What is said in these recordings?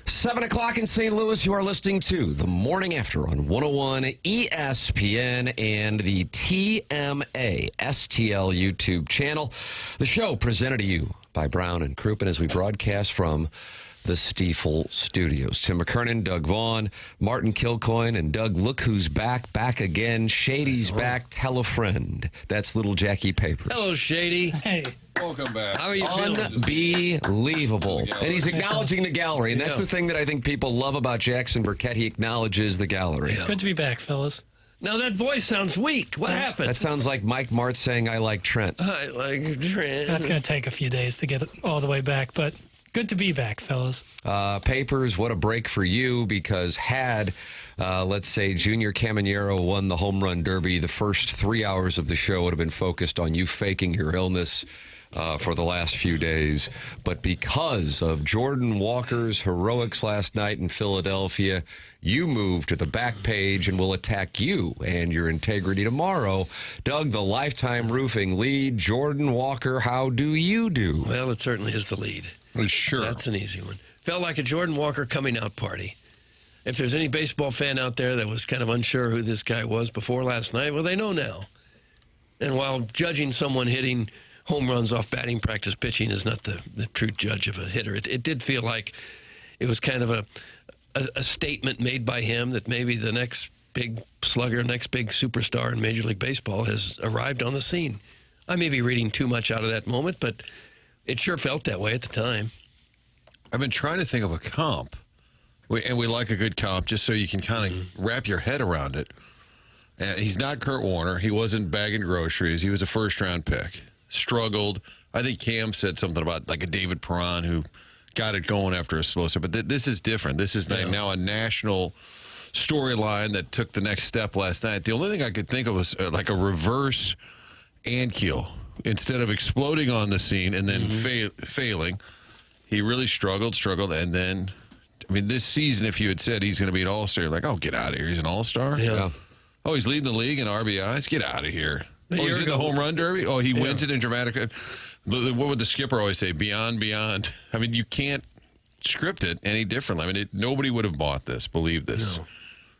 7 o'clock in St. Louis, you are listening to The Morning After on 101 ESPN and the TMA STL YouTube channel. The show presented to you by Brown and Crouppen as we broadcast from the Stiefel Studios. Tim McKernan, Doug Vaughn, Martin Kilcoyne, and Doug, look who's back again. Shady's back. Tell a friend. That's little Jackie Papers. Hello, Shady. Hey. Welcome back. How are you feeling? Unbelievable. And he's acknowledging the gallery. And that's the thing that I think people love about Jackson Burkett. He acknowledges the gallery. Yeah. Good to be back, fellas. Now, that voice sounds weak. What happened? That sounds like Mike Martz saying, I like Trent. I like Trent. That's going to take a few days to get it all the way back, but good to be back, fellas. Papers, what a break for you, because had, let's say, Junior Caminero won the home run derby, the first 3 hours of the show would have been focused on you faking your illness for the last few days. But because of Jordan Walker's heroics last night in Philadelphia, you move to the back page and we'll attack you and your integrity tomorrow. Doug, the Lifetime Roofing lead. Jordan Walker, how do you do? Well, it certainly is the lead. Sure. That's an easy one. Felt like a Jordan Walker coming out party. If there's any baseball fan out there that was kind of unsure who this guy was before last night, well, they know now. And while judging someone hitting home runs off batting practice pitching is not the true judge of a hitter, it did feel like it was kind of a statement made by him that maybe the next big slugger, next big superstar in Major League Baseball has arrived on the scene. I may be reading too much out of that moment, but it sure felt that way at the time. I've been trying to think of a comp, and we like a good comp just so you can kind of wrap your head around it. He's not Kurt Warner. He wasn't bagging groceries. He was a first-round pick. Struggled. I think Cam said something about like a David Perron who got it going after a slow start. But this is different. This is now a national storyline that took the next step last night. The only thing I could think of was like a reverse Ankiel. Instead of exploding on the scene and then failing, he really struggled, and then, I mean, this season, if you had said he's going to be an all-star, you're like, oh, get out of here. He's an all-star? Yeah. Oh, he's leading the league in RBIs? Get out of here. Oh, he's in the home run derby? Oh, he wins it in dramatic. What would the skipper always say? Beyond. I mean, you can't script it any differently. I mean, nobody would have bought this, believe this. No.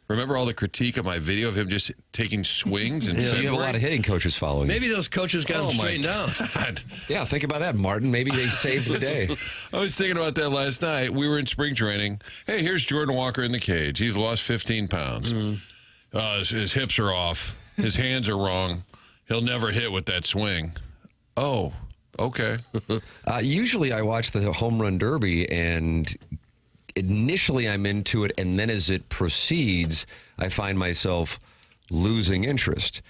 Remember all the critique of my video of him just taking swings? And you have a lot of hitting coaches following Maybe those coaches got him straightened out. Yeah, think about that, Martin. Maybe they saved the day. I was thinking about that last night. We were in spring training. Hey, here's Jordan Walker in the cage. He's lost 15 pounds. His hips are off. His hands are wrong. He'll never hit with that swing. Oh, okay. Usually I watch the home run derby, and initially I'm into it, and then as it proceeds, I find myself losing interest.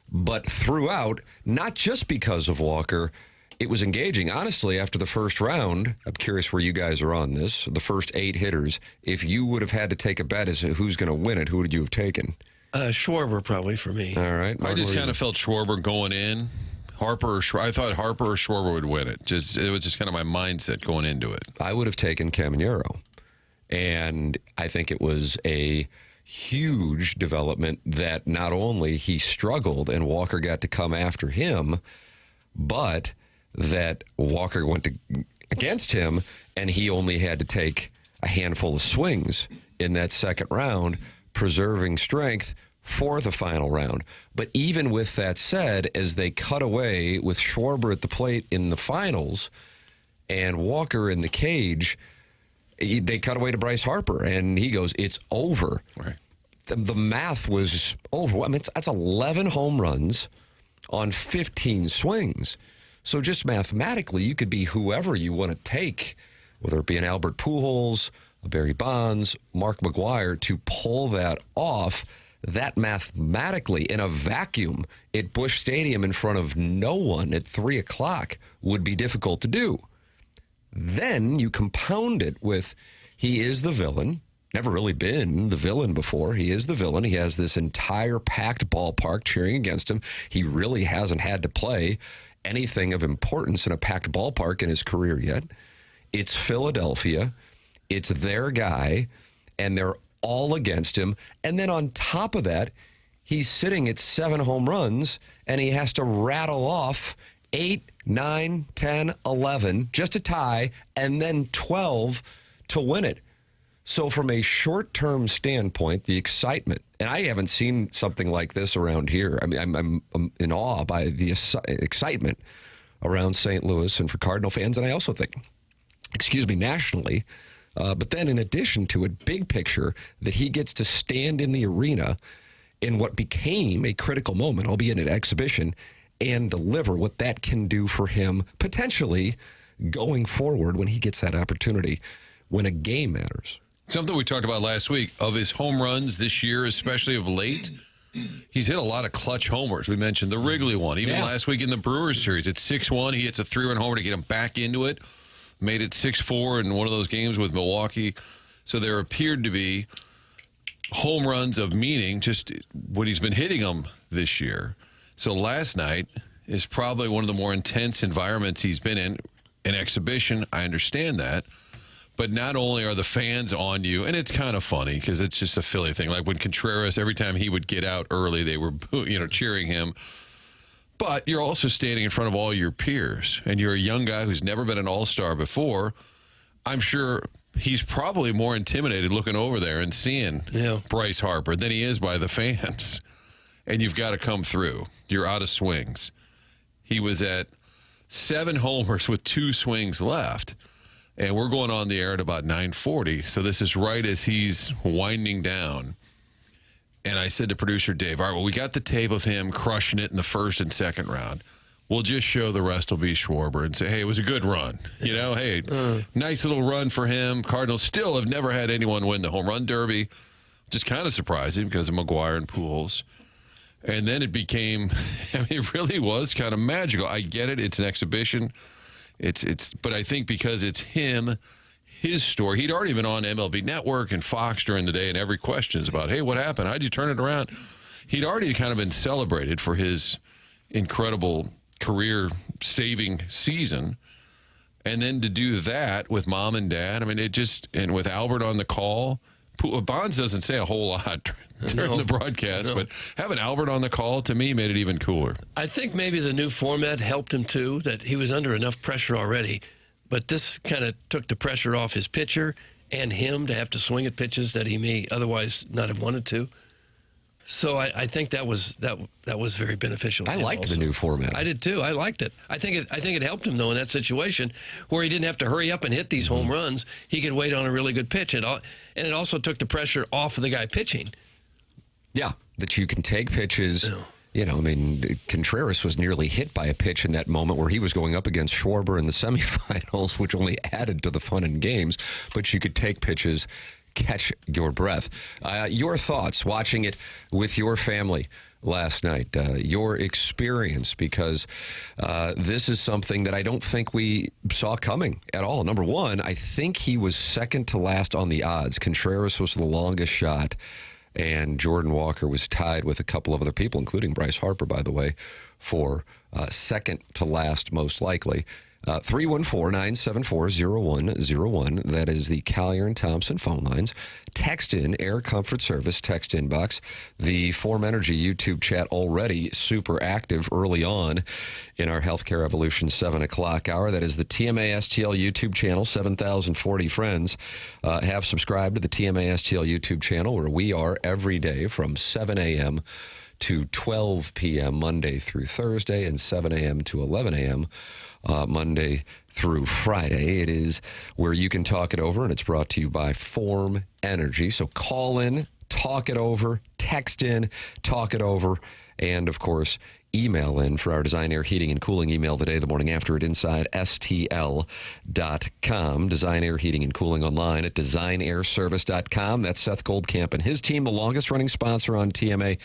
But throughout, not just because of Walker, it was engaging. Honestly, after the first round, I'm curious where you guys are on this, the first 8 hitters, if you would have had to take a bet as to who's going to win it, who would you have taken? Schwarber probably for me. All right. I just kind of felt Schwarber going in. I thought Harper or Schwarber would win it. It was just kind of my mindset going into it. I would have taken Caminero. And I think it was a huge development that not only he struggled and Walker got to come after him, but that Walker went against him and he only had to take a handful of swings in that second round, preserving strength for the final round. But even with that said, as they cut away with Schwarber at the plate in the finals and Walker in the cage, they cut away to Bryce Harper, and he goes, it's over. Right. The math was over. I mean, that's 11 home runs on 15 swings. So just mathematically, you could be whoever you want to take, whether it be an Albert Pujols, a Barry Bonds, Mark McGwire, to pull that off. That mathematically, in a vacuum at Busch Stadium in front of no one at 3 o'clock would be difficult to do. Then you compound it with he is the villain. Never really been the villain before. He is the villain. He has this entire packed ballpark cheering against him. He really hasn't had to play anything of importance in a packed ballpark in his career yet. It's Philadelphia. It's their guy, and they're all against him. And then on top of that, he's sitting at 7 home runs, and he has to rattle off 8, 9, 10, 11, just a tie, and then 12 to win it. So from a short-term standpoint, the excitement, and I haven't seen something like this around here. I mean, I'm in awe by the excitement around St. Louis and for Cardinal fans, and I also think, nationally. But then in addition to it, big picture, that he gets to stand in the arena in what became a critical moment, albeit an exhibition, and deliver what that can do for him potentially going forward when he gets that opportunity when a game matters. Something we talked about last week, of his home runs this year, especially of late, he's hit a lot of clutch homers. We mentioned the Wrigley one. Even last week in the Brewers series, it's 6-1. He hits a 3-run homer to get him back into it. Made it 6-4 in one of those games with Milwaukee. So there appeared to be home runs of meaning just when he's been hitting them this year. So last night is probably one of the more intense environments he's been in. An exhibition, I understand that. But not only are the fans on you, and it's kind of funny because it's just a Philly thing. Like when Contreras, every time he would get out early, they were cheering him. But you're also standing in front of all your peers, and you're a young guy who's never been an all-star before. I'm sure he's probably more intimidated looking over there and seeing Bryce Harper than he is by the fans. And you've got to come through. You're out of swings. He was at 7 homers with 2 swings left. And we're going on the air at about 9:40. So this is right as he's winding down. And I said to producer Dave, all right, well, we got the tape of him crushing it in the first and second round. We'll just show the rest will be Schwarber and say, hey, it was a good run. Nice little run for him. Cardinals still have never had anyone win the home run derby, which is kind of surprising because of McGuire and Pujols. And then it became, it really was kind of magical. I get it. It's an exhibition. But I think because it's him, his story. He'd already been on MLB Network and Fox during the day, and every question is about, hey, what happened? How'd you turn it around? He'd already kind of been celebrated for his incredible career-saving season. And then to do that with mom and dad, I mean, and with Albert on the call, Bonds doesn't say a whole lot during the broadcast, but having Albert on the call, to me, made it even cooler. I think maybe the new format helped him, too, that he was under enough pressure already. But this kind of took the pressure off his pitcher and him to have to swing at pitches that he may otherwise not have wanted to. So I think that was very beneficial. I liked the new format. I did too. I liked it. I think it helped him though in that situation where he didn't have to hurry up and hit these home runs. He could wait on a really good pitch, and it also took the pressure off of the guy pitching. Yeah, that you can take pitches. Contreras was nearly hit by a pitch in that moment where he was going up against Schwarber in the semifinals, which only added to the fun in games. But you could take pitches, catch your breath. Your thoughts watching it with your family last night, your experience, because this is something that I don't think we saw coming at all. Number one, I think he was second to last on the odds. Contreras was the longest shot, and Jordan Walker was tied with a couple of other people, including Bryce Harper, by the way, for second to last most likely. 314-974-0101. That is the Collier and Thompson phone lines. Text in Air Comfort Service text inbox. The Form Energy YouTube chat already super active early on in our Healthcare Evolution 7 o'clock hour. That is the TMA STL YouTube channel. 7,040 friends have subscribed to the TMA STL YouTube channel, where we are every day from 7 a.m. to 12 p.m. Monday through Thursday, and 7 a.m. to 11 a.m. Monday through Friday. It is where you can talk it over, and it's brought to you by Form Energy. So call in, talk it over, text in, talk it over, and, of course, email in for our Design Air Heating and Cooling email today, the morning after, at InsideSTL.com. Design Air Heating and Cooling online at DesignAirService.com. That's Seth Goldcamp and his team, the longest-running sponsor on TMA.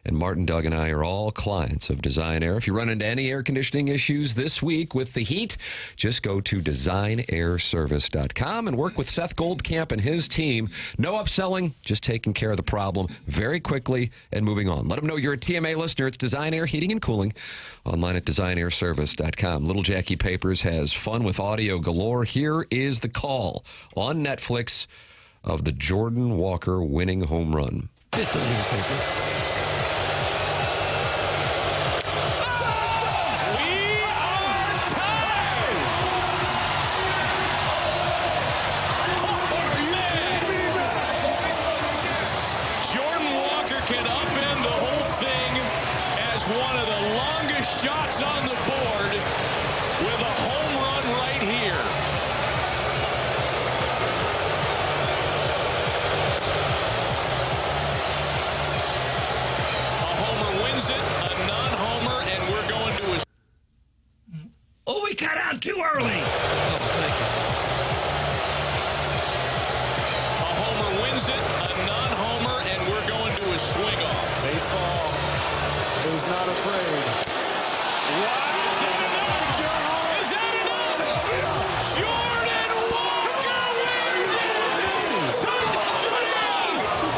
And Martin, Doug, and I are all clients of Design Air. If you run into any air conditioning issues this week with the heat, just go to DesignAirService.com and work with Seth Goldcamp and his team. No upselling, just taking care of the problem very quickly and moving on. Let them know you're a TMA listener. It's Design Air Heating and Cooling, online at DesignAirService.com. Little Jackie Papers has fun with audio galore. Here is the call on Netflix of the Jordan Walker winning home run. Hit the little paper. afraid. Is that enough? Jordan Walker wins it!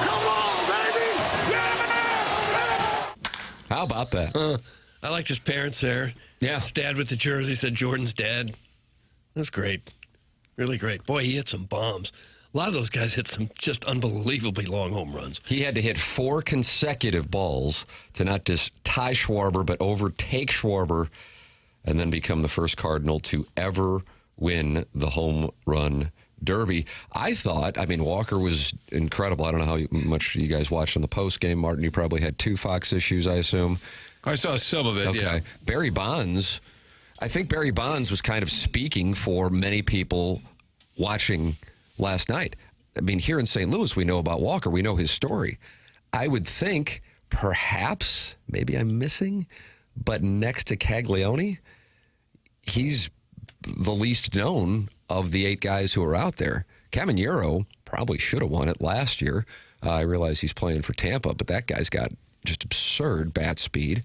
Come on, baby! Yeah! How about that? I liked his parents there. Yeah. His dad with the jersey said Jordan's dad. That was great. Really great. Boy, he hit some bombs. A lot of those guys hit some just unbelievably long home runs. He had to hit 4 consecutive balls to not just tie Schwarber, but overtake Schwarber and then become the first Cardinal to ever win the home run derby. I thought, Walker was incredible. I don't know how much you guys watched on the post game. Martin, you probably had 2 Fox issues, I assume. I saw some of it, Okay. yeah. Barry Bonds, I think Barry Bonds was kind of speaking for many people watching last night. Here in St. Louis, we know about Walker. We know his story. I would think perhaps, maybe I'm missing, but next to Caglione, he's the least known of the 8 guys who are out there. Caminero probably should have won it last year. I realize he's playing for Tampa, but that guy's got just absurd bat speed.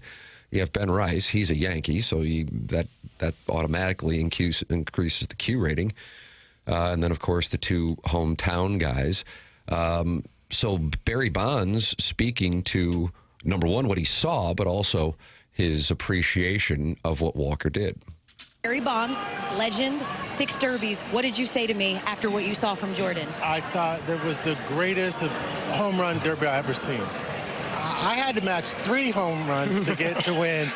You have Ben Rice. He's a Yankee, so that automatically increases the Q rating. And then, of course, the 2 hometown guys. So Barry Bonds speaking to, number one, what he saw, but also his appreciation of what Walker did. Barry Bonds, legend, 6 derbies. What did you say to me after what you saw from Jordan? I thought that was the greatest home run derby I ever seen. I had to match 3 home runs to get to win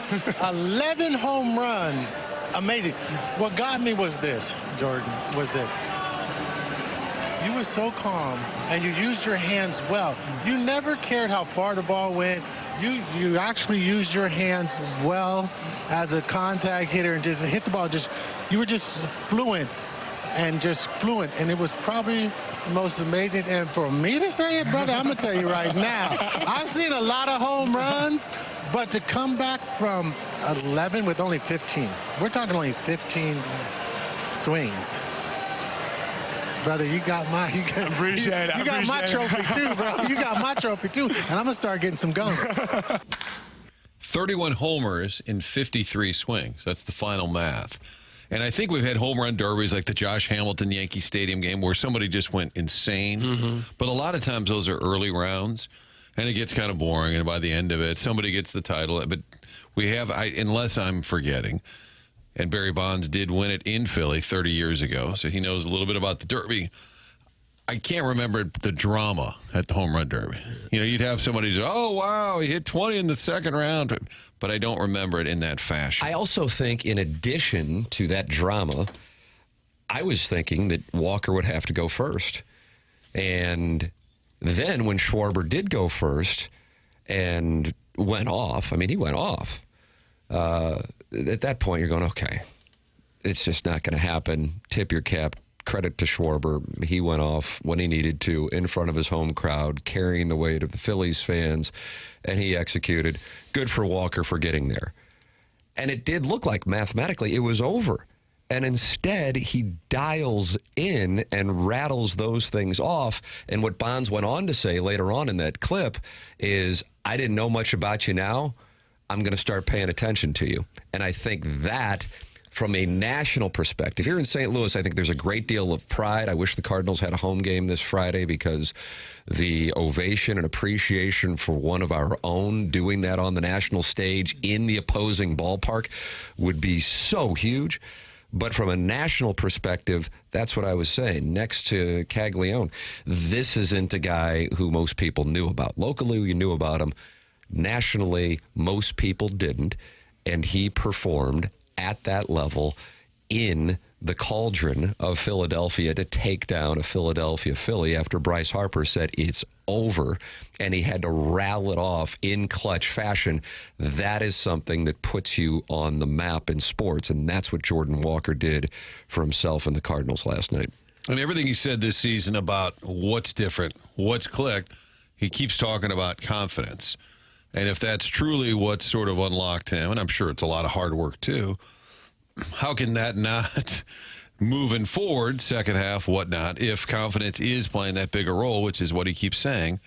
11 home runs. Amazing. What got me was this, Jordan, was this. You were so calm, and you used your hands well. You never cared how far the ball went. You actually used your hands well as a contact hitter and just hit the ball. You were just fluent. And it was probably the most amazing. And for me to say it, brother, I'm going to tell you right now, I've seen a lot of home runs, but to come back from 11 with only 15, we're talking only 15 swings. Brother, you got my trophy too, bro. You got my trophy too, and I'm going to start getting some gum. 31 homers in 53 swings. That's the final math. And I think we've had home run derbies like the Josh Hamilton Yankee Stadium game where somebody just went insane. Mm-hmm. But a lot of times those are early rounds, and it gets kind of boring. And by the end of it, somebody gets the title. But we have, unless I'm forgetting, and Barry Bonds did win it in Philly 30 years ago, so he knows a little bit about the derby. I can't remember the drama at the home run derby. You'd have somebody say, oh, wow, he hit 20 in the second round. But I don't remember it in that fashion. I also think in addition to that drama, I was thinking that Walker would have to go first. And then when Schwarber did go first and went off, he went off. At that point, you're going, okay, it's just not going to happen. Tip your cap. Credit to Schwarber. He went off when he needed to in front of his home crowd, carrying the weight of the Phillies fans, and he executed. Good for Walker for getting there. And it did look like mathematically it was over. And instead, he dials in and rattles those things off. And what Bonds went on to say later on in that clip is, I didn't know much about you now. I'm going to start paying attention to you. And I think that, from a national perspective, here in St. Louis, I think there's a great deal of pride. I wish the Cardinals had a home game this Friday because the ovation and appreciation for one of our own doing that on the national stage in the opposing ballpark would be so huge. But from a national perspective, that's what I was saying. Next to Caglione, this isn't a guy who most people knew about. Locally, you knew about him. Nationally, most people didn't. And he performed at that level in the cauldron of Philadelphia to take down a Philadelphia Philly after Bryce Harper said it's over, and he had to rattle it off in clutch fashion. That is something that puts you on the map in sports, and that's what Jordan Walker did for himself and the Cardinals last night. And everything he said this season about what's different, what's clicked, he keeps talking about confidence. And if that's truly what sort of unlocked him, and I'm sure it's a lot of hard work too, how can that not, moving forward, second half, whatnot, if confidence is playing that big a role, which is what he keeps saying,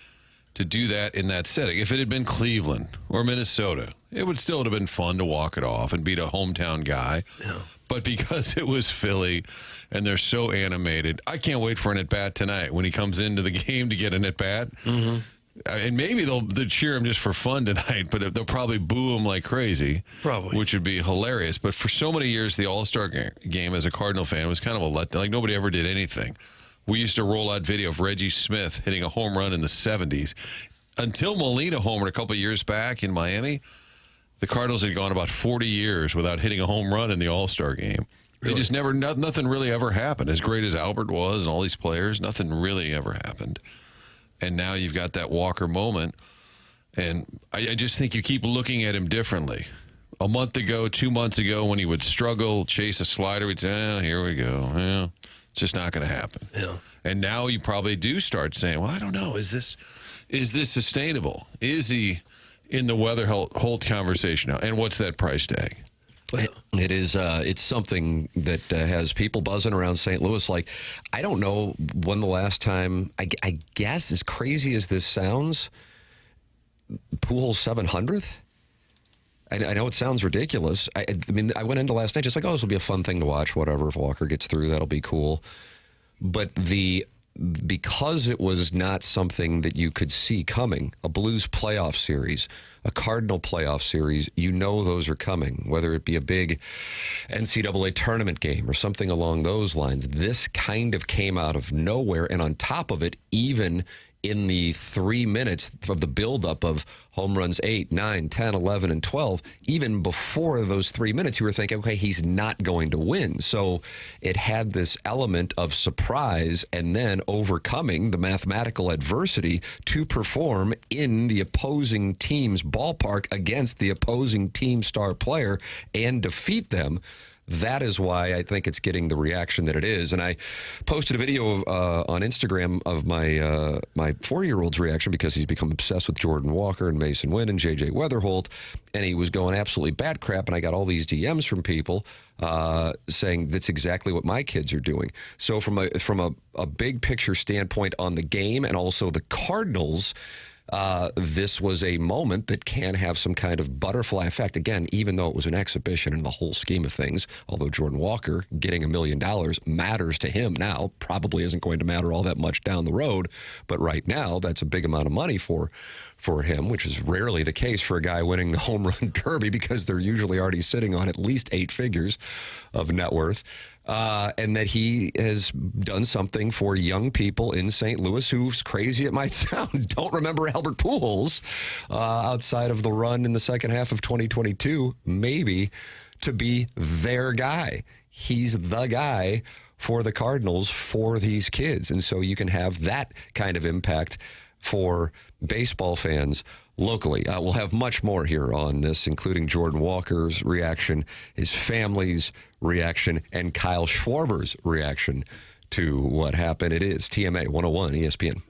to do that in that setting? If it had been Cleveland or Minnesota, It would still have been fun to walk it off and beat a hometown guy. Yeah. But because it was Philly and they're so animated, I can't wait for an at-bat tonight when he comes into the game to get an at-bat. Mm-hmm. And maybe they'll cheer him just for fun tonight, but they'll probably boo him like crazy. Probably. Which would be hilarious. But for so many years, the All-Star game as a Cardinal fan was kind of a letdown. Like, nobody ever did anything. We used to roll out video of Reggie Smith hitting a home run in the 70s. Until Molina homered a couple of years back in Miami, the Cardinals had gone about 40 years without hitting a home run in the All-Star game. They just never, nothing really ever happened. As great as Albert was and all these players, nothing really ever happened. And now you've got that Walker moment. And I just think you keep looking at him differently. A month ago, 2 months ago, when he would struggle, chase a slider, we'd say, oh, here we go. Yeah, it's just not going to happen. Yeah. And now you probably do start saying, well, I don't know. Is this sustainable? Is he in the Weather Holt conversation now? And what's that price tag? It is. It's something that has people buzzing around St. Louis. Like, I don't know when the last time. I guess, as crazy as this sounds, Pujols 700th. I know it sounds ridiculous. I mean, I went into last night just like, oh, this will be a fun thing to watch. Whatever, if Walker gets through, that'll be cool. But because it was not something that you could see coming, a Blues playoff series, a Cardinal playoff series, you know those are coming, whether it be a big NCAA tournament game or something along those lines. This kind of came out of nowhere, and on top of it, even in the 3 minutes of the buildup of home runs 8, 9, 10, 11, and 12, even before those 3 minutes, you were thinking, okay, he's not going to win. So it had this element of surprise and then overcoming the mathematical adversity to perform in the opposing team's ballpark against the opposing team star player and defeat them. That is why I think it's getting the reaction that it is. And I posted a video on Instagram of my 4-year-old's reaction because he's become obsessed with Jordan Walker and Mason Wynn and J.J. Weatherholt. And he was going absolutely bad crap. And I got all these DMs from people saying that's exactly what my kids are doing. So from a big picture standpoint on the game and also the Cardinals, this was a moment that can have some kind of butterfly effect. Again, even though it was an exhibition in the whole scheme of things, although Jordan Walker getting $1 million matters to him now, probably isn't going to matter all that much down the road. But right now, that's a big amount of money for him, which is rarely the case for a guy winning the home run derby because they're usually already sitting on at least 8 figures of net worth. And that he has done something for young people in St. Louis who, as crazy it might sound, don't remember Albert Pujols outside of the run in the second half of 2022, maybe, to be their guy. He's the guy for the Cardinals for these kids. And so you can have that kind of impact for baseball fans locally. We'll have much more here on this, including Jordan Walker's reaction, his family's reaction, and Kyle Schwarber's reaction to what happened. It is TMA 101 ESPN.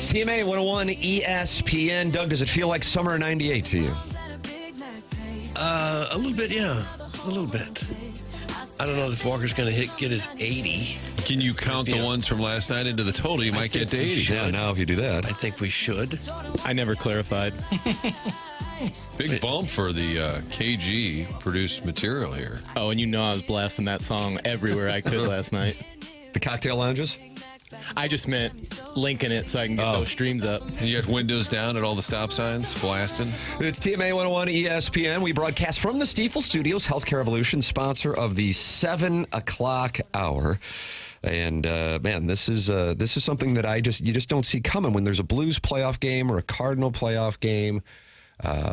TMA 101 ESPN. Doug, does it feel like summer of 98 to you? A little bit, yeah. A little bit. I don't know if Walker's going to get his 80. Can you count the ones from last night into the total? You might get to 80. Yeah, now if you do that. I think we should. I never clarified. Big bump for the KG produced material here. Oh, and you know I was blasting that song everywhere I could last night. The cocktail lounges? I just meant linking it so I can get those streams up. And you got windows down at all the stop signs, blasting. It's TMA 101 ESPN. We broadcast from the Stiefel Studios, Healthcare Evolution, sponsor of the 7 o'clock hour. And man, this is something that you just don't see coming when there's a Blues playoff game or a Cardinal playoff game.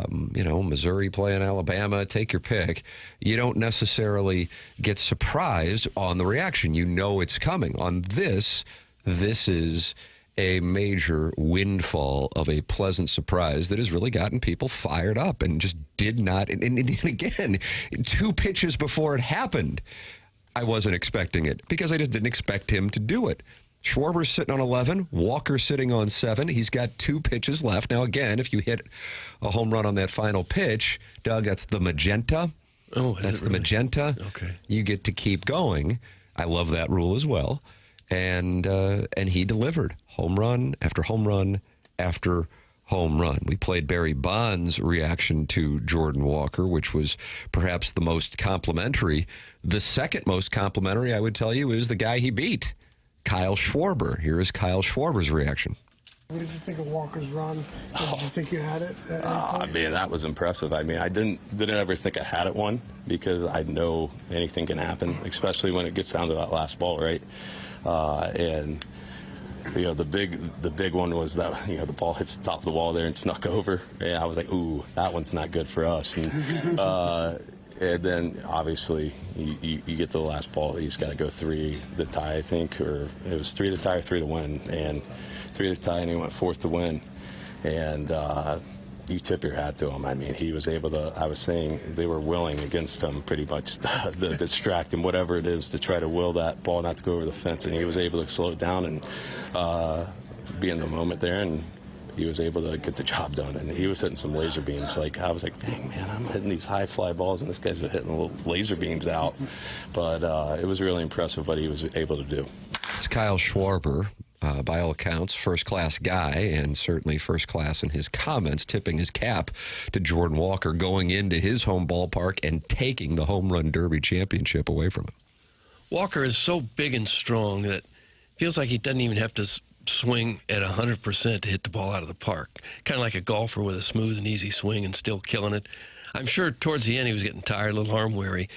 Missouri playing Alabama, take your pick. You don't necessarily get surprised on the reaction. You know it's coming. On this is a major windfall of a pleasant surprise that has really gotten people fired up and just did not. And again, 2 pitches before it happened, I wasn't expecting it because I just didn't expect him to do it. Schwarber's sitting on 11. Walker's sitting on 7. He's got 2 pitches left. Now, again, if you hit a home run on that final pitch, Doug, that's the magenta. Oh, that's the magenta. Okay. You get to keep going. I love that rule as well. And he delivered home run after home run after home run. We played Barry Bonds' reaction to Jordan Walker, which was perhaps the most complimentary. The second most complimentary, I would tell you, is the guy he beat, Kyle Schwarber. Here is Kyle Schwarber's reaction. What did you think of Walker's run? Did you think you had it at any point? Man, that was impressive. I mean, I didn't ever think I had it one because I know anything can happen, especially when it gets down to that last ball, right? And the big one was that the ball hits the top of the wall there and snuck over. And I was like, ooh, that one's not good for us. And then, obviously, you get to the last ball. He's got to go 3 the tie, I think, or it was 3 the tie or 3 to win. And 3 the tie, and he went 4th to win. And you tip your hat to him. I mean, he was able to, I was saying, they were willing against him pretty much to distract him, whatever it is, to try to will that ball not to go over the fence. And he was able to slow it down and be in the moment there. And he was able to get the job done, and he was hitting some laser beams. Like, I was like, dang, man, I'm hitting these high fly balls, and this guy's hitting little laser beams out. But it was really impressive what he was able to do. It's Kyle Schwarber, by all accounts, first-class guy, and certainly first-class in his comments, tipping his cap to Jordan Walker going into his home ballpark and taking the Home Run Derby championship away from him. Walker is so big and strong that it feels like he doesn't even have to swing at 100% to hit the ball out of the park. Kind of like a golfer with a smooth and easy swing and still killing it. I'm sure towards the end he was getting tired, a little arm weary,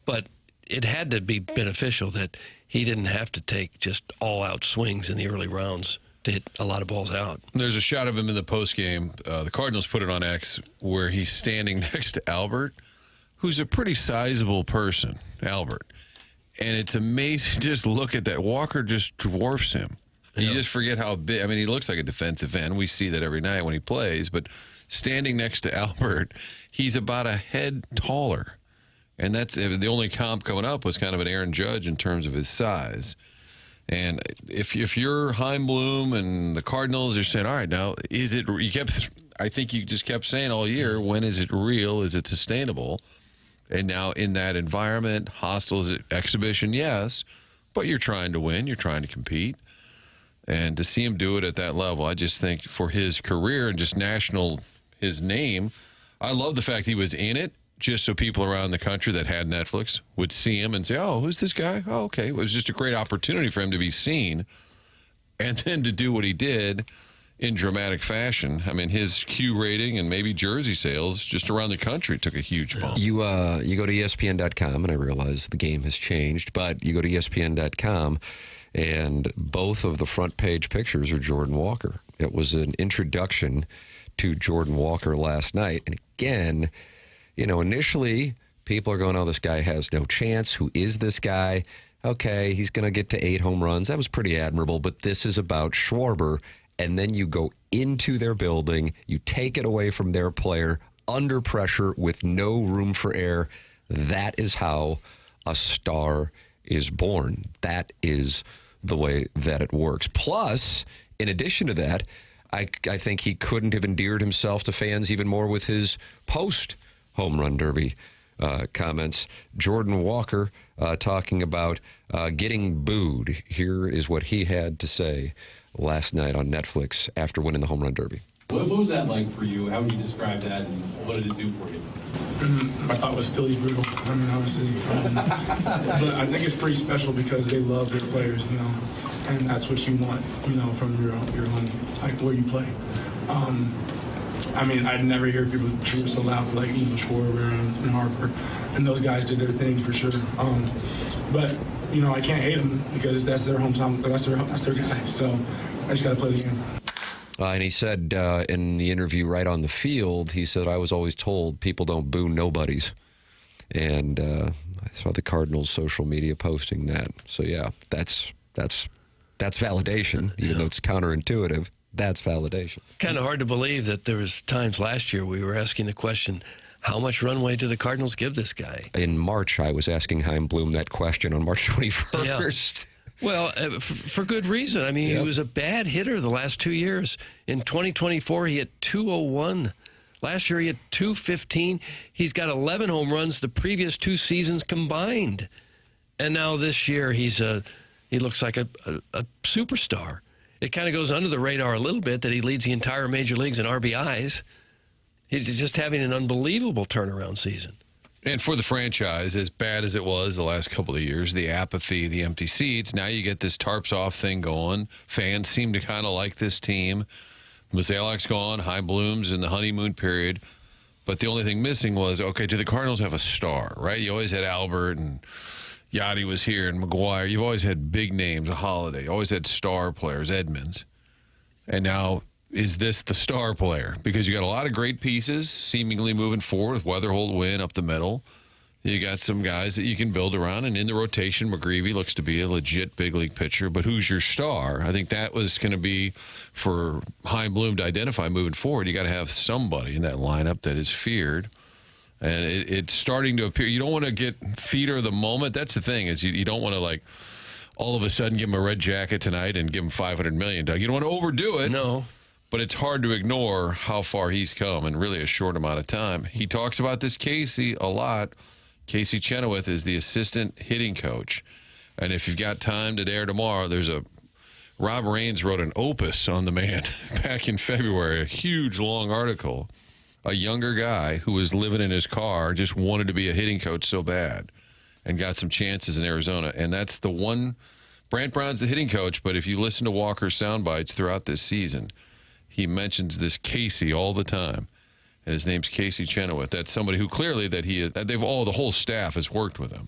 but it had to be beneficial that he didn't have to take just all-out swings in the early rounds to hit a lot of balls out. There's a shot of him in the postgame. The Cardinals put it on X where he's standing next to Albert, who's a pretty sizable person, Albert. And it's amazing. Just look at that. Walker just dwarfs him. You just forget how big. I mean, he looks like a defensive end. We see that every night when he plays. But standing next to Albert, he's about a head taller. And that's the only comp coming up was kind of an Aaron Judge in terms of his size. And if you're Heim Bloom and the Cardinals, you're saying, all right, now, is it? I think you just kept saying all year, when is it real? Is it sustainable? And now in that environment, hostile exhibition, yes, but you're trying to win. You're trying to compete. And to see him do it at that level, I just think for his career and just his name, I love the fact he was in it just so people around the country that had Netflix would see him and say, oh, who's this guy? Oh, okay. It was just a great opportunity for him to be seen and then to do what he did in dramatic fashion. I mean, his Q rating and maybe jersey sales just around the country took a huge bump. You go to ESPN.com, and I realize the game has changed, but you go to ESPN.com, and both of the front page pictures are Jordan Walker. It was an introduction to Jordan Walker last night. And again, initially people are going, oh, this guy has no chance. Who is this guy? Okay, he's going to get to 8 home runs. That was pretty admirable, but this is about Schwarber. And then you go into their building, you take it away from their player, under pressure with no room for error. That is how a star is born. That is the way that it works. Plus, in addition to that, I think he couldn't have endeared himself to fans even more with his post-home run derby comments. Jordan Walker talking about getting booed. Here is what he had to say last night on Netflix after winning the home run derby. What was that like for you? How would you describe that, and what did it do for you? I thought it was Philly brutal. I mean, honestly. But I think it's pretty special because they love their players, you know, and that's what you want, you know, from your home, like where you play. I mean, I'd never hear people cheer so loud for like, you know, Schwarber and Harper, and those guys did their thing for sure. But you know, I can't hate them because that's their hometown, that's their guy. So I just got to play the game. And he said in the interview right on the field, he said, I was always told people don't boo nobodies. And I saw the Cardinals social media posting that. So, yeah, that's validation, even though it's counterintuitive. That's validation. Kind of hard to believe that there was times last year we were asking the question, how much runway do the Cardinals give this guy? In March, I was asking Chaim Bloom that question on March 21st. Yeah. Well, for good reason. I mean, He was a bad hitter the last 2 years. In 2024, he hit .201. Last year, he had .215. He's got 11 home runs the previous 2 seasons combined. And now this year, he looks like a superstar. It kind of goes under the radar a little bit that he leads the entire major leagues in RBIs. He's just having an unbelievable turnaround season. And for the franchise, as bad as it was the last couple of years, the apathy, the empty seats, now you get this tarps off thing going. Fans seem to kind of like this team. Mozeliak's gone, Chaim Bloom's in the honeymoon period. But the only thing missing was, okay, do the Cardinals have a star, right? You always had Albert and Yachty was here and McGuire. You've always had big names, a Holiday. You always had star players, Edmonds. And now, is this the star player? Because you got a lot of great pieces seemingly moving forward. Weatherholt win up the middle. You got some guys that you can build around. And in the rotation, McGreevy looks to be a legit big league pitcher. But who's your star? I think that was going to be for Chaim Bloom to identify moving forward. You got to have somebody in that lineup that is feared. And it's starting to appear. You don't want to get theater of the moment. That's the thing, is you don't want to, like, all of a sudden give him a red jacket tonight and give him $500 million. You don't want to overdo it. No. But it's hard to ignore how far he's come in really a short amount of time. He talks about this Casey a lot. Casey Chenoweth is the assistant hitting coach. And if you've got time today or tomorrow, Rob Raines wrote an opus on the man back in February, a huge, long article. A younger guy who was living in his car, just wanted to be a hitting coach so bad and got some chances in Arizona. And that's the one. Brant Brown's the hitting coach, but if you listen to Walker's sound bites throughout this season, he mentions this Casey all the time, and his name's Casey Chenoweth. That's somebody who clearly the whole staff has worked with him,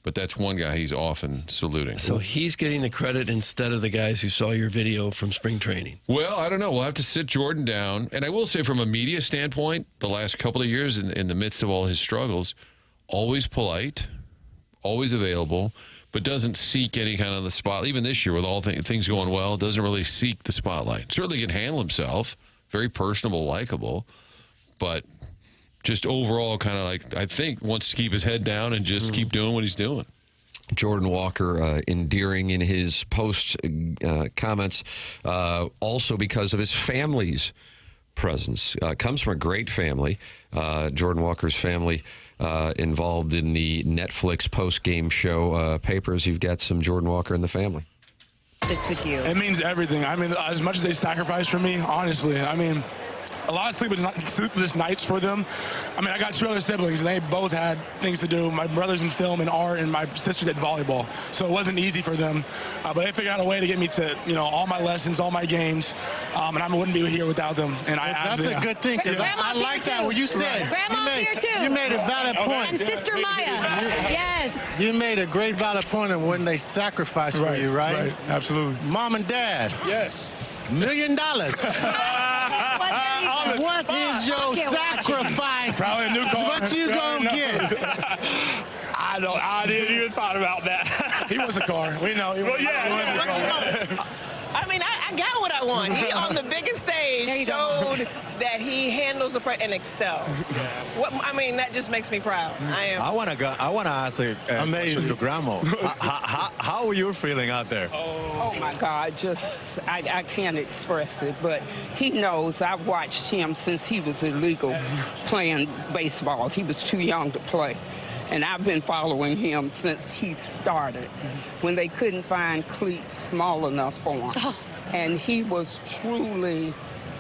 but that's one guy he's often saluting. So he's getting the credit instead of the guys who saw your video from spring training. Well, I don't know. We'll have to sit Jordan down, and I will say from a media standpoint, the last couple of years in the midst of all his struggles, always polite, always available, but doesn't seek any kind of the spotlight. Even this year, with all things going well, doesn't really seek the spotlight. Certainly can handle himself, very personable, likable, but just overall kind of like, I think, wants to keep his head down and just keep doing what he's doing. Jordan Walker endearing in his post comments, also because of his family's presence. Comes from a great family. Jordan Walker's family involved in the Netflix post-game show papers. You've got some Jordan Walker in the family. This with you. It means everything. I mean, as much as they sacrificed for me, honestly, I mean, a lot of sleepless nights for them. I mean, I got 2 other siblings, and they both had things to do. My brother's in film and art, and my sister did volleyball. So it wasn't easy for them. But they figured out a way to get me to, you know, all my lessons, all my games, and I wouldn't be here without them. And that's a good thing, because I like that what you said. Grandma's here, too. You made a valid point. And Sister Maya. Yes. You made a great valid point of when they sacrificed for you, right? Right, absolutely. Mom and Dad. Yes. $1 million. What is your sacrifice? Probably a new car. What you gonna get? I didn't even thought about that. He wants a car. We know. Well, yeah. I mean, I got what I want. He on the biggest stage showed that he handles the and excels. I mean, that just makes me proud. I want to ask a question to Grandma. How are you feeling out there? Oh my God, just I can't express it, but he knows. I've watched him since he was illegal playing baseball. He was too young to play. And I've been following him since he started, when they couldn't find cleats small enough for him. And he was truly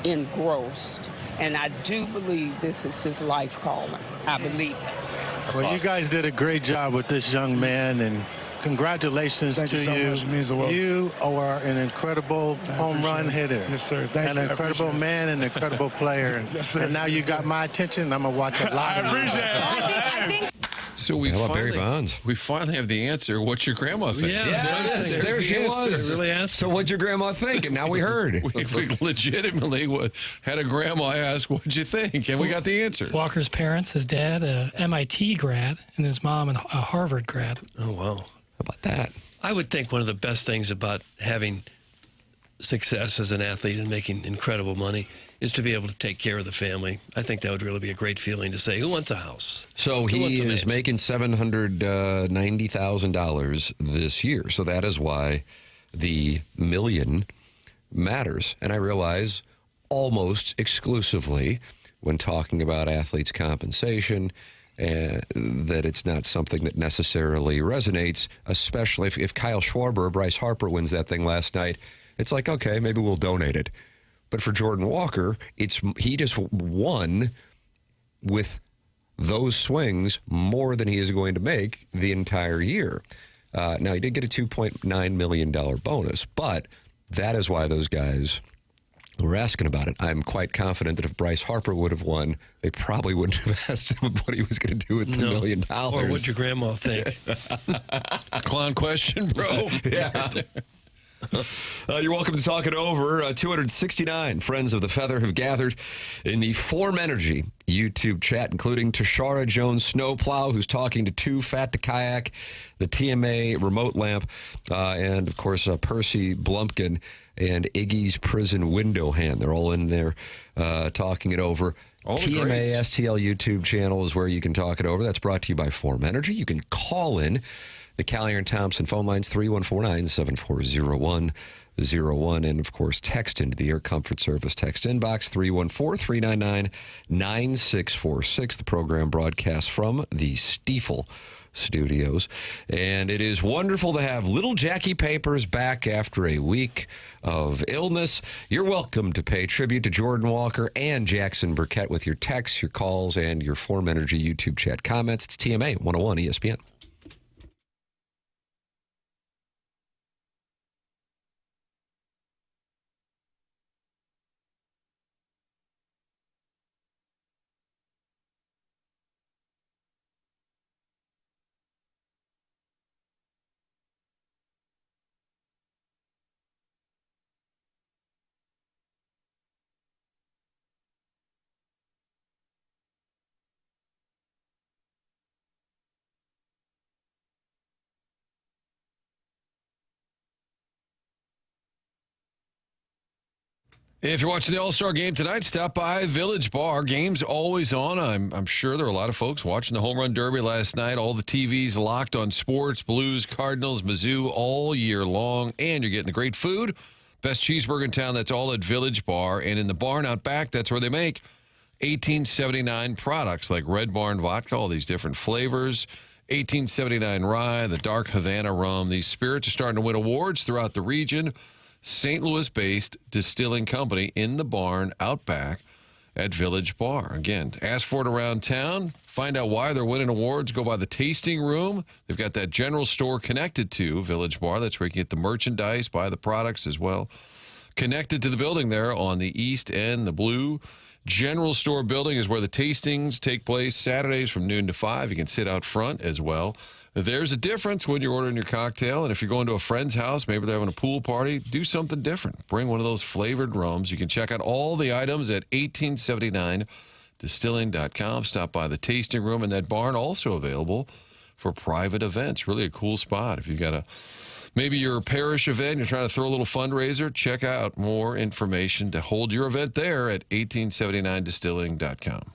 engrossed. And I do believe this is his life calling. I believe that. Well, you guys did a great job with this young man, and congratulations to you. Thank you so much. It means the world. You are an incredible home run hitter. Yes, sir. Thank you. An incredible man, an incredible player. Yes, sir. And now you got my attention. I'm going to watch a lot of you. I appreciate it. I think So we How about Barry finally, Bonds? we finally have the answer. What's your grandma think? Yeah, Yes, there she was. Really asked. So what'd your grandma think? And now we heard. We legitimately had a grandma ask, what'd you think? And we got the answer. Walker's parents, his dad, a MIT grad, and his mom, a Harvard grad. Oh, wow. How about that? I would think one of the best things about having success as an athlete and making incredible money is to be able to take care of the family. I think that would really be a great feeling to say, who wants a house? So Who he wants a is mansion? making $790,000 this year. So that is why the million matters. And I realize almost exclusively when talking about athletes' compensation that it's not something that necessarily resonates, especially if Kyle Schwarber or Bryce Harper wins that thing last night. It's like, okay, maybe we'll donate it. But for Jordan Walker, he just won with those swings more than he is going to make the entire year. Now, he did get a $2.9 million bonus, but that is why those guys were asking about it. I'm quite confident that if Bryce Harper would have won, they probably wouldn't have asked him what he was going to do with the $1 million. Or what'd your grandma think? Clown question, bro. Yeah. You're welcome to talk it over. 269 friends of the Feather have gathered in the Form Energy YouTube chat, including Tashara Jones Snowplow, who's talking to Too Fat to Kayak, the TMA remote lamp, and, of course, Percy Blumpkin and Iggy's Prison Window Hand. They're all in there talking it over. TMA STL YouTube channel is where you can talk it over. That's brought to you by Form Energy. You can call in the Callier and Thompson phone lines, 314-974-0101. And, of course, text into the Air Comfort Service text inbox, 314-399-9646. The program broadcasts from the Stiefel Studios. And it is wonderful to have little Jackie Papers back after a week of illness. You're welcome to pay tribute to Jordan Walker and Jackson Burkett with your texts, your calls, and your Form Energy YouTube chat comments. It's TMA 101 ESPN. If you're watching the All-Star game tonight, stop by Village Bar. Game's always on. I'm sure there are a lot of folks watching the Home Run Derby last night. All the TVs locked on sports, Blues, Cardinals, Mizzou all year long. And you're getting the great food. Best cheeseburger in town, that's all at Village Bar. And in the barn out back, that's where they make 1879 products like Red Barn Vodka, all these different flavors. 1879 Rye, the Dark Havana Rum. These spirits are starting to win awards throughout the region. St. Louis-based distilling company in the barn out back at Village Bar. Again, ask for it around town. Find out why they're winning awards. Go by the tasting room. They've got that general store connected to Village Bar. That's where you can get the merchandise, buy the products as well. Connected to the building there on the east end, the blue general store building is where the tastings take place Saturdays from noon to 5. You can sit out front as well. There's a difference when you're ordering your cocktail, and if you're going to a friend's house, maybe they're having a pool party, do something different. Bring one of those flavored rums. You can check out all the items at 1879distilling.com. Stop by the tasting room, and that barn also available for private events. Really a cool spot. If you've got a Maybe your parish event, you're trying to throw a little fundraiser. Check out more information to hold your event there at 1879distilling.com.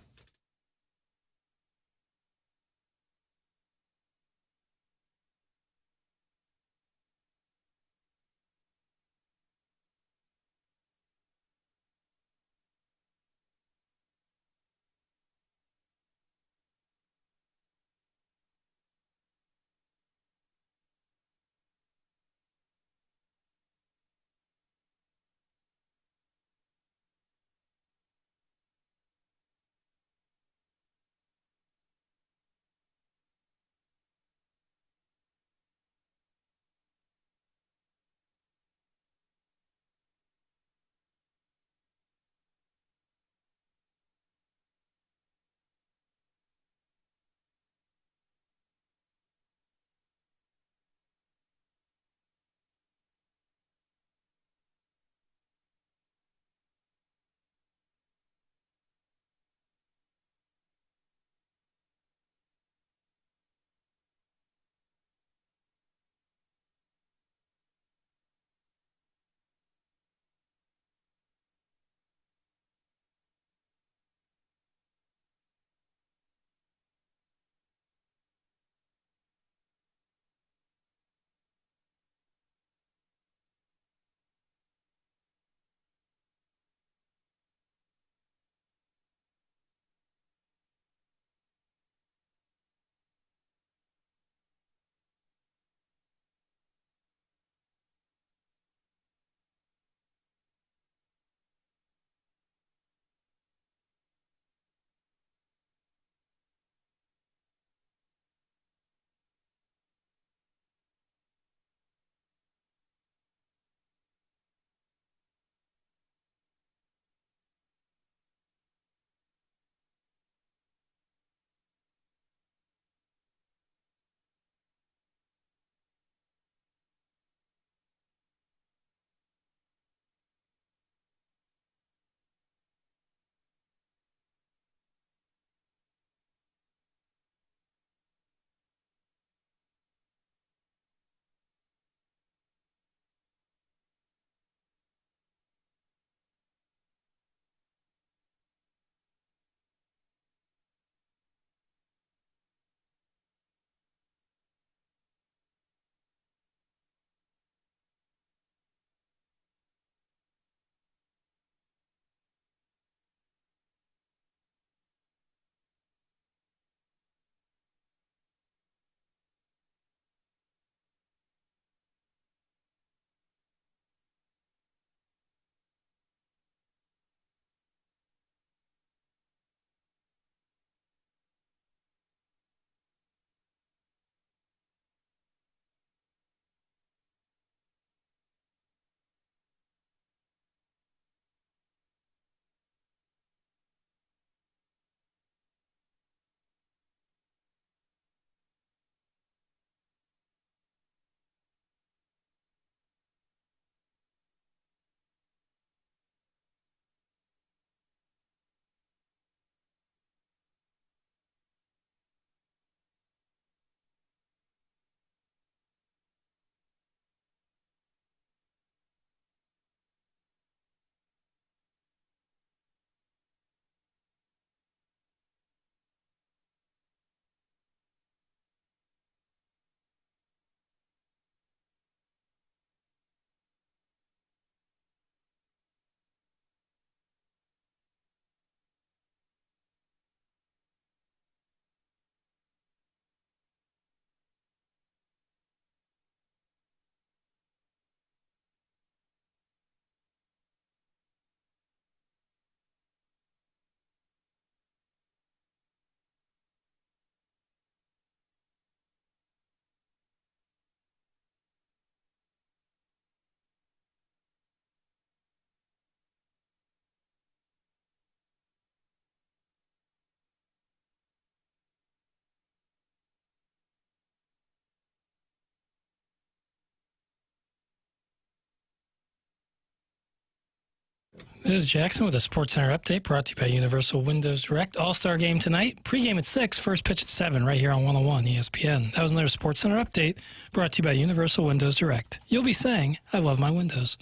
This is Jackson with a SportsCenter update brought to you by Universal Windows Direct. All-Star game tonight. Pre-game at 6, first pitch at 7, right here on 101 ESPN. That was another SportsCenter update brought to you by Universal Windows Direct. You'll be saying, I love my windows.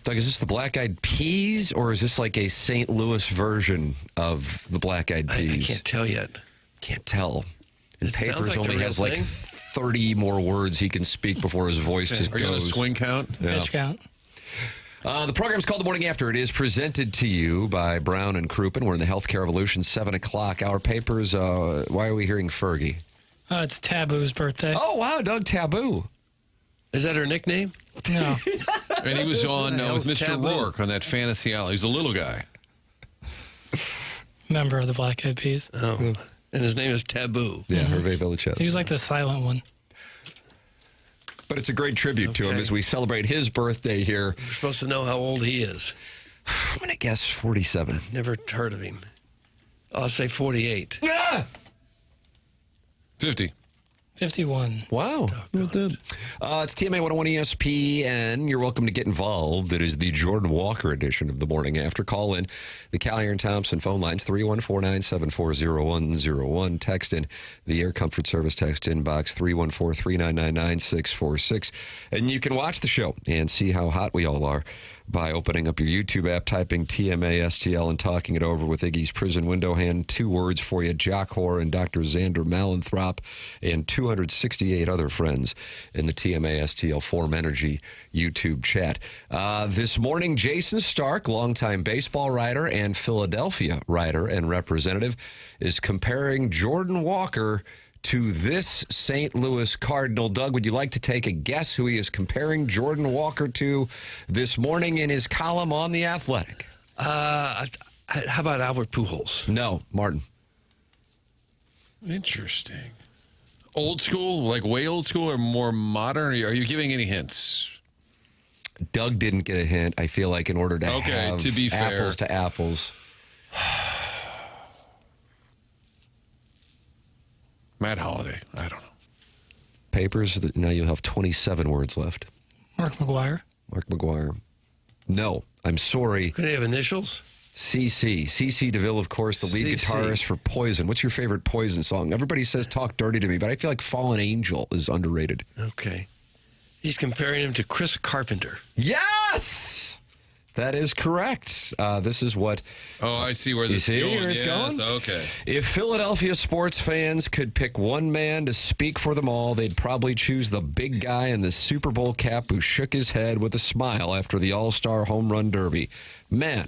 Doug, is this the Black Eyed Peas, or is this like a St. Louis version of the Black Eyed Peas? I can't tell yet. Can't tell. And It sounds Papers like the only real has like thing. 30 more words he can speak before his voice just Are you on a goes. swing count? Yeah. Pitch count. The program's called The Morning After. It is presented to you by Brown and Crouppen. We're in the Healthcare Revolution, 7 o'clock. Our papers, why are we hearing Fergie? It's Taboo's birthday. Oh, wow, Doug, Taboo. Is that her nickname? No. And he was on with hell's Mr. Taboo? Rourke on that Fantasy Alley. He's a little guy. Member of the Black Eyed Peas. Oh. And his name is Taboo. Yeah, Hervé Villachez. He was like the silent one. But it's a great tribute to him as we celebrate his birthday here. We're supposed to know how old he is. I'm going to guess 47. Never heard of him. I'll say 48. 50. 51. Wow. It's TMA 101 ESPN. You're welcome to get involved. It is the Jordan Walker edition of The Morning After. Call in the Callier and Thompson phone lines, 314-974-0101. Text in the Air Comfort Service text inbox, 314-399-9646. And you can watch the show and see how hot we all are by opening up your YouTube app, typing TMA STL, and talking it over with Iggy's prison window hand. 2 words for you, Jock Hoare and Dr. Xander Malanthrop, and 268 other friends in the TMA STL Form Energy YouTube chat. This morning, Jason Stark, longtime baseball writer and Philadelphia writer and representative, is comparing Jordan Walker to this St. Louis Cardinal. Doug, would you like to take a guess who he is comparing Jordan Walker to this morning in his column on The Athletic? How about Albert Pujols? No, Martin. Interesting. Old school, like way old school, or more modern? Are you giving any hints? Doug didn't get a hint. I feel like in order to have to be fair. apples to apples. Matt Holliday. I don't know. Papers, now you'll have 27 words left. Mark McGuire. Mark McGuire. No, I'm sorry. Could they have initials? CeCe DeVille, of course, the lead CeCe. guitarist for Poison. What's your favorite Poison song? Everybody says Talk Dirty to Me, but I feel like Fallen Angel is underrated. Okay. He's comparing him to Chris Carpenter. Yes! That is correct. This is what... Oh, I see where this is going. Where it's going? Okay. If Philadelphia sports fans could pick one man to speak for them all, they'd probably choose the big guy in the Super Bowl cap who shook his head with a smile after the All-Star Home Run Derby. Man,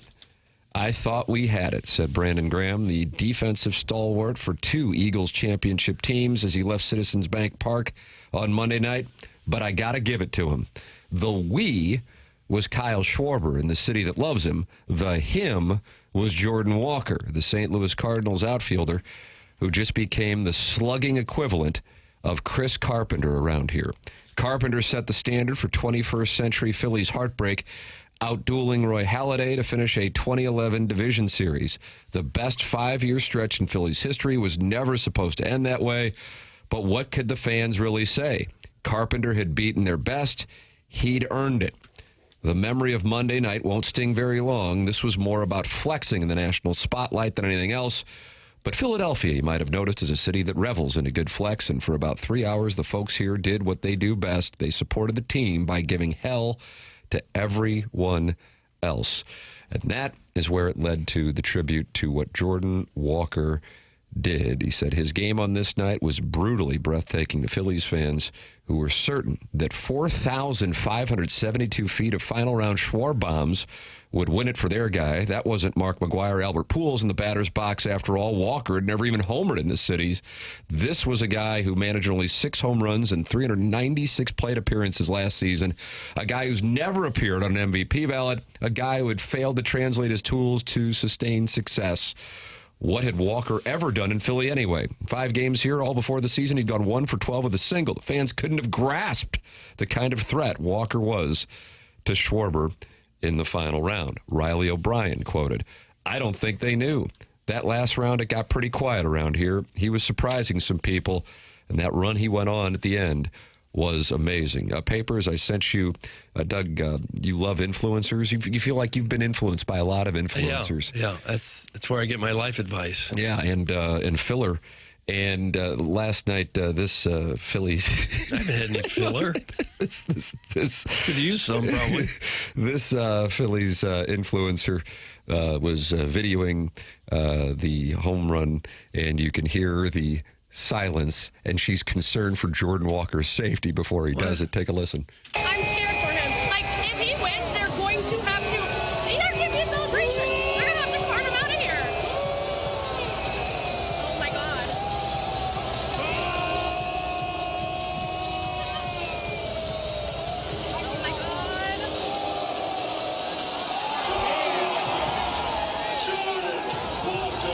I thought we had it, said Brandon Graham, the defensive stalwart for 2 Eagles championship teams as he left Citizens Bank Park on Monday night. But I got to give it to him. The we was Kyle Schwarber in the city that loves him. The him was Jordan Walker, the St. Louis Cardinals outfielder, who just became the slugging equivalent of Chris Carpenter around here. Carpenter set the standard for 21st century Phillies heartbreak, outdueling Roy Halladay to finish a 2011 division series. The best 5-year stretch in Phillies history was never supposed to end that way, but what could the fans really say? Carpenter had beaten their best. He'd earned it. The memory of Monday night won't sting very long. This was more about flexing in the national spotlight than anything else. But Philadelphia, you might have noticed, is a city that revels in a good flex, and for about 3 hours, the folks here did what they do best. They supported the team by giving hell to everyone else. And that is where it led to the tribute to what Jordan Walker did. He said his game on this night was brutally breathtaking to Phillies fans who were certain that 4,572 feet of final round Schwarbombs would win it for their guy. That wasn't Mark McGuire, Albert Pujols in the batter's box after all. Walker had never even homered in the cities. This was a guy who managed only 6 home runs and 396 plate appearances last season. A guy who's never appeared on an MVP ballot. A guy who had failed to translate his tools to sustain success. What had Walker ever done in Philly anyway? 5 games here, all before the season. He'd gone 1 for 12 with a single. The fans couldn't have grasped the kind of threat Walker was to Schwarber in the final round. Riley O'Brien quoted, "I don't think they knew. That last round, it got pretty quiet around here. He was surprising some people, and that run he went on at the end was amazing." Papers, I sent you, Doug, you love influencers. You feel like you've been influenced by a lot of influencers. Yeah, that's where I get my life advice. Yeah, and filler. And last night, this Phillies... I haven't had any filler. this could use some, probably. This Phillies influencer was videoing the home run, and you can hear the silence, and she's concerned for Jordan Walker's safety before he does it. Take a listen. I'm scared for him. Like, if he wins, they're going to have to... They don't give me a celebration. They're going to have to cart him out of here. Oh, my God. Oh, my God.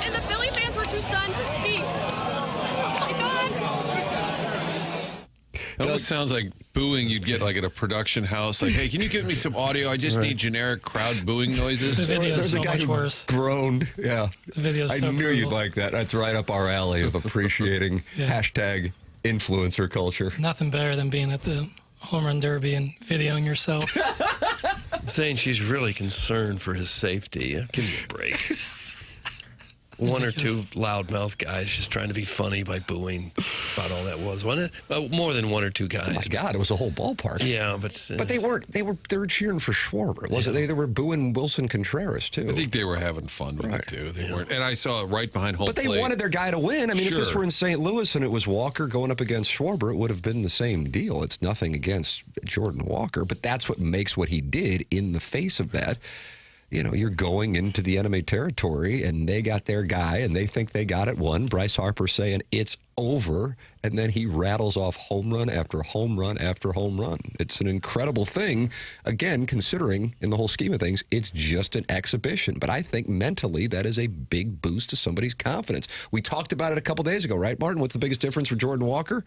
And the Philly fans were too stunned to speak. Oh, my God. It almost sounds like booing you'd get like at a production house. Like, hey, can you give me some audio? I just need generic crowd booing noises. The video is There's so a guy much who worse. groaned. Yeah. The video's I so knew brutal. you'd like that. That's right up our alley of appreciating hashtag influencer culture. Nothing better than being at the home run derby and videoing yourself. Saying she's really concerned for his safety. Give me a break. One or two loudmouth guys just trying to be funny by booing. About all that was, wasn't it? More than one or two guys. Oh my God, it was a whole ballpark. Yeah, but they weren't. They were cheering for Schwarber. Wasn't they? They were booing Wilson Contreras too. I think they were having fun with it too. They weren't, and I saw it right behind home But they plate. wanted their guy to win. I mean, if this were in St. Louis and it was Walker going up against Schwarber, it would have been the same deal. It's nothing against Jordan Walker, but that's what makes what he did in the face of that. You know, you're going into the enemy territory, and they got their guy, and they think they got it won. Bryce Harper saying it's over, and then he rattles off home run after home run after home run. It's an incredible thing, again, considering in the whole scheme of things, it's just an exhibition. But I think mentally that is a big boost to somebody's confidence. We talked about it a couple days ago, right, Martin? What's the biggest difference for Jordan Walker?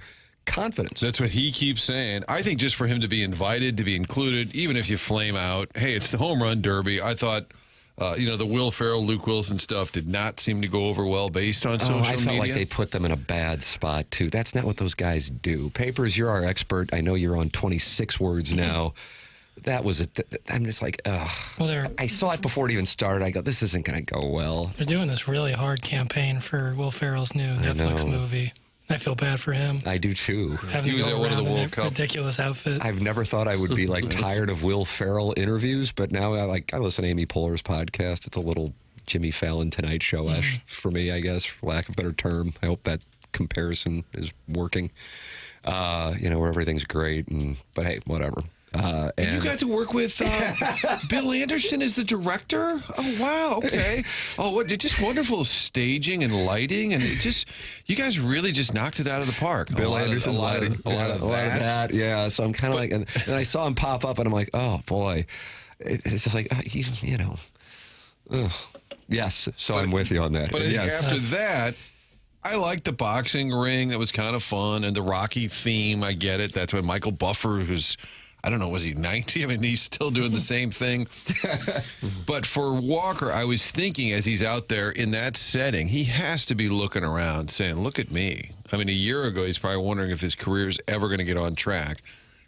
Confidence. That's what he keeps saying. I think just for him to be invited, to be included, even if you flame out, hey, it's the home run derby. I thought, the Will Ferrell, Luke Wilson stuff did not seem to go over well based on social media. I felt like they put them in a bad spot, too. That's not what those guys do. Papers, you're our expert. I know you're on 26 words now. That was I'm just like, ugh. Well, I saw it before it even started. I go, this isn't going to go well. They're doing this really hard campaign for Will Ferrell's new Netflix movie. I feel bad for him. I do too. He was at one of the World Cup. Ridiculous outfit. I've never thought I would be like tired of Will Ferrell interviews, but now I listen to Amy Poehler's podcast. It's a little Jimmy Fallon Tonight Show-ish for me, I guess, for lack of a better term. I hope that comparison is working. Where everything's great, but hey, whatever. And you got to work with Bill Anderson as the director? Oh, wow. Okay. Oh, just wonderful staging and lighting. And you guys really just knocked it out of the park. Bill Anderson's lighting. A lot of that. Yeah. So I'm kind of like, and I saw him pop up and I'm like, oh, boy. It's just like, he's, ugh. Yes. So I'm with you on that. But yes. After that, I liked the boxing ring. That was kind of fun. And the Rocky theme, I get it. That's when Michael Buffer, who's, I don't know, was he 90? I mean, he's still doing the same thing. But for Walker, I was thinking as he's out there in that setting, he has to be looking around saying, look at me. I mean, a year ago, he's probably wondering if his career is ever going to get on track.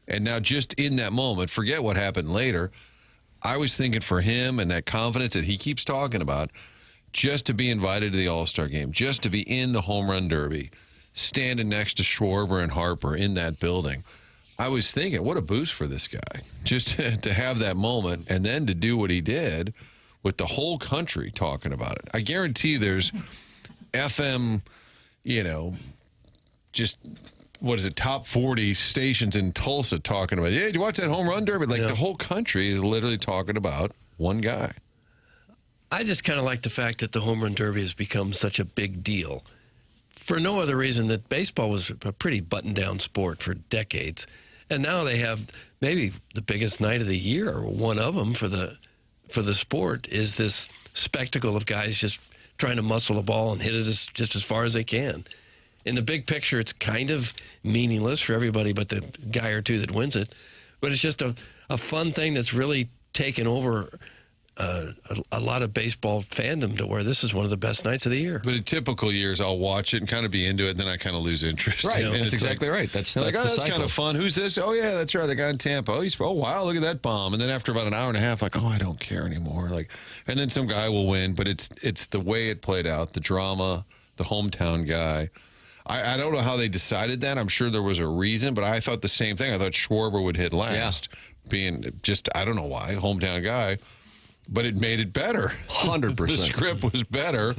And now just in that moment, forget what happened later, I was thinking for him and that confidence that he keeps talking about, just to be invited to the All-Star game, just to be in the home run derby, standing next to Schwarber and Harper in that building. I was thinking, what a boost for this guy, just to have that moment and then to do what he did with the whole country talking about it. I guarantee there's FM, just, what is it, top 40 stations in Tulsa talking about, hey, did you watch that home run derby? Like the whole country is literally talking about one guy. I just kind of like the fact that the home run derby has become such a big deal. For no other reason that baseball was a pretty buttoned-down sport for decades. And now they have maybe the biggest night of the year, or one of them for the sport, is this spectacle of guys just trying to muscle a ball and hit it just as far as they can. In the big picture, it's kind of meaningless for everybody but the guy or two that wins it. But it's just a fun thing that's really taken over a lot of baseball fandom, to where this is one of the best nights of the year. But in typical years, I'll watch it and kind of be into it, and then I kind of lose interest. Right, And that's it's exactly like, right. That's like, the that's cycle. kind of fun. Who's this? Oh, yeah, that's right. The guy in Tampa. Oh, wow, look at that bomb. And then after about an hour and a half, like, oh, I don't care anymore. Like, and then some guy will win, but it's the way it played out, the drama, the hometown guy. I don't know how they decided that. I'm sure there was a reason, but I thought the same thing. I thought Schwarber would hit last, being just, I don't know why, hometown guy. But it made it better. 100%. The script was better.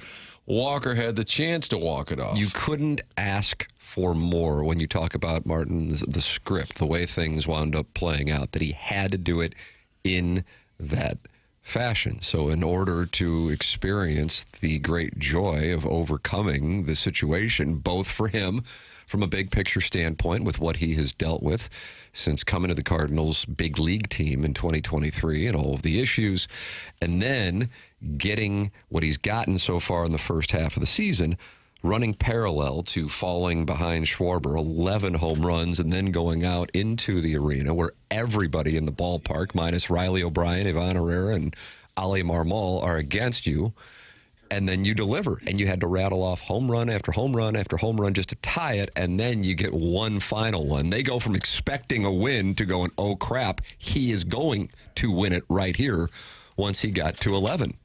Walker had the chance to walk it off. You couldn't ask for more when you talk about, Martin, the script, the way things wound up playing out, that he had to do it in that fashion. So in order to experience the great joy of overcoming the situation, both for him from a big picture standpoint with what he has dealt with since coming to the Cardinals big league team in 2023 and all of the issues, and then getting what he's gotten so far in the first half of the season, running parallel to falling behind Schwarber, 11 home runs, and then going out into the arena where everybody in the ballpark, minus Riley O'Brien, Ivan Herrera, and Ali Marmol, are against you. And then you deliver, and you had to rattle off home run after home run after home run just to tie it, and then you get one final one. They go from expecting a win to going, oh, crap, he is going to win it right here once he got to 11.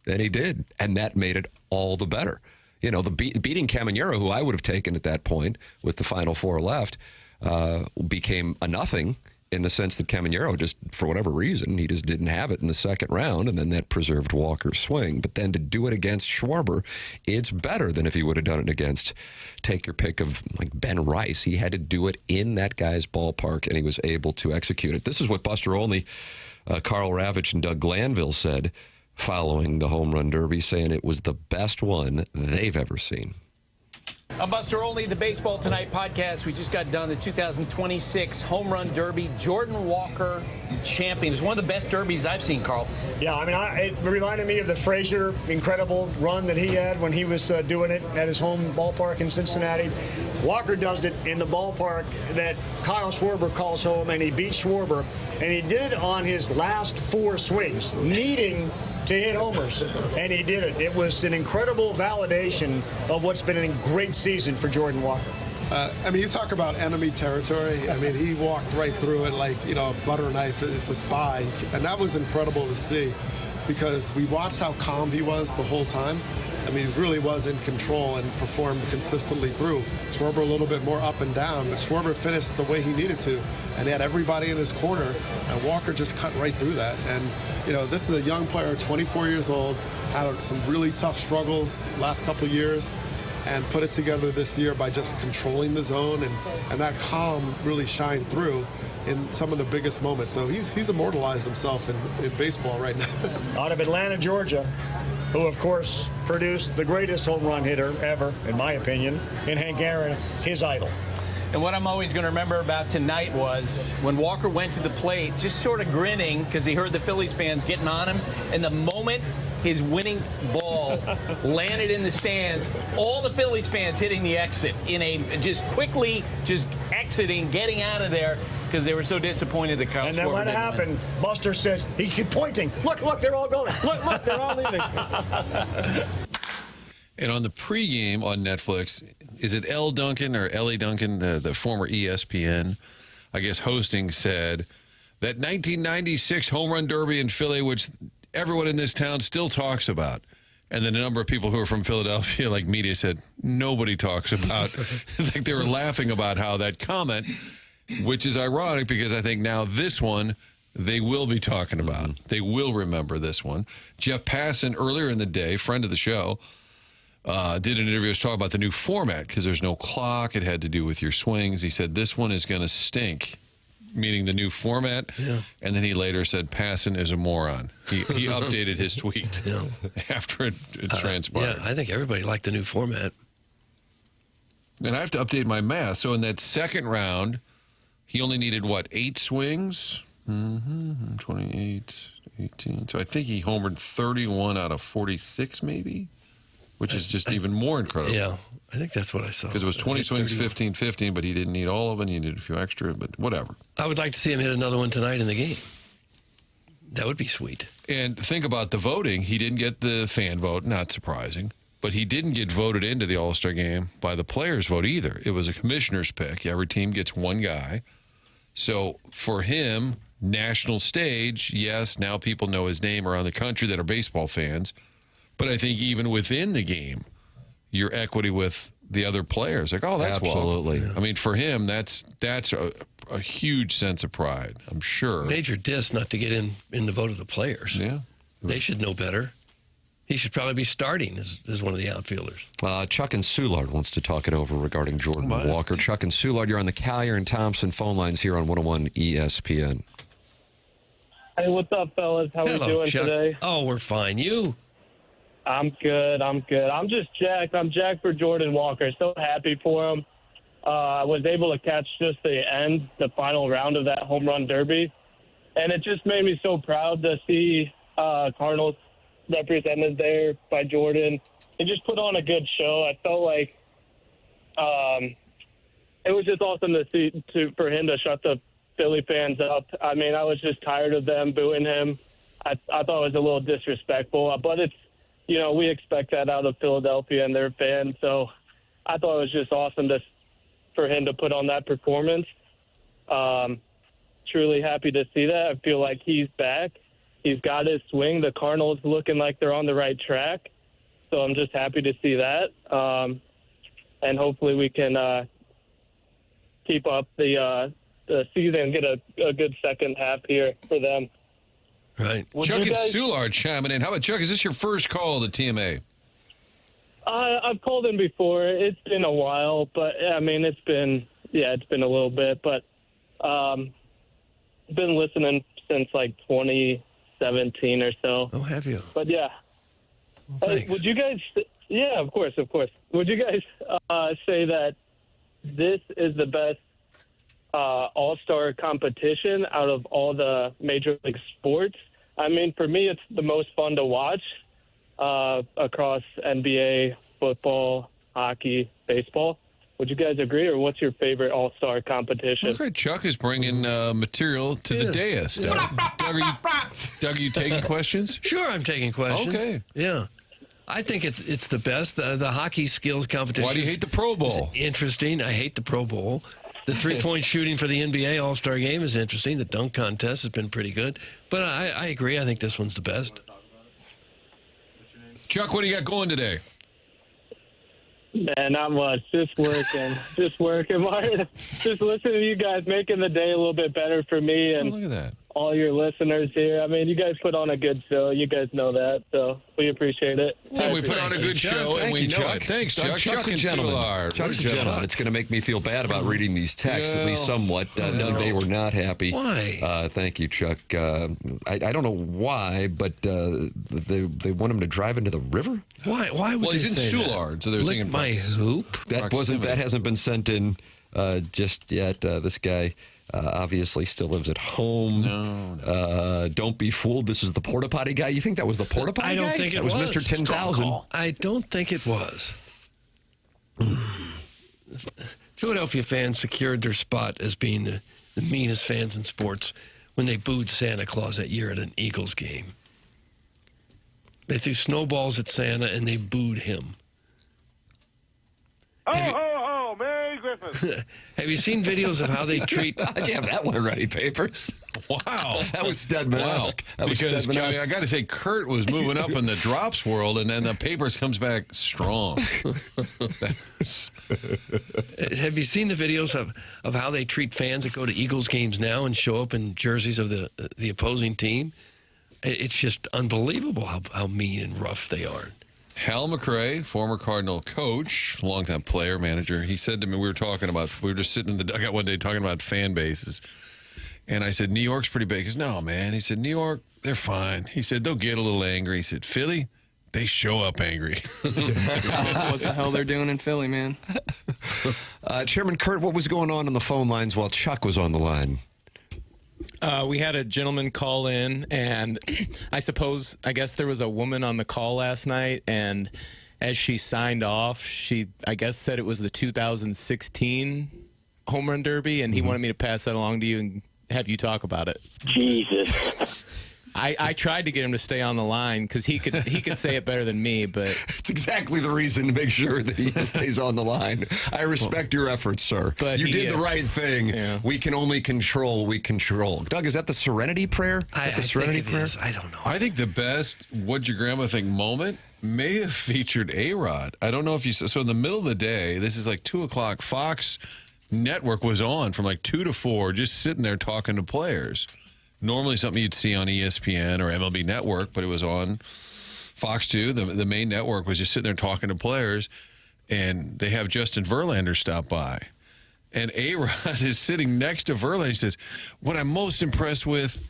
And he did, and that made it all the better. You know, the beating Caminero, who I would have taken at that point with the final four left, became a nothing, in the sense that Caminero just, for whatever reason, he just didn't have it in the second round, and then that preserved Walker's swing. But then to do it against Schwarber, it's better than if he would have done it against, take your pick of, like, Ben Rice. He had to do it in that guy's ballpark, and he was able to execute it. This is what Buster Olney, Carl Ravitch, and Doug Glanville said following the Home Run Derby, saying it was the best one they've ever seen. I'm Buster Olney, the Baseball Tonight podcast. We just got done the 2026 Home Run Derby. Jordan Walker, champion. It was one of the best derbies I've seen, Carl. Yeah, I mean, it reminded me of the Frazier incredible run that he had when he was doing it at his home ballpark in Cincinnati. Walker does it in the ballpark that Kyle Schwarber calls home, and he beat Schwarber, and he did it on his last four swings, needing to hit homers, and he did it. It was an incredible validation of what's been a great season for Jordan Walker. I mean, you talk about enemy territory. I mean, he walked right through it like, you know, a butter knife is a spy, and that was incredible to see, because we watched how calm he was the whole time. I mean, he really was in control and performed consistently through. Schwarber a little bit more up and down, but Schwarber finished the way he needed to, and he had everybody in his corner, and Walker just cut right through that. And, you know, this is a young player, 24 years old, had some really tough struggles last couple of years, and put it together this year by just controlling the zone, and that calm really shined through in some of the biggest moments. So he's immortalized himself in baseball right now. Out of Atlanta, Georgia, who, of course, produced the greatest home run hitter ever, in my opinion, in Hank Aaron, his idol. And what I'm always going to remember about tonight was when Walker went to the plate, just sort of grinning because he heard the Phillies fans getting on him. And the moment his winning ball landed in the stands, all the Phillies fans hitting the exit just quickly exiting, getting out of there, because they were so disappointed that Kyle Schwarber didn't win. And then when it happened, Buster says, he kept pointing. Look, they're all going. Look, they're all leaving. And on the pregame on Netflix, is it L. Duncan or Ellie Duncan, the former ESPN, I guess, hosting, said that 1996 home run derby in Philly, which everyone in this town still talks about. And then a number of people who are from Philadelphia, like media, said nobody talks about. Like they were laughing about how that comment, which is ironic because I think now this one they will be talking about. They will remember this one. Jeff Passan, earlier in the day, friend of the show, did an interview. Was talking about the new format because there's no clock. It had to do with your swings. He said this one is going to stink, meaning the new format. Yeah. And then he later said Passan is a moron. He updated his tweet after it transpired. Yeah, I think everybody liked the new format. And I have to update my math. So in that second round, he only needed, 8 swings? 28, 18. So I think he homered 31 out of 46 maybe, which is just even more incredible. Yeah, I think that's what I saw. Because it was 20 swings, 15, but he didn't need all of them. He needed a few extra, but whatever. I would like to see him hit another one tonight in the game. That would be sweet. And think about the voting. He didn't get the fan vote, not surprising. But he didn't get voted into the All-Star game by the players' vote either. It was a commissioner's pick. Every team gets one guy. So for him, national stage, yes, now people know his name around the country that are baseball fans. But I think even within the game, your equity with the other players, like, oh, that's absolutely. Well. I mean, for him, that's a huge sense of pride, I'm sure. Major diss not to get in the vote of the players. Yeah. They should know better. He should probably be starting as one of the outfielders. Chuck and Soulard wants to talk it over regarding Jordan Walker. Chuck and Soulard, you're on the Collier and Thompson phone lines here on 101 ESPN. Hey, what's up, fellas? How we doing Chuck. today? Oh, we're fine. You? I'm good. I'm just jacked. I'm jacked for Jordan Walker. So happy for him. I was able to catch just the final round of that home run derby. And it just made me so proud to see Cardinals represented there by Jordan. He just put on a good show. I felt like it was just awesome to see for him to shut the Philly fans up. I mean, I was just tired of them booing him. I thought it was a little disrespectful, but it's, we expect that out of Philadelphia and their fans. So I thought it was just awesome for him to put on that performance. Truly happy to see that. I feel like he's back. He's got his swing. The Cardinals looking like they're on the right track. So I'm just happy to see that. And hopefully we can keep up the season and get a good second half here for them. Right. Chuck and Soulard chiming in. How about, Chuck, is this your first call to TMA? I've called in before. It's been a while, but, I mean, it's been a little bit. But I've been listening since, 2017 or so. Oh, have you? But, yeah. Well, would you guys – yeah, of course. Would you guys say that this is the best all-star competition out of all the major league sports? I mean, for me, it's the most fun to watch across NBA, football, hockey, baseball. Would you guys agree, or what's your favorite all-star competition? Okay, Chuck is bringing material to the dais. Doug, are you taking questions? Sure, I'm taking questions. Okay. Yeah. I think it's the best. The hockey skills competition. Why do you hate the Pro Bowl? Interesting. I hate the Pro Bowl. The three-point shooting for the NBA All-Star Game is interesting. The dunk contest has been pretty good. But I agree. I think this one's the best. Chuck, what do you got going today? Man, not much. Just working. Martin, just listening to you guys, making the day a little bit better for me and look at that. All your listeners here. I mean, you guys put on a good show. You guys know that, so we appreciate it. Tim, we put on a good show, and we know it. Thanks, Chuck. Chuck's a gentleman. Chuck's a gentleman. It's going to make me feel bad about reading these texts, at least somewhat. No, they were not happy. Why? Thank you, Chuck. I don't know why, but they want him to drive into the river? Why would well, they he's in say Soulard, that? so they're thinking my hoop? That hasn't been sent in just yet. This guy obviously still lives at home. No. Don't be fooled. This is the porta potty guy. You think that was the porta potty guy? I don't think it was. That was Mr. 10,000. I don't think it was. Philadelphia fans secured their spot as being the meanest fans in sports when they booed Santa Claus that year at an Eagles game. They threw snowballs at Santa and they booed him. Oh, Merry Christmas. Have you seen videos of how they treat... How'd you have that one ready, Papers? Wow. That was Stedman-esque. Wow. Because I got to say, Kurt was moving up in the drops world, and then the Papers comes back strong. Have you seen the videos of how they treat fans that go to Eagles games now and show up in jerseys of the opposing team? It's just unbelievable how mean and rough they are. Hal McRae, former Cardinal coach, longtime player, manager, he said to me, we were just sitting in the dugout one day talking about fan bases. And I said, New York's pretty big. He said, no, man. He said, New York, they're fine. He said, they'll get a little angry. He said, Philly, They show up angry. What the hell they're doing in Philly, man. Chairman Kurt, what was going on the phone lines while Chuck was on the line? We had a gentleman call in, and I guess there was a woman on the call last night, and as she signed off, she, I guess, said it was the 2016 Home Run Derby, and he wanted me to pass that along to you and have you talk about it. Jesus. I tried to get him to stay on the line because he could say it better than me, but it's exactly the reason to make sure that he stays on the line. I respect your efforts, sir. But you did the right thing. Yeah. We can only control what we control. Doug, is that the Serenity Prayer? I Serenity think it is. I don't know. I think the best "What'd Your Grandma Think" moment may have featured A-Rod. I don't know if you saw. So in the middle of the day, this is like 2 o'clock. Fox Network was on from like 2 to 4, just sitting there talking to players. Normally something you'd see on ESPN or MLB Network, but it was on Fox 2. The main network was just sitting there talking to players, and they have Justin Verlander stop by. And A-Rod is sitting next to Verlander. He says, what I'm most impressed with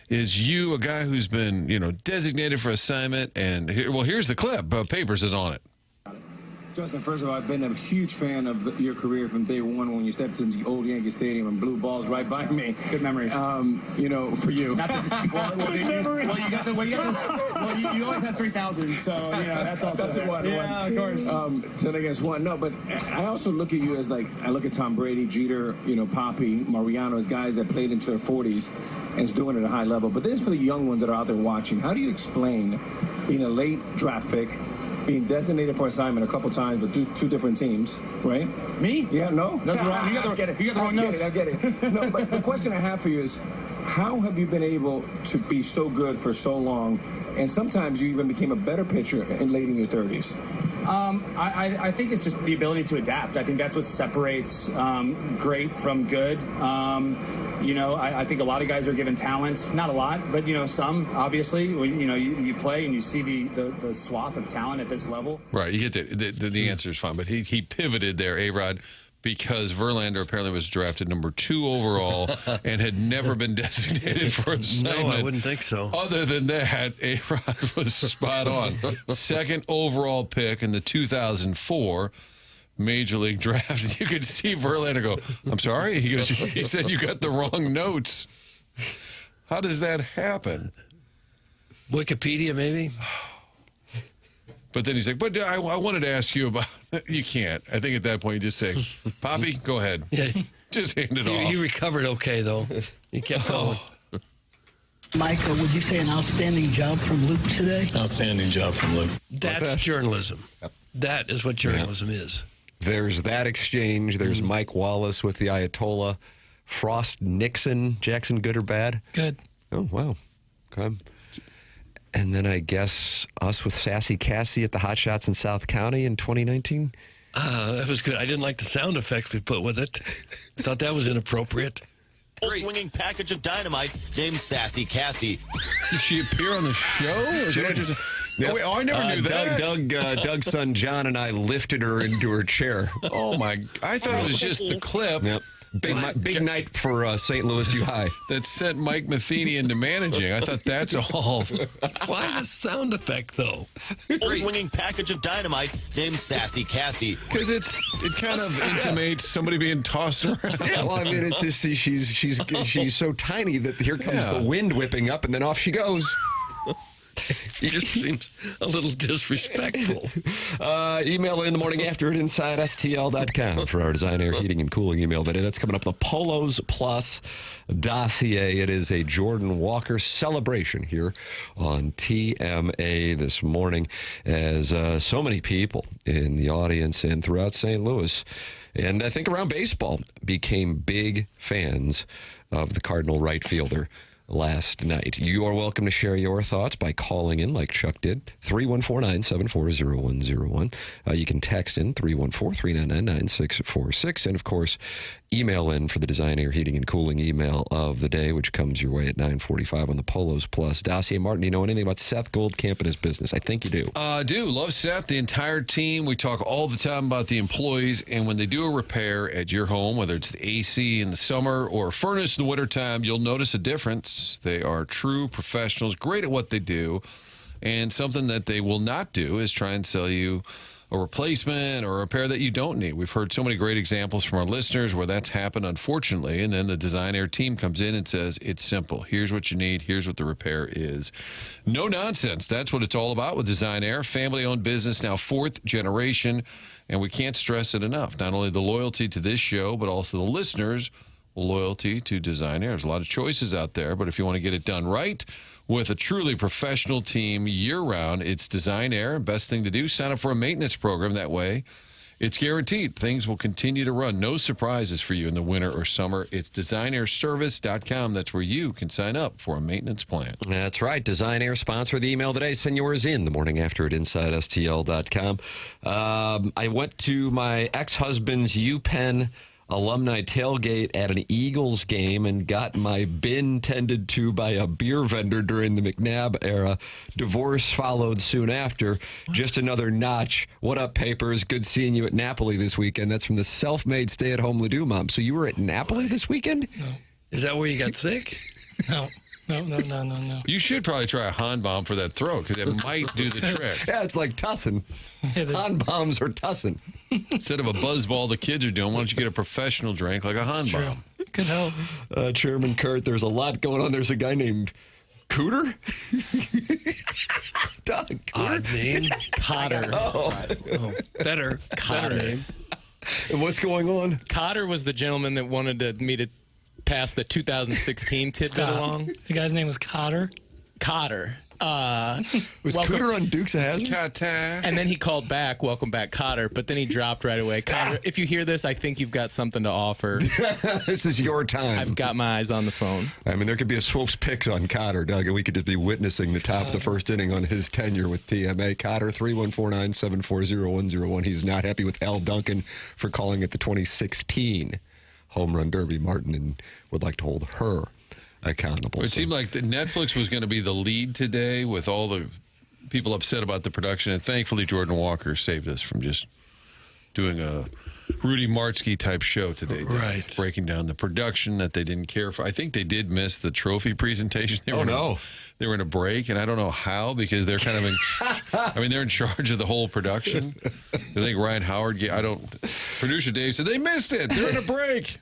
is you, a guy who's been, designated for assignment. And here's the clip. Papers is on it. Justin, first of all, I've been a huge fan of your career from day one when you stepped into the old Yankee Stadium and blew balls right by me. Good memories. For you. You always have 3,000, so that's also that's one. Yeah, of course. 10 against 1. No, but I also look at you as I look at Tom Brady, Jeter, Papi, Mariano as guys that played into their 40s and is doing it at a high level. But this is for the young ones that are out there watching. How do you explain being a late draft pick, being designated for assignment a couple times with two different teams, right? Me? Yeah, no? That's wrong. You got the wrong notes. I get it. No, but the question I have for you is, how have you been able to be so good for so long, and sometimes you even became a better pitcher late in your 30s? I think it's just the ability to adapt. I think that's what separates great from good. I think a lot of guys are given talent, not a lot, but some obviously. You play and you see the swath of talent at this level. Right, you get the answer is fine, but he pivoted there, A-Rod, because Verlander apparently was drafted number 2 overall and had never been designated for assignment. No, I wouldn't think so. Other than that, A-Rod was spot on. Second overall pick in the 2004 Major League Draft. You could see Verlander go, I'm sorry? He said you got the wrong notes. How does that happen? Wikipedia, maybe? But then he's like, but I wanted to ask you about it. You can't. I think at that point you just say, Poppy, go ahead. Yeah. Just hand it off. He recovered okay, though. He kept going. Michael, would you say an outstanding job from Luke today? Outstanding job from Luke. That's journalism. That is what journalism is. There's that exchange. There's Mike Wallace with the Ayatollah. Frost Nixon. Jackson, good or bad? Good. Oh, wow. Okay. And then I guess us with Sassy Cassie at the Hot Shots in South County in 2019. That was good. I didn't like the sound effects we put with it. I thought that was inappropriate. Swinging package of dynamite named Sassy Cassie. Did she appear on the show? Yep. I never knew that. Doug's son John and I lifted her into her chair. Oh, my. I thought it was just the clip. Yep. Big night for St. Louis U High. That sent Mike Matheny into managing. I thought that's all. Why the sound effect, though? Swinging package of dynamite named Sassy Cassie. Because it kind of intimates somebody being tossed around. Yeah, well, I mean, it's just she's so tiny that here comes the wind whipping up, and then off she goes. He just seems a little disrespectful. Email in the morning after at InsideSTL.com for our Design, Air, Heating, and Cooling email today. That's coming up in the Polos Plus dossier. It is a Jordan Walker celebration here on TMA this morning, as so many people in the audience and throughout St. Louis, and I think around baseball, became big fans of the Cardinal right fielder last night. You are welcome to share your thoughts by calling in like Chuck did, 314-974-0101. You can text in 314-399-9646. And, of course, email in for the Design, Air, Heating, and Cooling email of the day, which comes your way at 9:45 on the Polos Plus dossier. Martin, do you know anything about Seth Goldcamp and his business? I think you do. I do. Love Seth, the entire team. We talk all the time about the employees, and when they do a repair at your home, whether it's the AC in the summer or a furnace in the wintertime, you'll notice a difference. They are true professionals, great at what they do. And something that they will not do is try and sell you a replacement or a repair that you don't need. We've heard so many great examples from our listeners where that's happened, unfortunately, and then the Design Air team comes in and says, it's simple. Here's what you need. Here's what the repair is. No nonsense. That's what it's all about with Design Air. Family-owned business, now 4th generation, and we can't stress it enough. Not only the loyalty to this show, but also the listeners' loyalty to Design Air. There's a lot of choices out there, but if you want to get it done right, with a truly professional team year-round, it's Design Air. Best thing to do, sign up for a maintenance program. That way, it's guaranteed. Things will continue to run. No surprises for you in the winter or summer. It's designairservice.com. That's where you can sign up for a maintenance plan. That's right. Design Air sponsor the email today. Send yours in the morning after at InsideSTL.com. I went to my ex-husband's UPenn alumni tailgate at an Eagles game and got my bin tended to by a beer vendor during the McNabb era. Divorce followed soon after. Just another notch. What up, Papers? Good seeing you at Napoli this weekend. That's from the self-made stay-at-home Ledoux mom. So you were at Napoli this weekend? No. Is that where you got sick? No. You should probably try a Han bomb for that throat because it might do the trick. Yeah, it's like tussin. Han bombs are tussin. Instead of a buzzball the kids are doing, why don't you get a professional drink like a Han bomb? Could help. Chairman Kurt, there's a lot going on. There's a guy named Cooter? Doug. Odd name. Cotter. Better name. And what's going on? Cotter was the gentleman that wanted me to pass the 2016 tidbit along. The guy's name was Cotter. Cotter. Was Cooter on Dukes of Hazzard? And then he called back, welcome back, Cotter, but then he dropped right away. Cotter, if you hear this, I think you've got something to offer. This is your time. I've got my eyes on the phone. I mean, there could be a Swopes picks on Cotter, Doug, and we could just be witnessing the top of the first inning on his tenure with TMA. Cotter, 314-974-0101. He's not happy with Al Duncan for calling it the 2016 Home Run Derby. Martin and would like to hold her accountable. It seemed like Netflix was going to be the lead today with all the people upset about the production, and thankfully Jordan Walker saved us from just doing a Rudy Martzke type show today. Right. Breaking down the production that they didn't care for. I think they did miss the trophy presentation. They were in a break, and I don't know how, because they're kind of they're in charge of the whole production. I think Ryan Howard, producer Dave said, they missed it. They're in a break.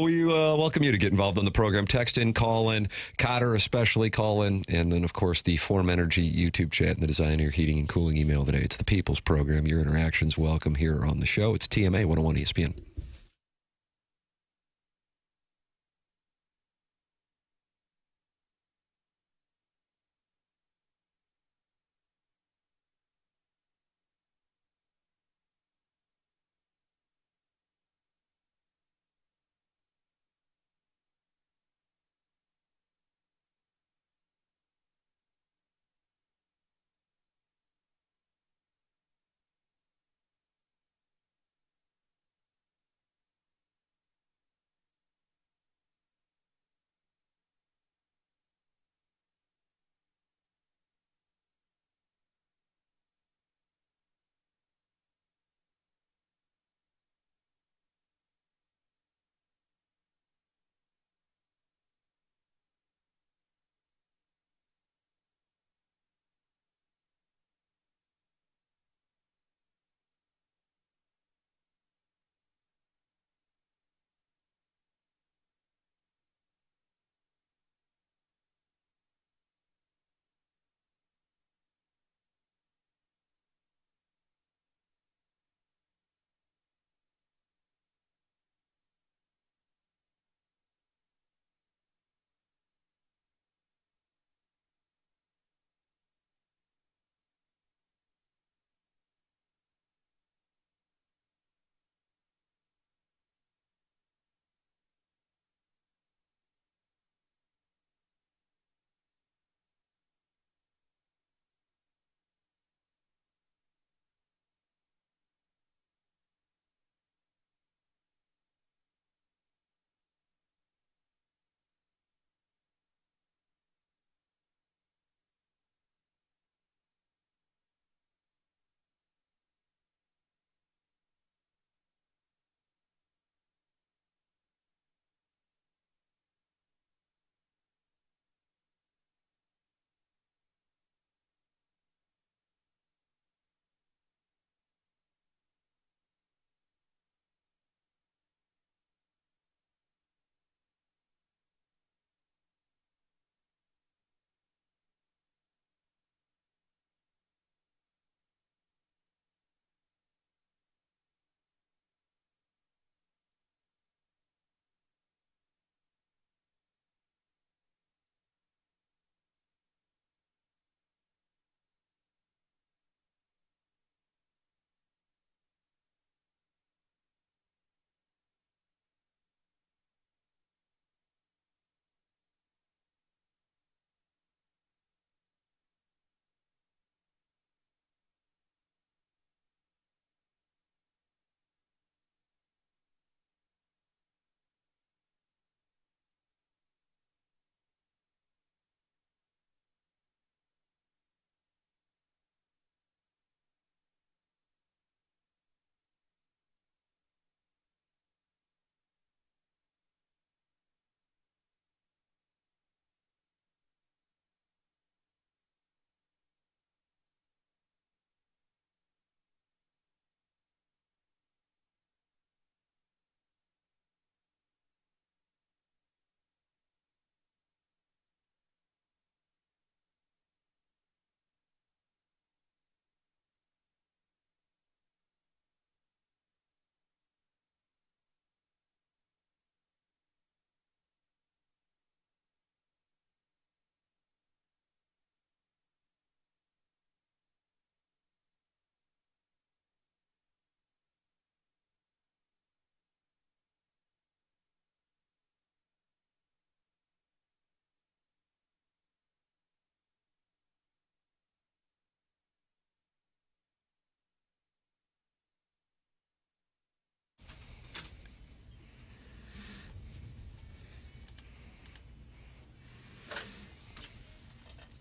We welcome you to get involved on the program. Text in, call in, Cotter especially call in, and then, of course, the Form Energy YouTube chat and the Design Air Heating and Cooling email today. It's the People's Program. Your interactions welcome here on the show. It's TMA 101 ESPN.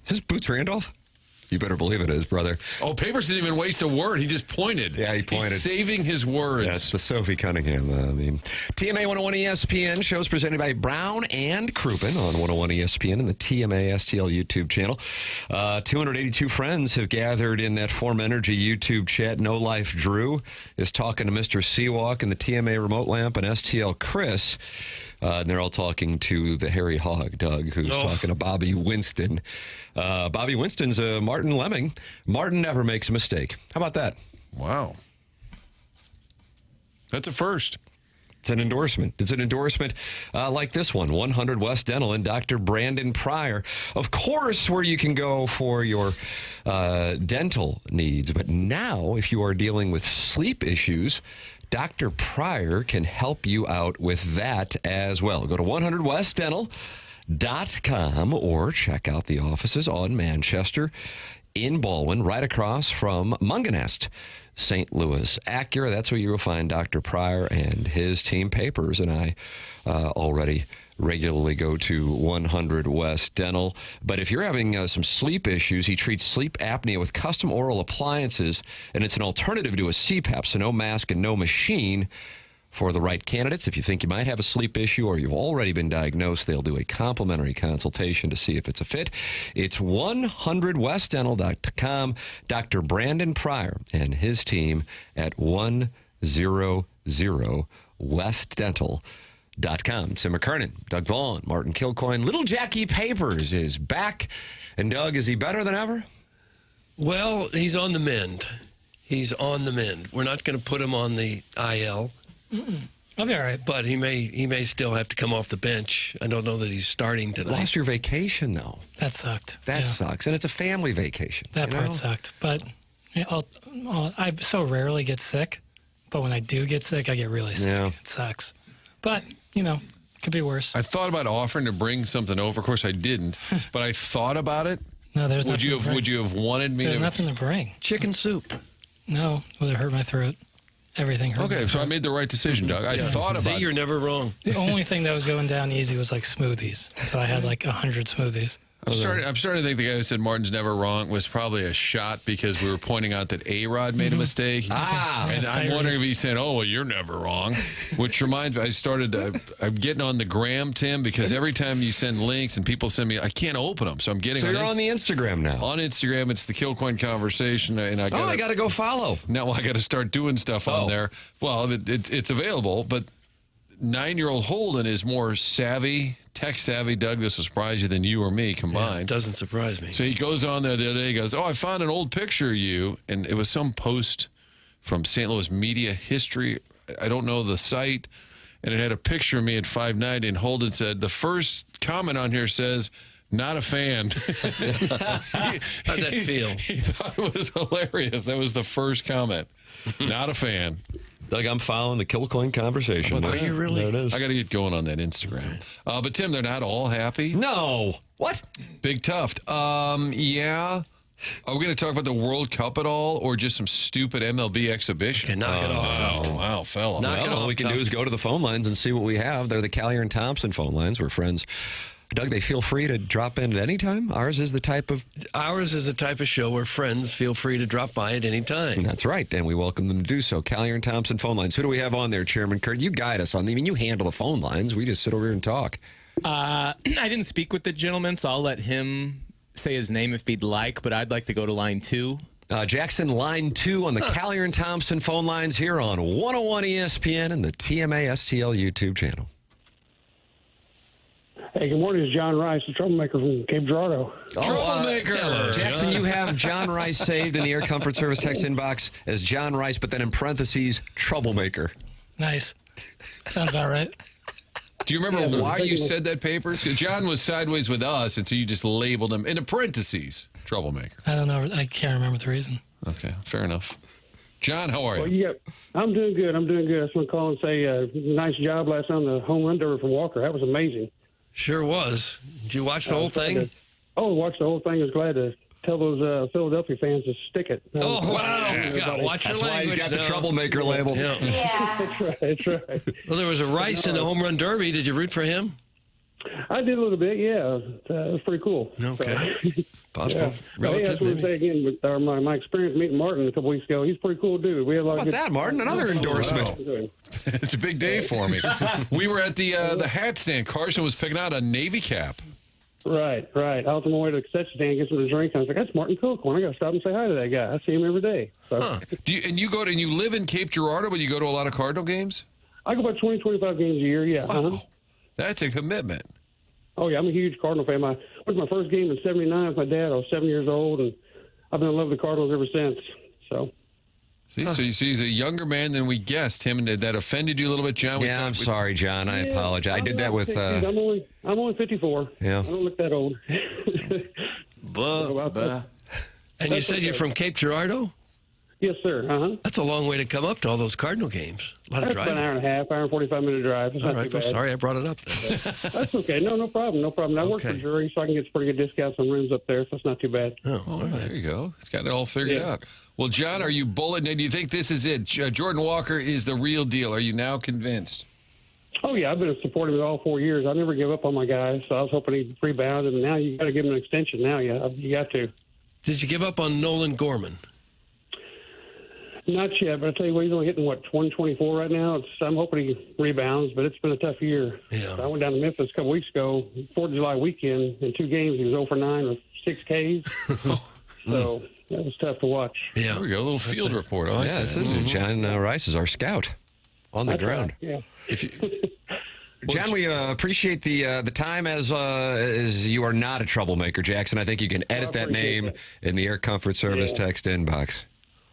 Is this Boots Randolph? You better believe it is, brother. Oh, Papers didn't even waste a word. He just pointed. Yeah, he pointed. He's saving his words. That's the Sophie Cunningham. TMA 101 ESPN shows presented by Brown and Crouppen on 101 ESPN and the TMA STL YouTube channel. 282 friends have gathered in that Form Energy YouTube chat. No Life Drew is talking to Mr. Seawalk and the TMA Remote Lamp and STL Chris. And they're all talking to the hairy hog, Doug, who's talking to Bobby Winston. Bobby Winston's a Martin Lemming. Martin never makes a mistake. How about that? Wow. That's a first. It's an endorsement. It's an endorsement like this one, 100 West Dental and Dr. Brandon Pryor. Of course, where you can go for your dental needs. But now, if you are dealing with sleep issues, Dr. Pryor can help you out with that as well. Go to 100westdental.com or check out the offices on Manchester in Baldwin, right across from Munganest, St. Louis. Acura, that's where you will find Dr. Pryor and his team. Papers and I already regularly go to 100 West Dental. But if you're having some sleep issues, he treats sleep apnea with custom oral appliances, and it's an alternative to a CPAP, so no mask and no machine. For the right candidates, if you think you might have a sleep issue or you've already been diagnosed, they'll do a complimentary consultation to see if it's a fit. It's 100westdental.com. Dr. Brandon Pryor and his team at 100westdental.com. Tim McKernan, Doug Vaughn, Martin Kilcoyne. Little Jackie Papers is back. And, Doug, is he better than ever? Well, he's on the mend. He's on the mend. We're not going to put him on the IL. I'll be all right. But he may still have to come off the bench. I don't know that he's starting tonight. Lost your vacation, though. That sucked. That sucks. And it's a family vacation. That part sucked. But I so rarely get sick. But when I do get sick, I get really sick. Yeah. It sucks. But, could be worse. I thought about offering to bring something over. Of course, I didn't. But I thought about it. No, there's nothing to bring. Would you have wanted me There's nothing to bring. Chicken soup. No, would it hurt my throat? Everything hurt. Okay, so I made the right decision, Doug. I thought about it. You're never wrong. The only thing that was going down easy was like smoothies. So I had like 100 smoothies. I'm starting to think the guy who said Martin's never wrong was probably a shot because we were pointing out that A-Rod made a mistake. And I'm wondering if he's saying, oh, well, you're never wrong. Which reminds me, I'm getting on the gram, Tim, because every time you send links and people send me, I can't open them. So I'm getting So you're on the Instagram now. On Instagram, it's the Kilcoyne Conversation. And I got to go follow. Now I got to start doing stuff on there. Well, it's available, but 9-year-old Holden is more tech savvy, Doug. This will surprise you than you or me combined. Yeah, it doesn't surprise me. So he goes on there the other day, he goes, I found an old picture of you. And it was some post from St. Louis Media History. I don't know the site. And it had a picture of me at 590. And Holden said, the first comment on here says, not a fan. How'd that feel? He thought it was hilarious. That was the first comment. Not a fan. Doug, I'm following the Kilcoyne Conversation. Are you really? There it is. I got to get going on that Instagram. But, Tim, they're not all happy. No. What? Big Tuft. Yeah. Are we going to talk about the World Cup at all or just some stupid MLB exhibition? Okay, knock it off, Tuft. Wow, fella. All we can do is go to the phone lines and see what we have. They're the Callier and Thompson phone lines. We're friends. Doug, they feel free to drop in at any time. Ours is the type of show where friends feel free to drop by at any time. That's right, and we welcome them to do so. Callier and Thompson phone lines. Who do we have on there, Chairman Kurt? You guide us on them. I mean, you handle the phone lines. We just sit over here and talk. I didn't speak with the gentleman, so I'll let him say his name if he'd like, but I'd like to go to line 2. Jackson, line 2 on the Callier and Thompson phone lines here on 101 ESPN and the TMA STL YouTube channel. Hey, good morning. It's John Rice, the troublemaker from Cape Girardeau. Troublemaker. Jackson, you have John Rice saved in the Air Comfort Service text inbox as John Rice, but then in parentheses, troublemaker. Nice. Sounds about right. Do you remember why you said that, Papers? Because John was sideways with us, and so you just labeled him in the parentheses, troublemaker. I don't know. I can't remember the reason. Okay, fair enough. John, how are you? Well, I'm doing good. I just want to call and say nice job last night on the home run derby from Walker. That was amazing. Sure was. Did you watch the whole thing? I watched the whole thing. I was glad to tell those Philadelphia fans to stick it. Oh, wow. God, watch your language. That's why you got the troublemaker label. Yeah. That's right. Well, there was a Rice in the home run derby. Did you root for him? I did a little bit, yeah. It was pretty cool. Okay. So, Possible. yeah. Relative, I just want to say again, with my experience meeting Martin a couple weeks ago, he's a pretty cool dude. We had a lot How of about that, Martin? Another endorsement. Wow. It's a big day for me. We were at the hat stand. Carson was picking out a Navy cap. Right. I was on my way to the concession stand, get some to drink. I was like, that's Martin Kilcoyne. I got to stop and say hi to that guy. I see him every day. So. You live in Cape Girardeau, but you go to a lot of Cardinal games? I go about 20, 25 games a year, yeah. Wow. That's a commitment. Oh, yeah, I'm a huge Cardinal fan. I went to my first game in 79 with my dad. I was 7 years old, and I've been in love with the Cardinals ever since. So. See, so you see, he's a younger man than we guessed. Him, and that offended you a little bit, John? Yeah, I'm sorry, John. I apologize. I did that with... I'm only 54. Yeah. I don't look that old. And you said you're from Cape Girardeau? Yes, sir. That's a long way to come up to all those Cardinal games. A lot of That's driving. about an hour and a half, hour and 45-minute drive. It's All not right, too well, bad. sorry I brought it up then. That's okay. No problem. I work for jury, so I can get pretty good discounts on rooms up there, so it's not too bad. Oh, there you go. He's got it all figured out. Well, John, are you bullet? Do you think this is it? Jordan Walker is the real deal. Are you now convinced? Oh, yeah. I've been supporting him all 4 years. I never give up on my guys, so I was hoping he'd rebound, and now you got to give him an extension now. Yeah, you got to. Did you give up on Nolan Gorman? Not yet, but I tell you what, he's only hitting, 124 right now. I'm hoping he rebounds, but it's been a tough year. Yeah. So I went down to Memphis a couple weeks ago, 4th of July weekend, in 2 games. He was 0 for 9 with 6 Ks. So that was tough to watch. Yeah. There we go. A little field report. I like that. This is John Rice is our scout on the ground. Right. Yeah. John, we appreciate the time as you are not a troublemaker, Jackson. I think you can edit that name in the Air Comfort Service text inbox.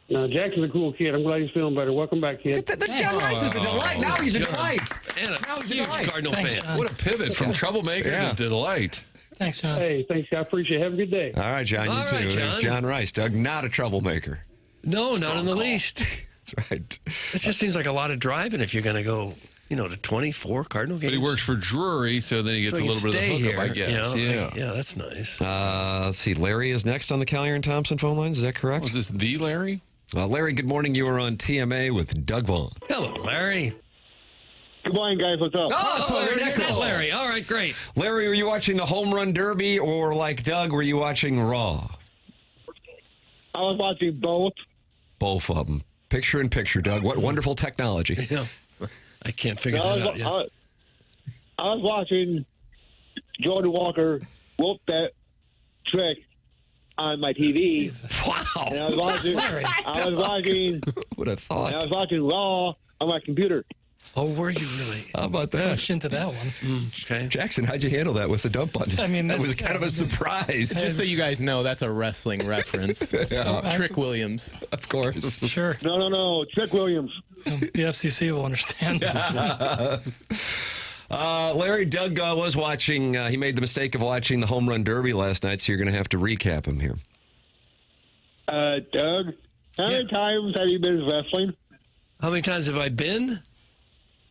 No, Jackson's a cool kid. I'm glad he's feeling better. Welcome back, kid. That's John Rice is a delight. Now he's a delight. And Now he's a huge delight. Cardinal Thanks, fan. John. What a pivot from troublemaker to delight. Thanks, John. Hey, thanks, guys. Appreciate it. Have a good day. All right, John, you All too. right, There's John. John Rice, Doug, not a troublemaker. No, not in the least. That's right. It just seems like a lot of driving if you're going to go, to 24 Cardinal games. But he works for Drury, so then he gets So a he little bit of stay the hookup, I here, guess. Yeah, that's nice. Let's see. Larry is next on the Collier and Thompson phone lines. Is that correct? Is this the Larry? Larry, good morning. You are on TMA with Doug Vaughn. Hello, Larry. Good morning, guys. What's up? Oh, There's that Larry. All right, great. Larry, were you watching the Home Run Derby, or like Doug, were you watching Raw? I was watching both. Both of them. Picture in picture, Doug. What wonderful technology. Yeah. I can't figure that out yet. I was watching Jordan Walker whoop that trick on my TV. Wow. And I was watching Would have thought. I was watching Raw on my computer. Oh, were you really? How about that? Push into that one. Okay. Jackson, how'd you handle that with the dump button? I mean, that was that's- kind of a surprise. Just so you guys know, that's a wrestling reference. Trick Williams. Of course. Sure. No. Trick Williams. The FCC will understand. Larry, Doug was watching. He made the mistake of watching the Home Run Derby last night, so you're going to have to recap him here. Doug, how many times have you been wrestling? How many times have I been?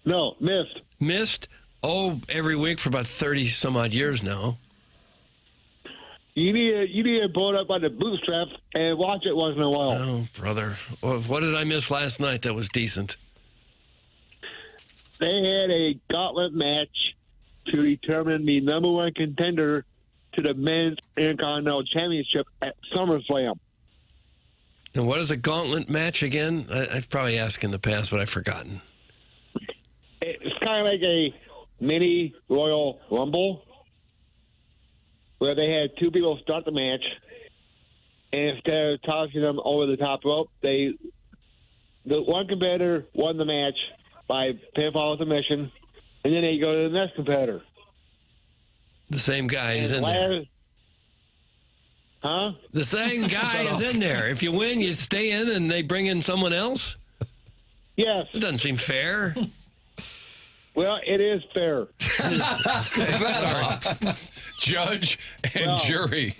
No, missed. Missed? Oh, every week for about 30 some odd years now. You need to pull it up on the bootstraps and watch it once in a while. Oh, brother. Well, what did I miss last night that was decent? They had a gauntlet match to determine the number one contender to the men's Intercontinental Championship at SummerSlam. And what is a gauntlet match again? I've probably asked in the past, but I've forgotten. It's kind of like a mini Royal Rumble where they had 2 people start the match, and instead of tossing them over the top rope, the one competitor won the match by pinfall submission, and then they go to the next competitor. The same guy is in there. Huh? The same guy is in there. If you win, you stay in, and they bring in someone else? Yes. It doesn't seem fair. Well, it is fair. Judge and jury.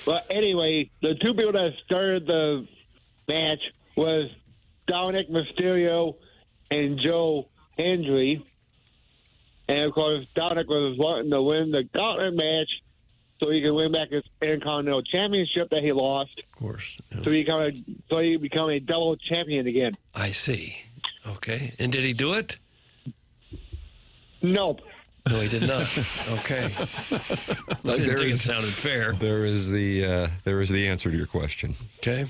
But anyway, the 2 people that started the match was Dominic Mysterio and Joe Hendry. And, of course, Dominic was wanting to win the gauntlet match so he could win back his Intercontinental Championship that he lost. Of course. Yeah. So he become a double champion again. I see. Okay. And did he do it? Nope. No, he did not. Okay. I didn't think it sounded fair. There is the answer to your question. Okay.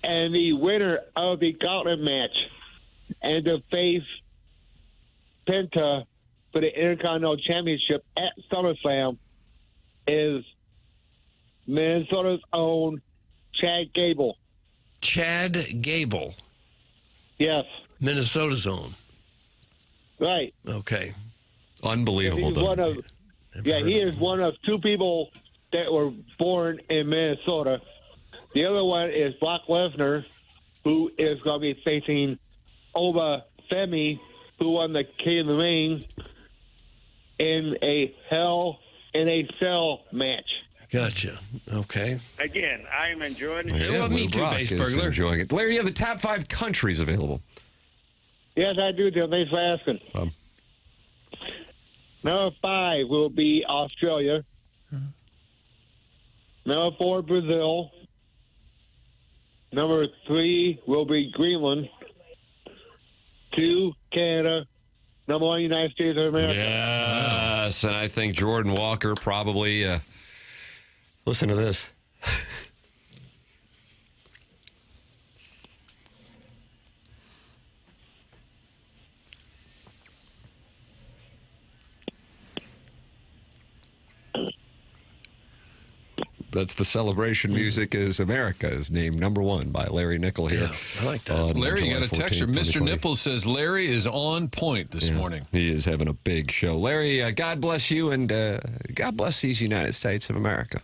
And the winner of the gauntlet match and to face Penta for the Intercontinental Championship at SummerSlam is Minnesota's own Chad Gable. Chad Gable. Yes. Minnesota's own. Right. Okay. Unbelievable. He is one of two people that were born in Minnesota. The other one is Brock Lesnar, who is going to be facing Oba Femi, who won the King of the Ring in a Hell in a Cell match. Gotcha. Okay. Again, I'm enjoying it. Yeah, me too, Base Burglar. Enjoying it. Larry, you have the top 5 countries available. Yes, I do, Tim. Thanks for asking. Number 5 will be Australia. Number 4, Brazil. Number 3 will be Greenland. 2, Canada. Number 1, United States of America. Yes, and I think Jordan Walker probably... listen to this. That's the celebration music is America is named number 1 by Larry Nickel here. Yeah, I like that. Larry, you got a texture. Mr. Nipples says Larry is on point this morning. He is having a big show. Larry, God bless you, and God bless these United States of America.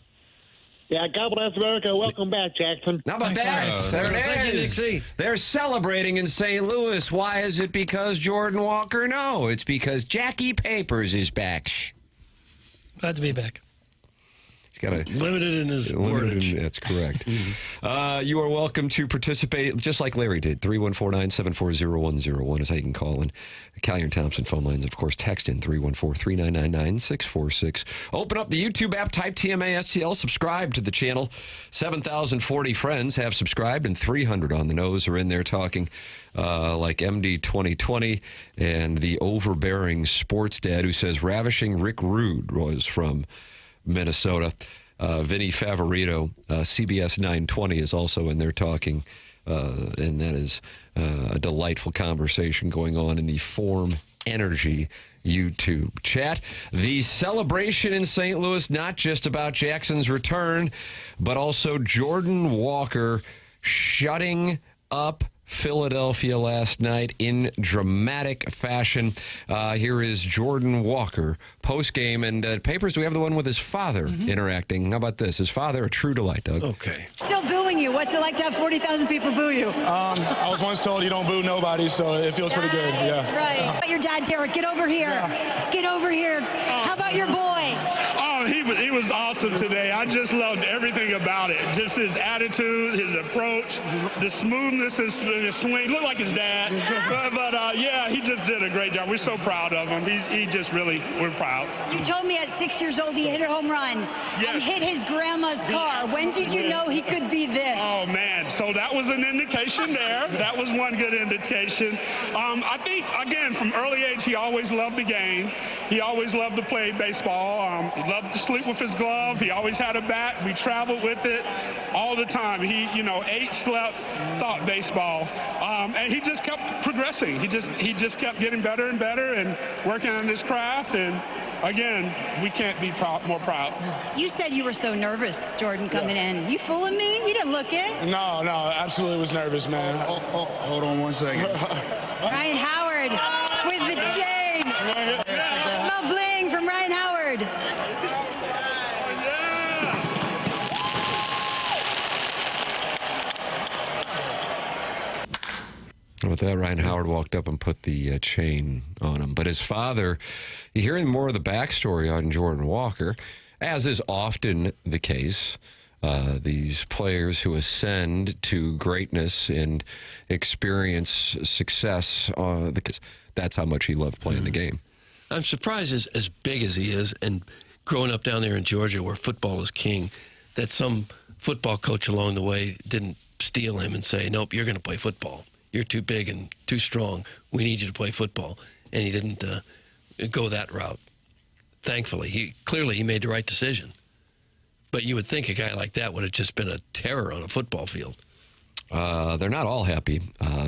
Yeah, God bless America. Welcome back, Jackson. How about that? There it is. They're celebrating in St. Louis. Why is it because Jordan Walker? No, it's because Jackie Papers is back. Glad to be back. Got to limited in his wordage. That's correct. You are welcome to participate, just like Larry did. 314-974-0101 is how you can call in. Callier and Thompson phone lines, of course. Text in 314-399-9646. Open up the YouTube app, type TMASTL, subscribe to the channel. 7,040 friends have subscribed, and 300 on the nose are in there talking like MD 2020 and the overbearing sports dad who says ravishing Rick Rude was from Minnesota. Vinny Favorito, CBS 920 is also in there talking, and that is a delightful conversation going on in the Form Energy YouTube chat. The celebration in St. Louis, not just about Jackson's return, but also Jordan Walker shutting up Philadelphia last night in dramatic fashion. Here is Jordan Walker post-game. And Papers, we have the one with his father interacting. How about this? His father, a true delight, Doug. Okay. Still booing you. What's it like to have 40,000 people boo you? I was once told you don't boo nobody, so it feels pretty good. Yeah. That's right. How about your dad, Derek? Get over here. Yeah. Get over here. How about your boy? Oh, he was awesome today. I just loved everything about it. Just his attitude, his approach, the smoothness, his swing. Looked like his dad. But yeah, he just did a great job. We're so proud of him. We're proud. You told me at 6 years old he hit a home run and hit his grandma's car. When did you know he could be this? Oh, man. So that was an indication there. That was one good indication. I think, again, from early age, he always loved the game. He always loved to play baseball. He loved to sleep with his glove. He always had a bat. We traveled with it all the time. He, ate, slept, thought baseball. And he just kept progressing. He just kept getting better and better and working on his craft. And again, we can't be more proud. You said you were so nervous, Jordan, coming in. You fooling me? You didn't look it. No, absolutely was nervous, man. Hold on 1 second. Ryan Howard with the chain. Love bling from Ryan Howard. With that, Ryan Howard walked up and put the chain on him. But his father, you're hearing more of the backstory on Jordan Walker, as is often the case. These players who ascend to greatness and experience success, that's how much he loved playing the game. I'm surprised as big as he is and growing up down there in Georgia where football is king, that some football coach along the way didn't steal him and say, nope, you're going to play football. You're too big and too strong. We need you to play football. And he didn't go that route. thankfully. He made the right decision. But you would think a guy like that would have just been a terror on a football field. They're not all happy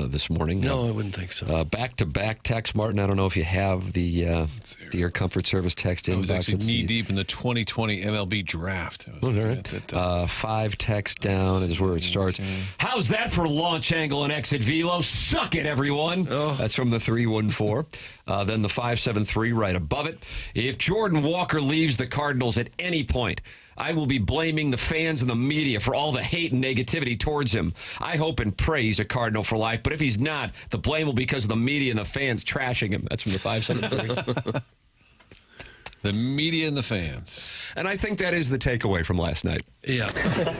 this morning. No, I wouldn't think so. Back-to-back text, Martin. I don't know if you have the Air Comfort Service text inbox. I was actually knee-deep in the 2020 MLB draft. All right. 5 texts down is where it starts. How's that for launch angle and exit velo? Suck it, everyone. Oh. That's from the 314. Then the 573 right above it. If Jordan Walker leaves the Cardinals at any point, I will be blaming the fans and the media for all the hate and negativity towards him. I hope and pray he's a Cardinal for life, but if he's not, the blame will be because of the media and the fans trashing him. That's from the 573. The media and the fans. And I think that is the takeaway from last night. Yeah.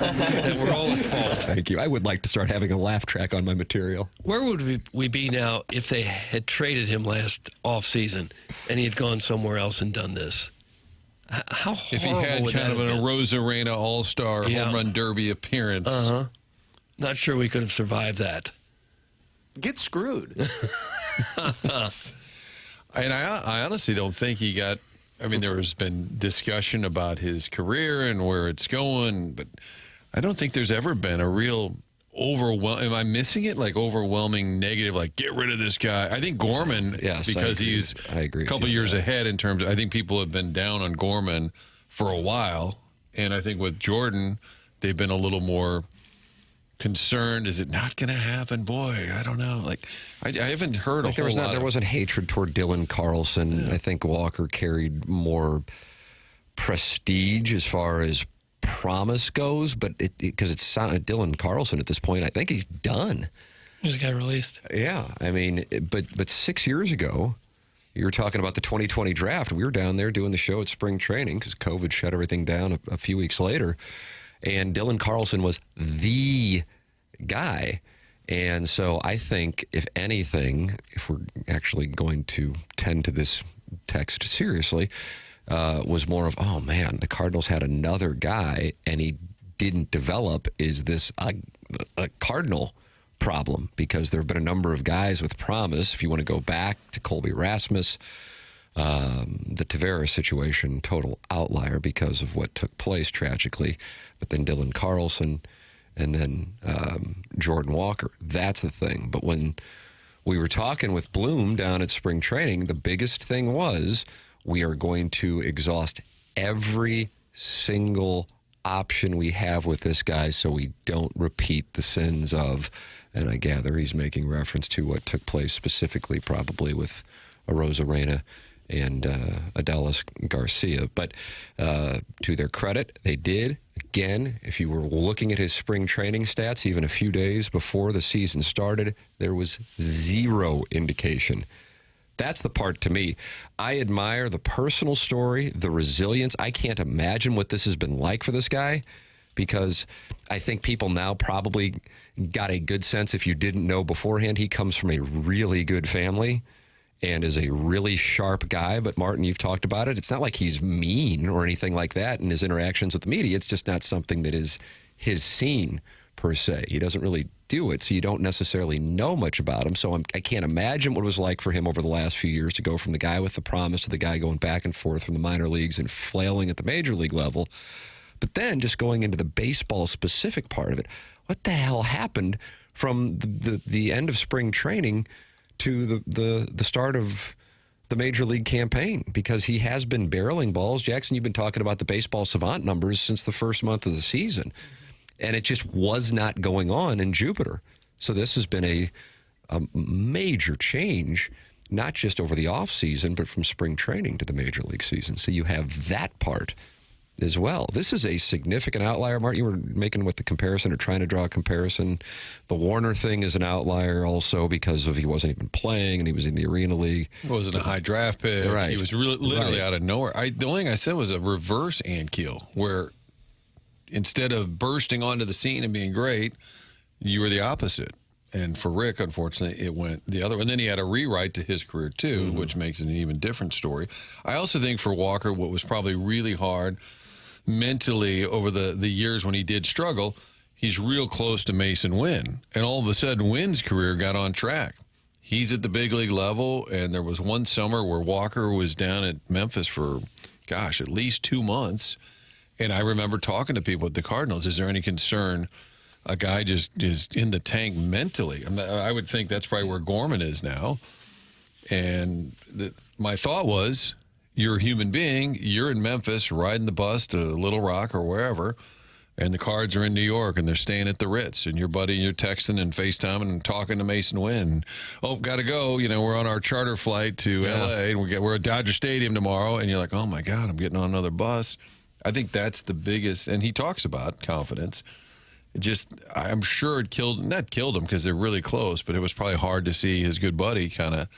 And we're all at fault. Thank you. I would like to start having a laugh track on my material. Where would we be now if they had traded him last offseason and he had gone somewhere else and done this? How horrible if he had would kind of that have a been? Rosa Reina All-Star home run derby appearance. Not sure we could have survived that. Get screwed. And I honestly don't think he got. I mean, there has been discussion about his career and where it's going, but I don't think there's ever been a real overwhelming. Am I missing it? Like overwhelming negative, like get rid of this guy. I think Gorman, because he's a couple years ahead in terms of, I think people have been down on Gorman for a while. And I think with Jordan, they've been a little more concerned. Is it not going to happen? Boy, I don't know. Like, I haven't heard a whole lot. There wasn't hatred toward Dylan Carlson. Yeah. I think Walker carried more prestige as far as promise goes, but because it's Dylan Carlson at this point, I think he's done. He just got released. Yeah, I mean, but 6 years ago, you were talking about the 2020 draft. We were down there doing the show at spring training because COVID shut everything down a few weeks later, and Dylan Carlson was the guy. And so I think, if anything, if we're actually going to tend to this text seriously, was more of, oh man, the Cardinals had another guy and he didn't develop. Is this a Cardinal problem? Because there have been a number of guys with promise. If you want to go back to Colby Rasmus, the Tavares situation, total outlier because of what took place tragically. But then Dylan Carlson and then Jordan Walker. That's the thing. But when we were talking with Bloom down at spring training, the biggest thing was, we are going to exhaust every single option we have with this guy so we don't repeat the sins of, and I gather he's making reference to what took place specifically probably with Rosa Reina and Adelis Garcia. But to their credit, they did. Again, if you were looking at his spring training stats, even a few days before the season started, there was zero indication. That's the part, to me. I admire the personal story, the resilience. I can't imagine what this has been like for this guy, because I think people now probably got a good sense, if you didn't know beforehand, he comes from a really good family and is a really sharp guy. But Martin, you've talked about it. It's not like he's mean or anything like that in his interactions with the media. It's just not something that is his scene, per se. He doesn't really do it, so you don't necessarily know much about him. So I can't imagine what it was like for him over the last few years to go from the guy with the promise to the guy going back and forth from the minor leagues and flailing at the major league level. But then just going into the baseball specific part of it, what the hell happened from the end of spring training to the start of the major league campaign? Because he has been barreling balls. Jackson, you've been talking about the baseball savant numbers since the first month of the season. And it just was not going on in Jupiter. So this has been a major change, not just over the offseason, but from spring training to the major league season. So you have that part as well. This is a significant outlier. Mark, you were making with the comparison or trying to draw a comparison. The Warner thing is an outlier also because of he wasn't even playing and he was in the Arena League. It wasn't a high draft pick. Right. He was literally out of nowhere. The only thing I said was a reverse Ankiel, where instead of bursting onto the scene and being great, you were the opposite. And for Rick, unfortunately, it went the other way. And then he had a rewrite to his career, too, which makes it an even different story. I also think for Walker, what was probably really hard mentally over the years when he did struggle, he's real close to Mason Wynn. And all of a sudden, Wynn's career got on track. He's at the big league level, and there was one summer where Walker was down at Memphis for gosh, at least 2 months. And I remember talking to people at the Cardinals. Is there any concern a guy just is in the tank mentally? I would think that's probably where Gorman is now. And my thought was, you're a human being. You're in Memphis riding the bus to Little Rock or wherever, and the Cards are in New York, and they're staying at the Ritz. And your buddy, you're texting and FaceTiming and talking to Mason Wynn. Oh, got to go. We're on our charter flight to L.A., and we're at Dodger Stadium tomorrow. And you're like, oh, my God, I'm getting on another bus. I think that's the biggest. And he talks about confidence. I'm sure it not killed him because they're really close, but it was probably hard to see his good buddy kind of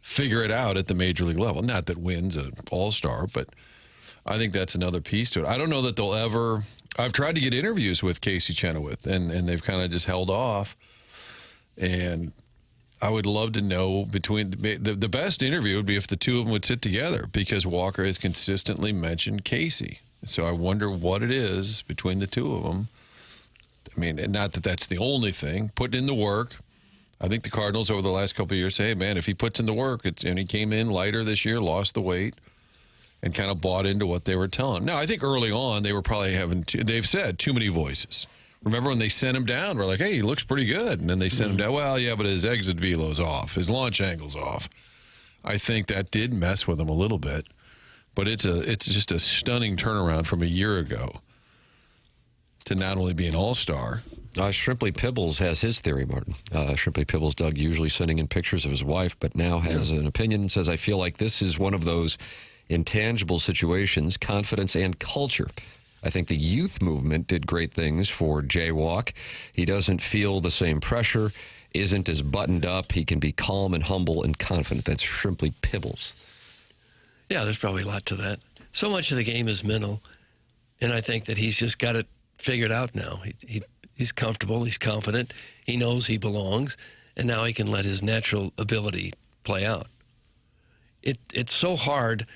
figure it out at the major league level. Not that Wynn's an all-star, but I think that's another piece to it. I don't know that they'll ever. I've tried to get interviews with Casey Chenoweth, and they've kind of just held off. And I would love to know the best interview would be if the two of them would sit together, because Walker has consistently mentioned Casey. So I wonder what it is between the two of them. I mean, and not that that's the only thing. Putting in the work. I think the Cardinals over the last couple of years say, hey, man, if he puts in the work, and he came in lighter this year, lost the weight, and kind of bought into what they were telling him. Now, I think early on they were probably they've said too many voices. Remember when they sent him down, we're like, hey, he looks pretty good. And then they sent him down. Well, yeah, but his exit velo's off. His launch angle's off. I think that did mess with him a little bit. But it's just a stunning turnaround from a year ago to not only be an all-star. Shrimply Pibbles has his theory, Martin. Shrimply Pibbles, Doug, usually sending in pictures of his wife, but now has an opinion and says, I feel like this is one of those intangible situations, confidence and culture. I think the youth movement did great things for Jaywalk. He doesn't feel the same pressure, isn't as buttoned up. He can be calm and humble and confident. That's Shrimply Pibbles. Yeah, there's probably a lot to that. So much of the game is mental, and I think that he's just got it figured out now. He's comfortable, he's confident, he knows he belongs, and now he can let his natural ability play out. It's so hard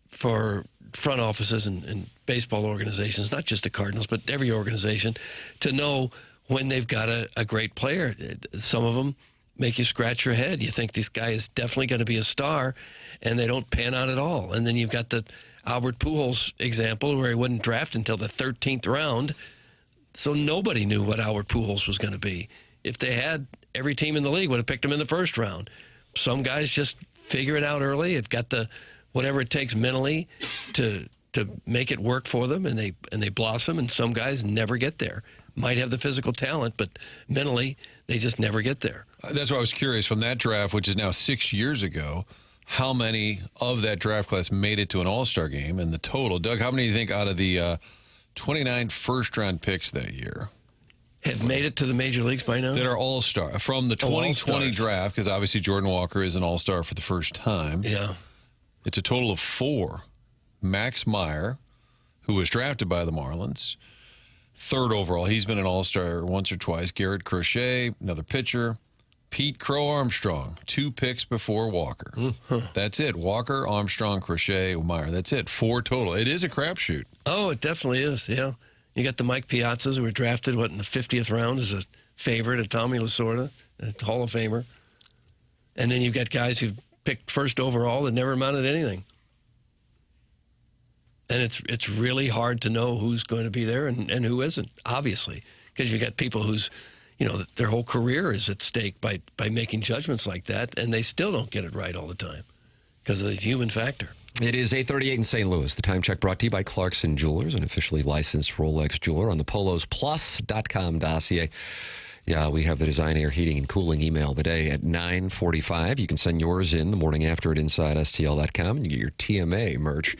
for front offices and baseball organizations, not just the Cardinals, but every organization, to know when they've got a great player. Some of them make you scratch your head. You think this guy is definitely going to be a star, and they don't pan out at all. And then you've got the Albert Pujols example where he wasn't drafted until the 13th round, so nobody knew what Albert Pujols was going to be. If they had, every team in the league would have picked him in the first round. Some guys just figure it out early. They've got the whatever it takes mentally to make it work for them, and they blossom, and some guys never get there. Might have the physical talent, but mentally they just never get there. That's why I was curious, from that draft, which is now 6 years ago, how many of that draft class made it to an all-star game, and the total. Doug, how many do you think out of the 29 first-round picks that year have made it to the major leagues by now? That are all-star from the 2020 draft, because obviously Jordan Walker is an all-star for the first time. Yeah. It's a total of 4. Max Meyer, who was drafted by the Marlins, 3rd overall. He's been an all-star once or twice. Garrett Crochet, another pitcher. Pete Crow Armstrong, 2 picks before Walker. That's it. Walker, Armstrong, Crochet, Meyer. That's it. 4 total. It is a crapshoot. Oh, it definitely is, yeah. You got the Mike Piazzas who were drafted, in the 50th round as a favorite of Tommy Lasorda, a Hall of Famer. And then you've got guys who've picked first overall that never amounted to anything. And it's really hard to know who's going to be there and who isn't, obviously, because you got people whose, their whole career is at stake by making judgments like that, and they still don't get it right all the time because of the human factor. It is 8:38 in St. Louis. The time check brought to you by Clarkson Jewelers, an officially licensed Rolex jeweler, on the polosplus.com dossier. Yeah, we have the Design, Air, Heating, and Cooling email today at 9:45. You can send yours in the morning after at InsideSTL.com, and you get your TMA merch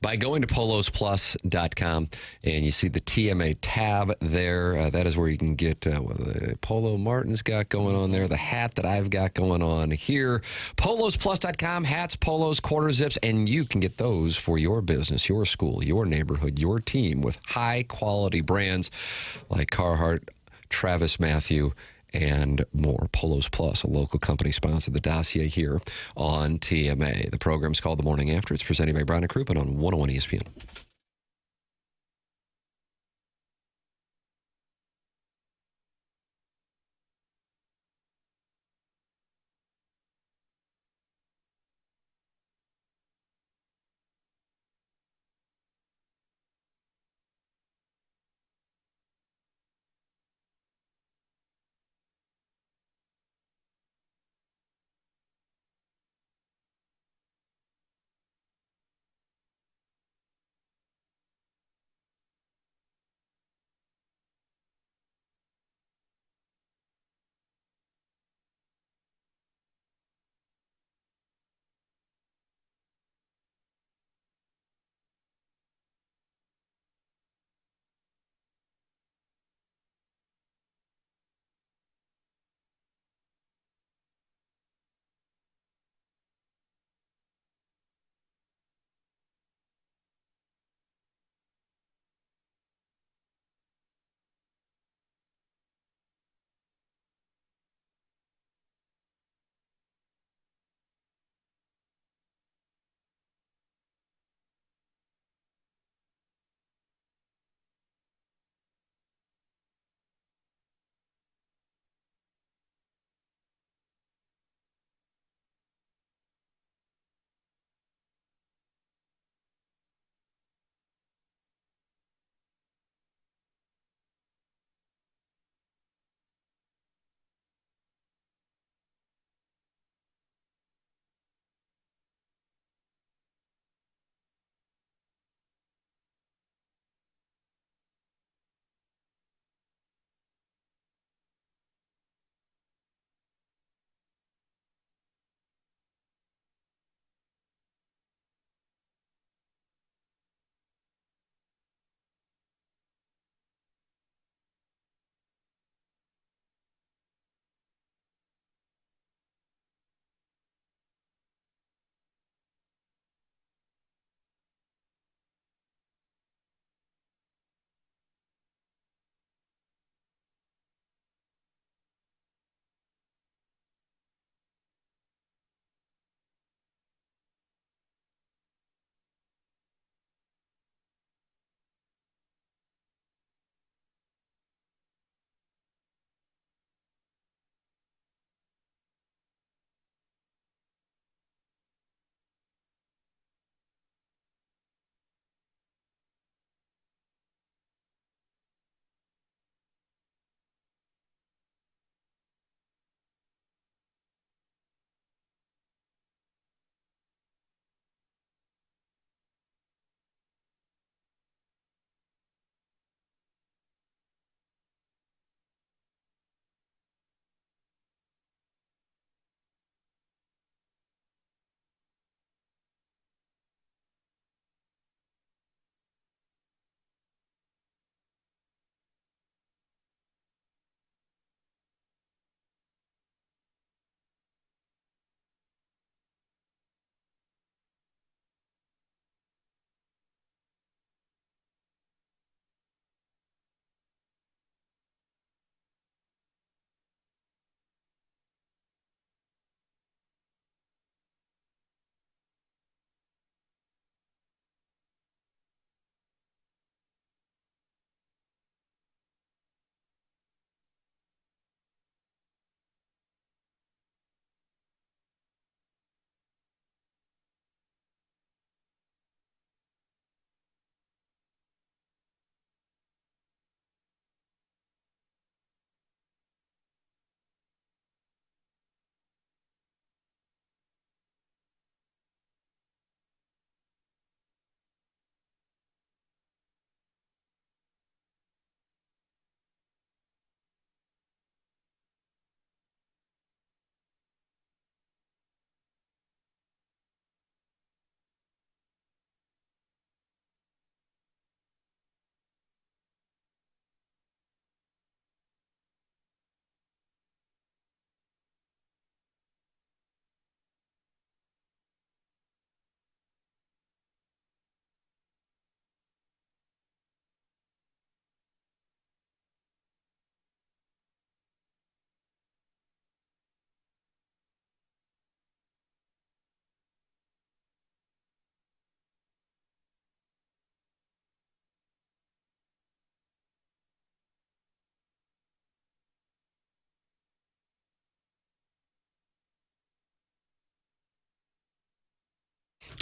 by going to polosplus.com, and you see the TMA tab there. That is where you can get the polo Martin's got going on there, the hat that I've got going on here. polosplus.com, hats, polos, quarter zips, and you can get those for your business, your school, your neighborhood, your team with high-quality brands like Carhartt, Travis Matthew, and more. Polos Plus, a local company, sponsored the dossier here on TMA. The program's called The Morning After. It's presented by Brown & Crouppen on 101 ESPN.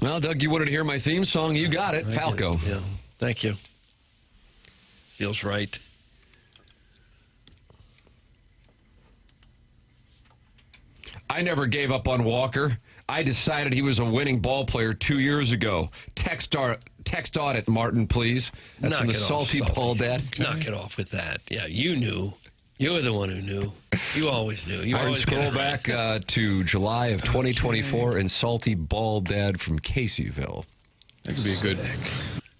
Well, Doug, you wanted to hear my theme song. You got it. Falco. Yeah. Thank you. Feels right. I never gave up on Walker. I decided he was a winning ball player 2 years ago. Text audit, Martin, please. That's from the Salty Ball Dad. Knock it off with that. Yeah, you knew. You were the one who knew. You always knew. You I always scroll back to July of 2024 and Salty Ball Dad from Caseyville. That could be a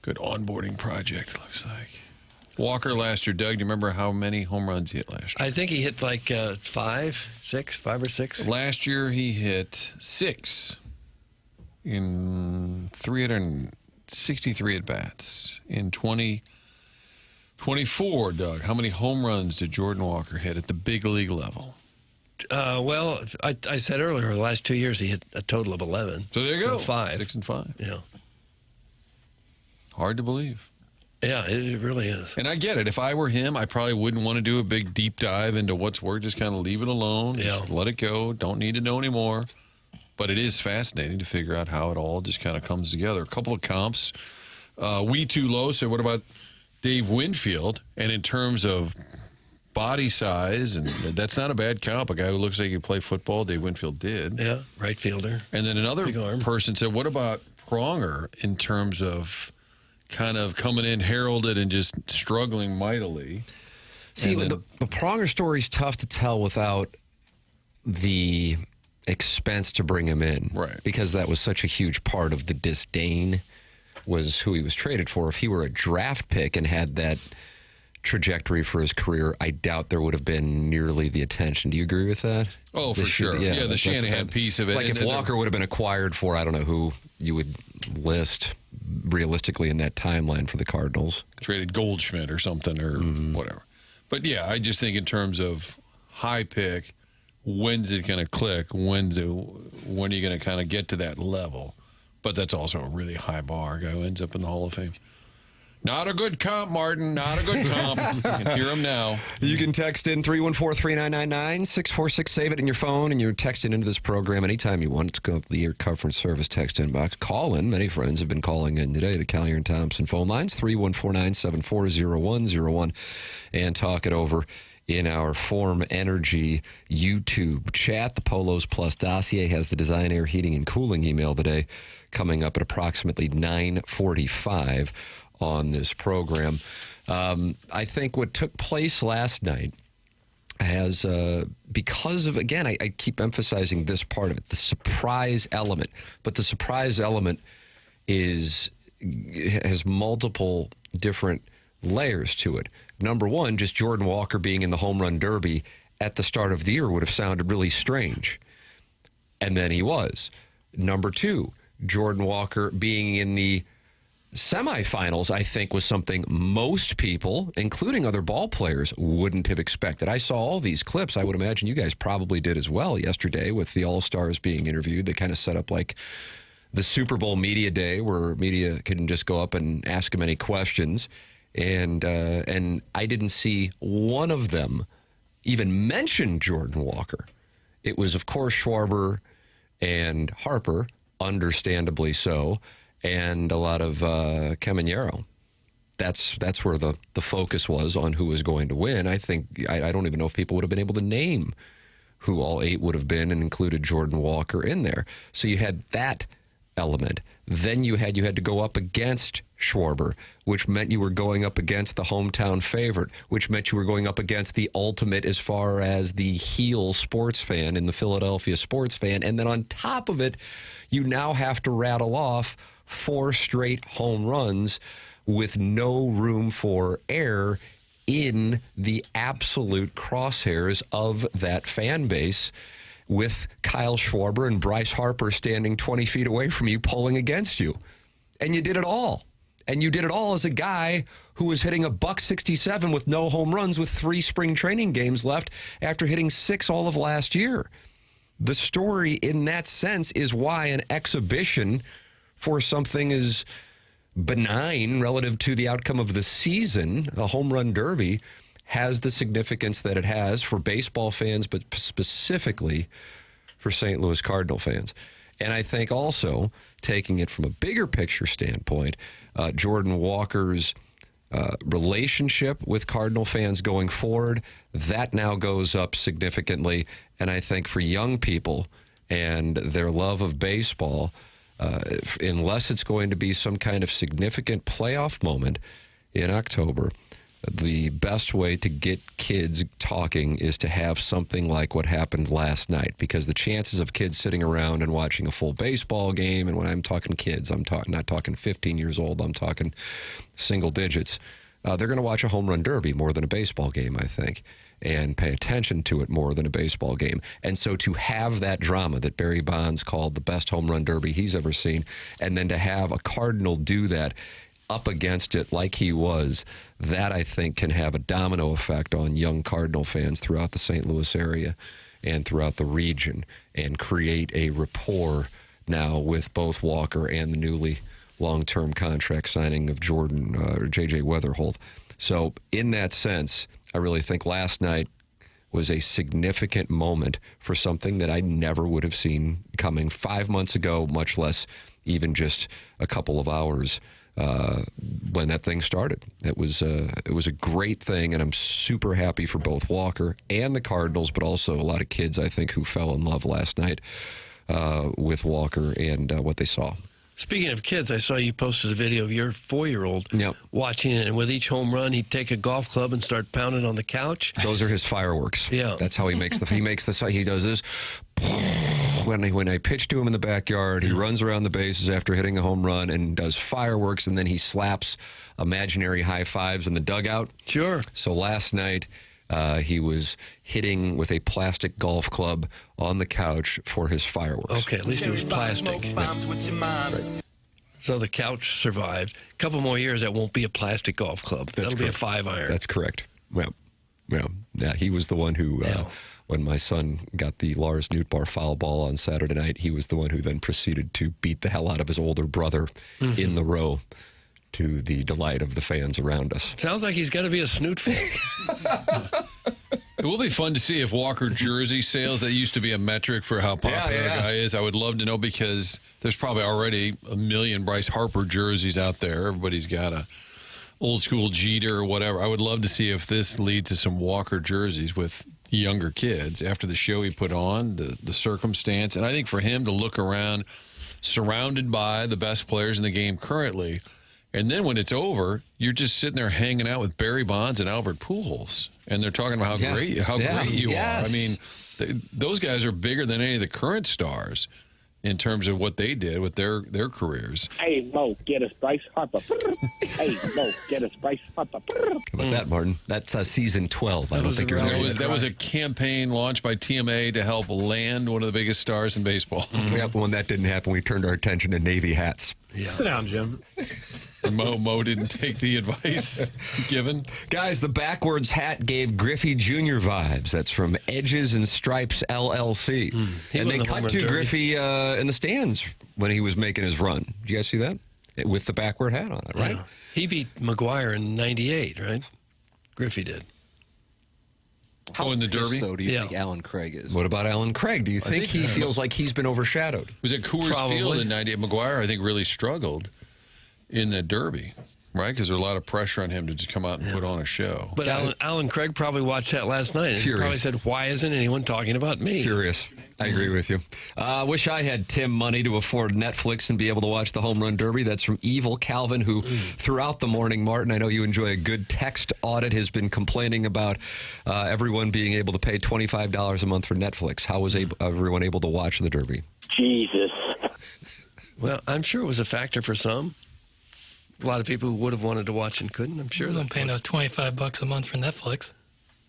good onboarding project, looks like. Walker last year, Doug, do you remember how many home runs he hit last year? I think he hit like 5 or 6. Last year he hit 6 in 363 at-bats. In 2024, Doug, how many home runs did Jordan Walker hit at the big league level? Well, I said earlier, the last 2 years he hit a total of 11. So there you go. 5. 6 and 5. Yeah. Hard to believe. Yeah, it really is. And I get it. If I were him, I probably wouldn't want to do a big deep dive into what's worked. Just kind of leave it alone. Yeah. Just let it go. Don't need to know anymore. But it is fascinating to figure out how it all just kind of comes together. A couple of comps. We Too Low said, what about Dave Winfield? And in terms of body size, and that's not a bad comp. A guy who looks like he could play football, Dave Winfield did. Yeah, right fielder. And then another person said, what about Pronger in terms of kind of coming in heralded and just struggling mightily? See, the Pronger story is tough to tell without the expense to bring him in. Right. Because that was such a huge part of the disdain was who he was traded for. If he were a draft pick and had that trajectory for his career, I doubt there would have been nearly the attention. Do you agree with that? Oh, for sure. Yeah, the Shanahan piece of it. Like if Walker would have been acquired for, I don't know who you would list realistically in that timeline for the Cardinals. Traded Goldschmidt or something or whatever. But yeah, I just think in terms of high pick, when's it going to click? When are you going to kind of get to that level? But that's also a really high bar. Guy who ends up in the Hall of Fame. Not a good comp, Martin. Not a good comp. You can hear him now. You can text in 314-3999-646. Save it in your phone, and you're texting into this program anytime you want. It's go to the Air Conference Service text inbox. Call in. Many friends have been calling in today. The Collier and Thompson phone lines, 314-974-0101, and talk it over in our Form Energy YouTube chat. The Polos Plus dossier has the Design Air Heating and Cooling email today coming up at approximately 9:45 on this program. I think what took place last night has, because of, again, I keep emphasizing this part of it, the surprise element. But the surprise element has multiple different layers to it. Number one, just Jordan Walker being in the home run derby at the start of the year would have sounded really strange. And then he was. Number two, Jordan Walker being in the semifinals, I think, was something most people, including other ball players, wouldn't have expected. I saw all these clips. I would imagine you guys probably did as well yesterday with the All-Stars being interviewed. They kind of set up like the Super Bowl media day where media can just go up and ask him any questions. And I didn't see one of them even mention Jordan Walker. It was, of course, Schwarber and Harper, understandably so, and a lot of Caminero. That's where the focus was on who was going to win. I think I don't even know if people would have been able to name who all 8 would have been, and included Jordan Walker in there. So you had that element. Then you had to go up against Schwarber, which meant you were going up against the hometown favorite, which meant you were going up against the ultimate as far as the heel sports fan in the Philadelphia sports fan. And then on top of it, you now have to rattle off 4 straight home runs with no room for error in the absolute crosshairs of that fan base, with Kyle Schwarber and Bryce Harper standing 20 feet away from you, pulling against you. And you did it all. And you did it all as a guy who was hitting a .167 with no home runs with 3 spring training games left after hitting 6 all of last year. The story in that sense is why an exhibition for something as benign relative to the outcome of the season, a home run derby, has the significance that it has for baseball fans, but specifically for St. Louis Cardinal fans. And I think also, taking it from a bigger picture standpoint, Jordan Walker's relationship with Cardinal fans going forward, that now goes up significantly. And I think for young people and their love of baseball, unless it's going to be some kind of significant playoff moment in October, the best way to get kids talking is to have something like what happened last night, because the chances of kids sitting around and watching a full baseball game, and when I'm talking kids, I'm not talking 15 years old, I'm talking single digits, they're going to watch a home run derby more than a baseball game, I think, and pay attention to it more than a baseball game. And so to have that drama that Barry Bonds called the best home run derby he's ever seen, and then to have a Cardinal do that up against it like he was, that I think can have a domino effect on young Cardinal fans throughout the St. Louis area and throughout the region, and create a rapport now with both Walker and the newly long-term contract signing of Jordan or J.J. Weatherholt. So in that sense, I really think last night was a significant moment for something that I never would have seen coming 5 months ago, much less even just a couple of hours when that thing started. It was a great thing, and I'm super happy for both Walker and the Cardinals, but also a lot of kids, I think, who fell in love last night with Walker and what they saw. Speaking of kids, I saw you posted a video of your 4-year-old watching it, and with each home run, he'd take a golf club and start pounding on the couch. Those are his fireworks. Yeah, that's how he makes the. He does this. When I pitch to him in the backyard, he runs around the bases after hitting a home run and does fireworks, and then he slaps imaginary high fives in the dugout. Sure. So last night, he was hitting with a plastic golf club on the couch for his fireworks. Okay, at least it was plastic. Right. So the couch survived. A couple more years, that won't be a plastic golf club. That'll be a 5-iron. That's correct. Well, yeah, he was the one who, when my son got the Lars Nootbaar foul ball on Saturday night, he was the one who then proceeded to beat the hell out of his older brother in the row, to the delight of the fans around us. Sounds like he's going to be a snoot fan. It will be fun to see if Walker jersey sales, that used to be a metric for how popular a guy is. I would love to know, because there's probably already 1 million Bryce Harper jerseys out there. Everybody's got a old school Jeter or whatever. I would love to see if this leads to some Walker jerseys with younger kids after the show he put on, the circumstance. And I think for him to look around surrounded by the best players in the game currently, and then when it's over, you're just sitting there hanging out with Barry Bonds and Albert Pujols, and they're talking about how great you are. I mean, those guys are bigger than any of the current stars in terms of what they did with their careers. Hey, Mo, get us Bryce Harper. Hey, Mo, get us Bryce Harper. How about that, Martin? That's season 12. I don't think you're there. That was a campaign launched by TMA to help land one of the biggest stars in baseball. Yep, when that didn't happen, we turned our attention to Navy hats. Yeah. Sit down, Jim. Mo didn't take the advice given. Guys, the backwards hat gave Griffey Jr. vibes. That's from Edges and Stripes LLC. And they cut to Griffey in the stands when he was making his run. Did you guys see that? With the backward hat on it, right? Yeah. He beat McGuire in '98, right? Griffey did. How in the Derby? Though, do you think Alan Craig is? What about Alan Craig? Do you think he feels like he's been overshadowed? Was it Coors Field in '98? McGuire, I think, really struggled in the Derby, right? Because there's a lot of pressure on him to just come out and put on a show. But Alan Craig probably watched that last night and probably said, why isn't anyone talking about me? Furious. I agree with you. Wish I had Tim money to afford Netflix and be able to watch the Home Run Derby. That's from Evil Calvin, who throughout the morning, Martin, I know you enjoy a good text audit, has been complaining about everyone being able to pay $25 a month for Netflix. How was everyone able to watch the Derby? Jesus. Well, I'm sure it was a factor for some. A lot of people who would have wanted to watch and couldn't, I'm sure. You don't pay no $25 a month for Netflix.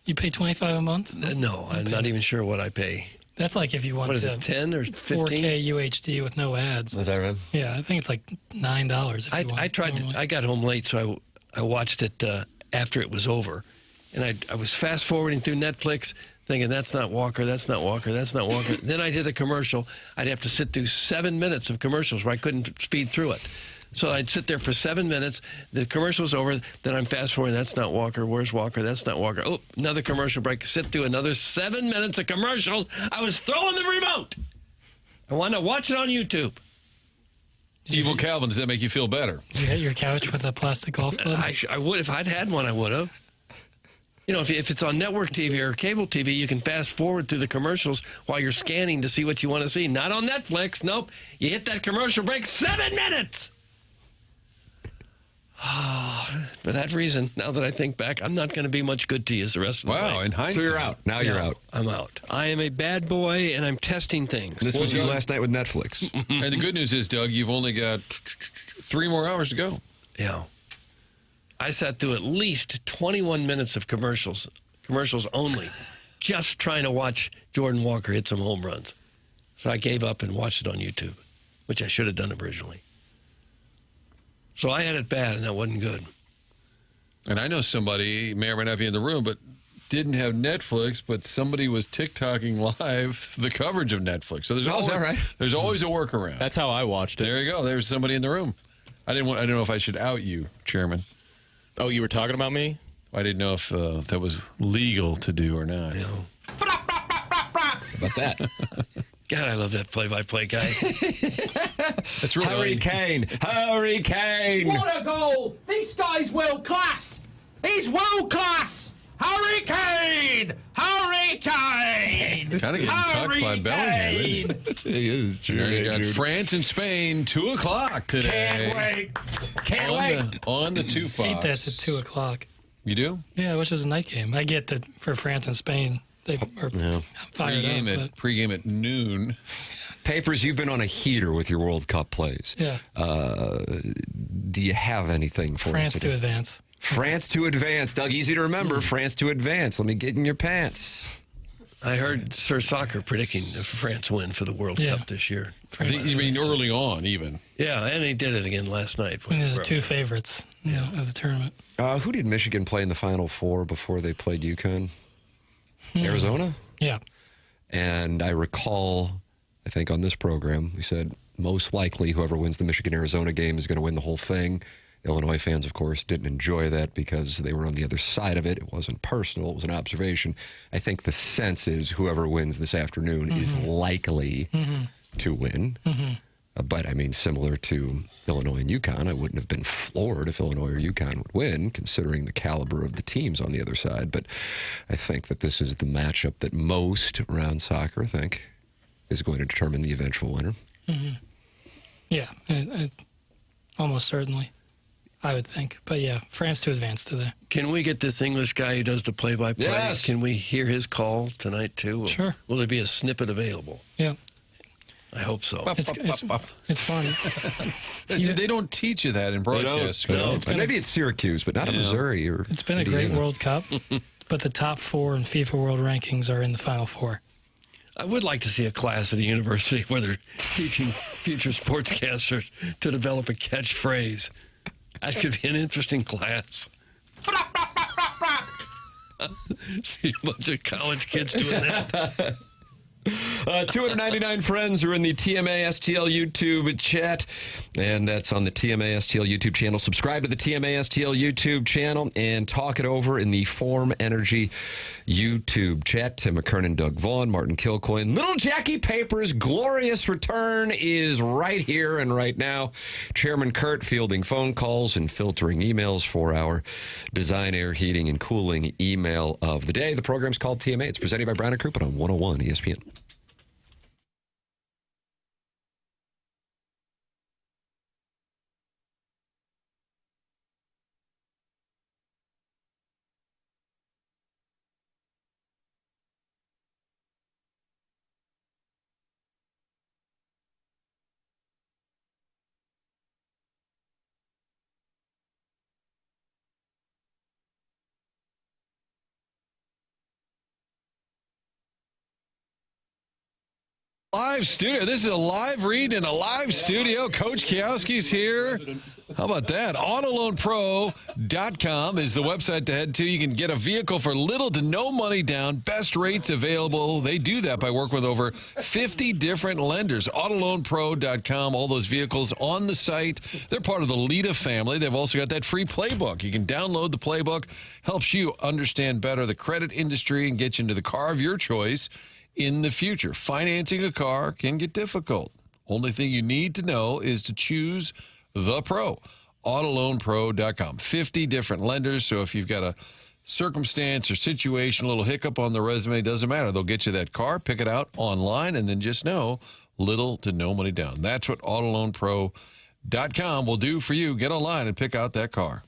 You pay $25 a month? No, I'm not even sure what I pay. That's like if you want what is it, 10 or 15? 4K UHD with no ads. Is that right? Yeah, I think it's like $9. I tried. I got home late, so I watched it after it was over, and I was fast forwarding through Netflix, thinking that's not Walker, that's not Walker, that's not Walker. Then I did a commercial. I'd have to sit through 7 minutes of commercials where I couldn't speed through it. So I'd sit there for 7 minutes. The commercial's over. Then I'm fast forwarding. That's not Walker. Where's Walker? That's not Walker. Oh, another commercial break. Sit through another 7 minutes of commercials. I was throwing the remote. I want to watch it on YouTube. Evil Calvin, does that make you feel better? You hit your couch with a plastic golf club? I would. If I'd had one, I would have. You know, if it's on network TV or cable TV, you can fast forward through the commercials while you're scanning to see what you want to see. Not on Netflix. Nope. You hit that commercial break, 7 minutes. For that reason, now that I think back, I'm not going to be much good to you the rest of the way. Wow, in hindsight. So you're out. Now you're out. I'm out. I am a bad boy, and I'm testing things. This was you last night with Netflix. And the good news is, Doug, you've only got 3 more hours to go. Yeah. I sat through at least 21 minutes of commercials only, just trying to watch Jordan Walker hit some home runs. So I gave up and watched it on YouTube, which I should have done originally. So I had it bad, and that wasn't good. And I know somebody, may or may not be in the room, but didn't have Netflix, but somebody was TikToking live the coverage of Netflix. So there's always, is that right? There's always a workaround. That's how I watched it. There you go. There's somebody in the room. I didn't know if I should out you, Chairman. Oh, you were talking about me? I didn't know if that was legal to do or not. Yeah. About that. God, I love that play-by-play guy. That's really Hurricane! What a goal! This guy's world class! He's world class! Hurricane! Hurricane! Kind of getting tucked by Bellingham, isn't it? He is true. You got France and Spain, 2 o'clock today. Can't wait! Can't wait! On the 2 Fox. Hate this at 2 o'clock. You do? Yeah, which is a night game. I get that for France and Spain, they are fired up. Pre-game at noon. Papers, you've been on a heater with your World Cup plays. Yeah. Do you have anything for France us to advance. France to advance. Doug, easy to remember. France to advance. Let me get in your pants. I heard Sir Soccer predicting a France win for the World Cup this year. You mean early on, even? Yeah, and he did it again last night. One of the 2 favorites of the tournament. Who did Michigan play in the Final Four before they played UConn? Arizona? Yeah. And I recall, I think on this program, we said most likely whoever wins the Michigan-Arizona game is going to win the whole thing. Illinois fans, of course, didn't enjoy that because they were on the other side of it. It wasn't personal. It was an observation. I think the sense is whoever wins this afternoon is likely to win. But, I mean, similar to Illinois and UConn, I wouldn't have been floored if Illinois or UConn would win, considering the caliber of the teams on the other side. But I think that this is the matchup that most around soccer think is going to determine the eventual winner. Yeah, almost certainly, I would think. But, yeah, France to advance today. Can we get this English guy who does the play-by-play? Yes. Can we hear his call tonight, too? Sure. Will there be a snippet available? Yeah. I hope so. It's fun. They don't teach you that in broadcast. No. Maybe it's Syracuse, but not in Missouri. It's been a great World Cup, but the top 4 in FIFA World Rankings are in the Final 4. I would like to see a class at a university where they're teaching future sportscasters to develop a catchphrase. That could be an interesting class. See a bunch of college kids doing that. 299 friends are in the TMA STL YouTube chat, and that's on the TMA STL YouTube channel. Subscribe to the TMA STL YouTube channel and talk it over in the Form Energy YouTube chat. Tim McKernan, Doug Vaughn, Martin Kilcoyne. Little Jackie Paper's glorious return is right here and right now. Chairman Kurt fielding phone calls and filtering emails for our Design, Air, Heating, and Cooling email of the day. The program's called TMA. It's presented by Brown & Crouppen on 101 ESPN. Live studio. This is a live read in a live studio. Coach Kiowski's here. How about that? AutoLoanPro.com is the website to head to. You can get a vehicle for little to no money down. Best rates available. They do that by working with over 50 different lenders. AutoLoanPro.com. All those vehicles on the site. They're part of the Lita family. They've also got that free playbook. You can download the playbook. Helps you understand better the credit industry and get you into the car of your choice. in the future. Financing a car can get difficult. Only thing you need to know is to choose the pro. Autoloanpro.com. 50 different lenders. So if you've got a circumstance or situation, a little hiccup on the resume, doesn't matter. They'll get you that car, pick it out online, and then just know little to no money down. That's what Autoloanpro.com will do for you. Get online and pick out that car.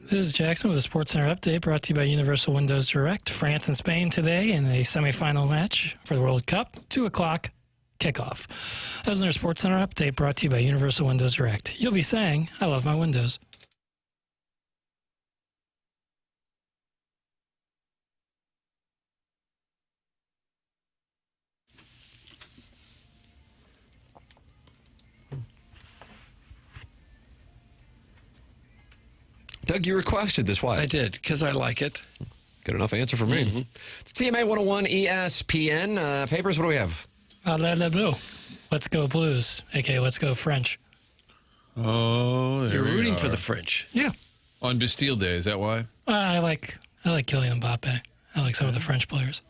This is Jackson with a SportsCenter update brought to you by Universal Windows Direct. France and Spain today in a semifinal match for the World Cup. 2 o'clock kickoff. That was another SportsCenter update brought to you by Universal Windows Direct. You'll be saying, I love my windows. Doug, you requested this. Why? I did, because I like it. Good enough answer for me. Mm-hmm. It's TMA 101 ESPN. Papers, what do we have? Le Bleu. Let's go Blues, a.k.a. Let's go French. Oh, You're rooting for the French. Yeah. On Bastille Day, is that why? I like Kylian Mbappe. I like some of the French players.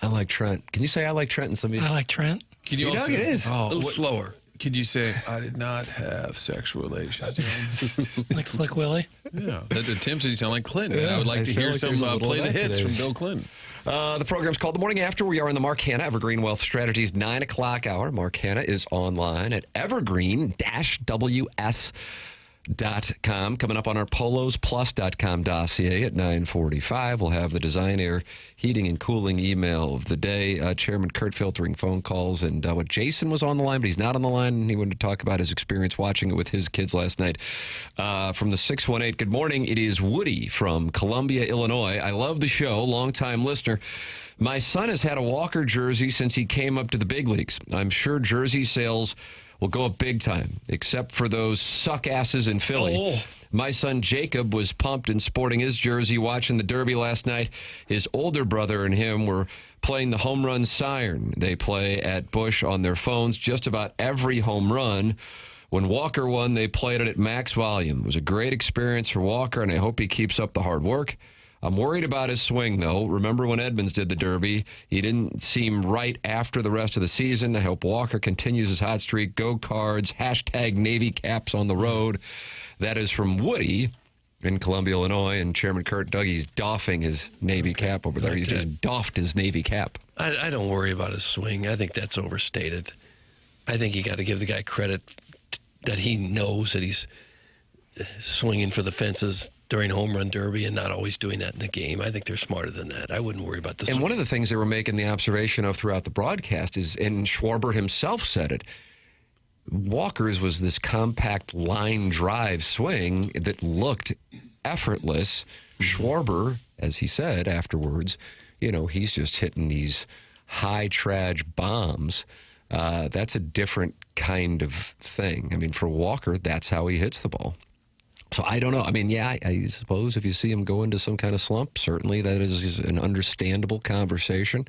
I like Trent. Can you say I like Trent in some? I like Trent. Can you Doug, it is. A little slower. Could you say, I did not have sexual relations? Like Slick Willie? Yeah. Tim said you sound like Clinton. Yeah, I would like to hear some play the hits from Bill Clinton. The program's called The Morning After. We are in the Mark Hanna Evergreen Wealth Strategies 9 o'clock hour. Mark Hanna is online at evergreen-ws.com. Coming up on our polosplus.com dossier at 9:45. We'll have the Design Air Heating and Cooling email of the day. Chairman Kurt filtering phone calls. And what Jason was on the line, but he's not on the line. And he wanted to talk about his experience watching it with his kids last night. From the 618, good morning. It is Woody from Columbia, Illinois. I love the show. Longtime listener. My son has had a Walker jersey since he came up to the big leagues. I'm sure jersey sales will go up big time, except for those suck asses in Philly. Oh. My son Jacob was pumped and sporting his jersey watching the Derby last night. His older brother and him were playing the home run siren. They play at Busch on their phones just about every home run. When Walker won, they played it at max volume. It was a great experience for Walker, and I hope he keeps up the hard work. I'm worried about his swing, though. Remember when Edmonds did the Derby? He didn't seem right after the rest of the season. I hope Walker continues his hot streak. Go Cards. # Navy Caps on the road. That is from Woody in Columbia, Illinois. And Chairman Kurt Dougie's doffing his Navy cap over there. He just doffed his Navy cap. I don't worry about his swing. I think that's overstated. I think you got to give the guy credit that he knows that he's swinging for the fences during home run derby and not always doing that in the game. I think they're smarter than that. I wouldn't worry about this. And one of the things they were making the observation of throughout the broadcast is, and Schwarber himself said it, Walker's was this compact line drive swing that looked effortless. Schwarber, as he said afterwards, he's just hitting these high traj bombs. That's a different kind of thing. I mean, for Walker, that's how he hits the ball. So I don't know. I mean, yeah, I suppose if you see him go into some kind of slump, certainly that is an understandable conversation.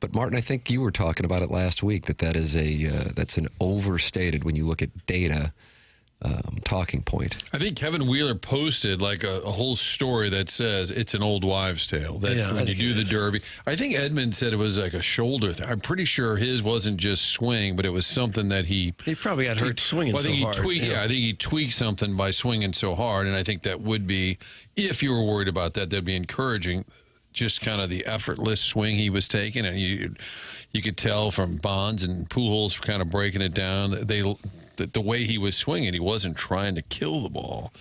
But Martin, I think you were talking about it last week that's an overstated, when you look at data, talking point. I think Kevin Wheeler posted like a whole story that says it's an old wives' tale. That when you do the Derby, I think Edmund said it was like a shoulder thing. I'm pretty sure his wasn't just swing, but it was something that he probably got hurt swinging so hard. I think he tweaked something by swinging so hard, and I think that would be, if you were worried about that, that'd be encouraging. Just kind of the effortless swing he was taking, and you could tell from Bonds and Pujols kind of breaking it down. The way he was swinging, he wasn't trying to kill the ball.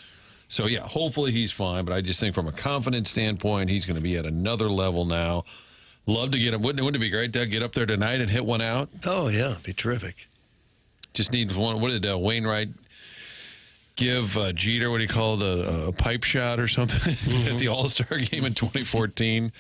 So, yeah, hopefully he's fine. But I just think from a confidence standpoint, he's going to be at another level now. Love to get him. Wouldn't it be great to get up there tonight and hit one out? Oh, yeah. It'd be terrific. Just need one. What did Wainwright give Jeter, what he called a pipe shot or something at the All-Star game in 2014?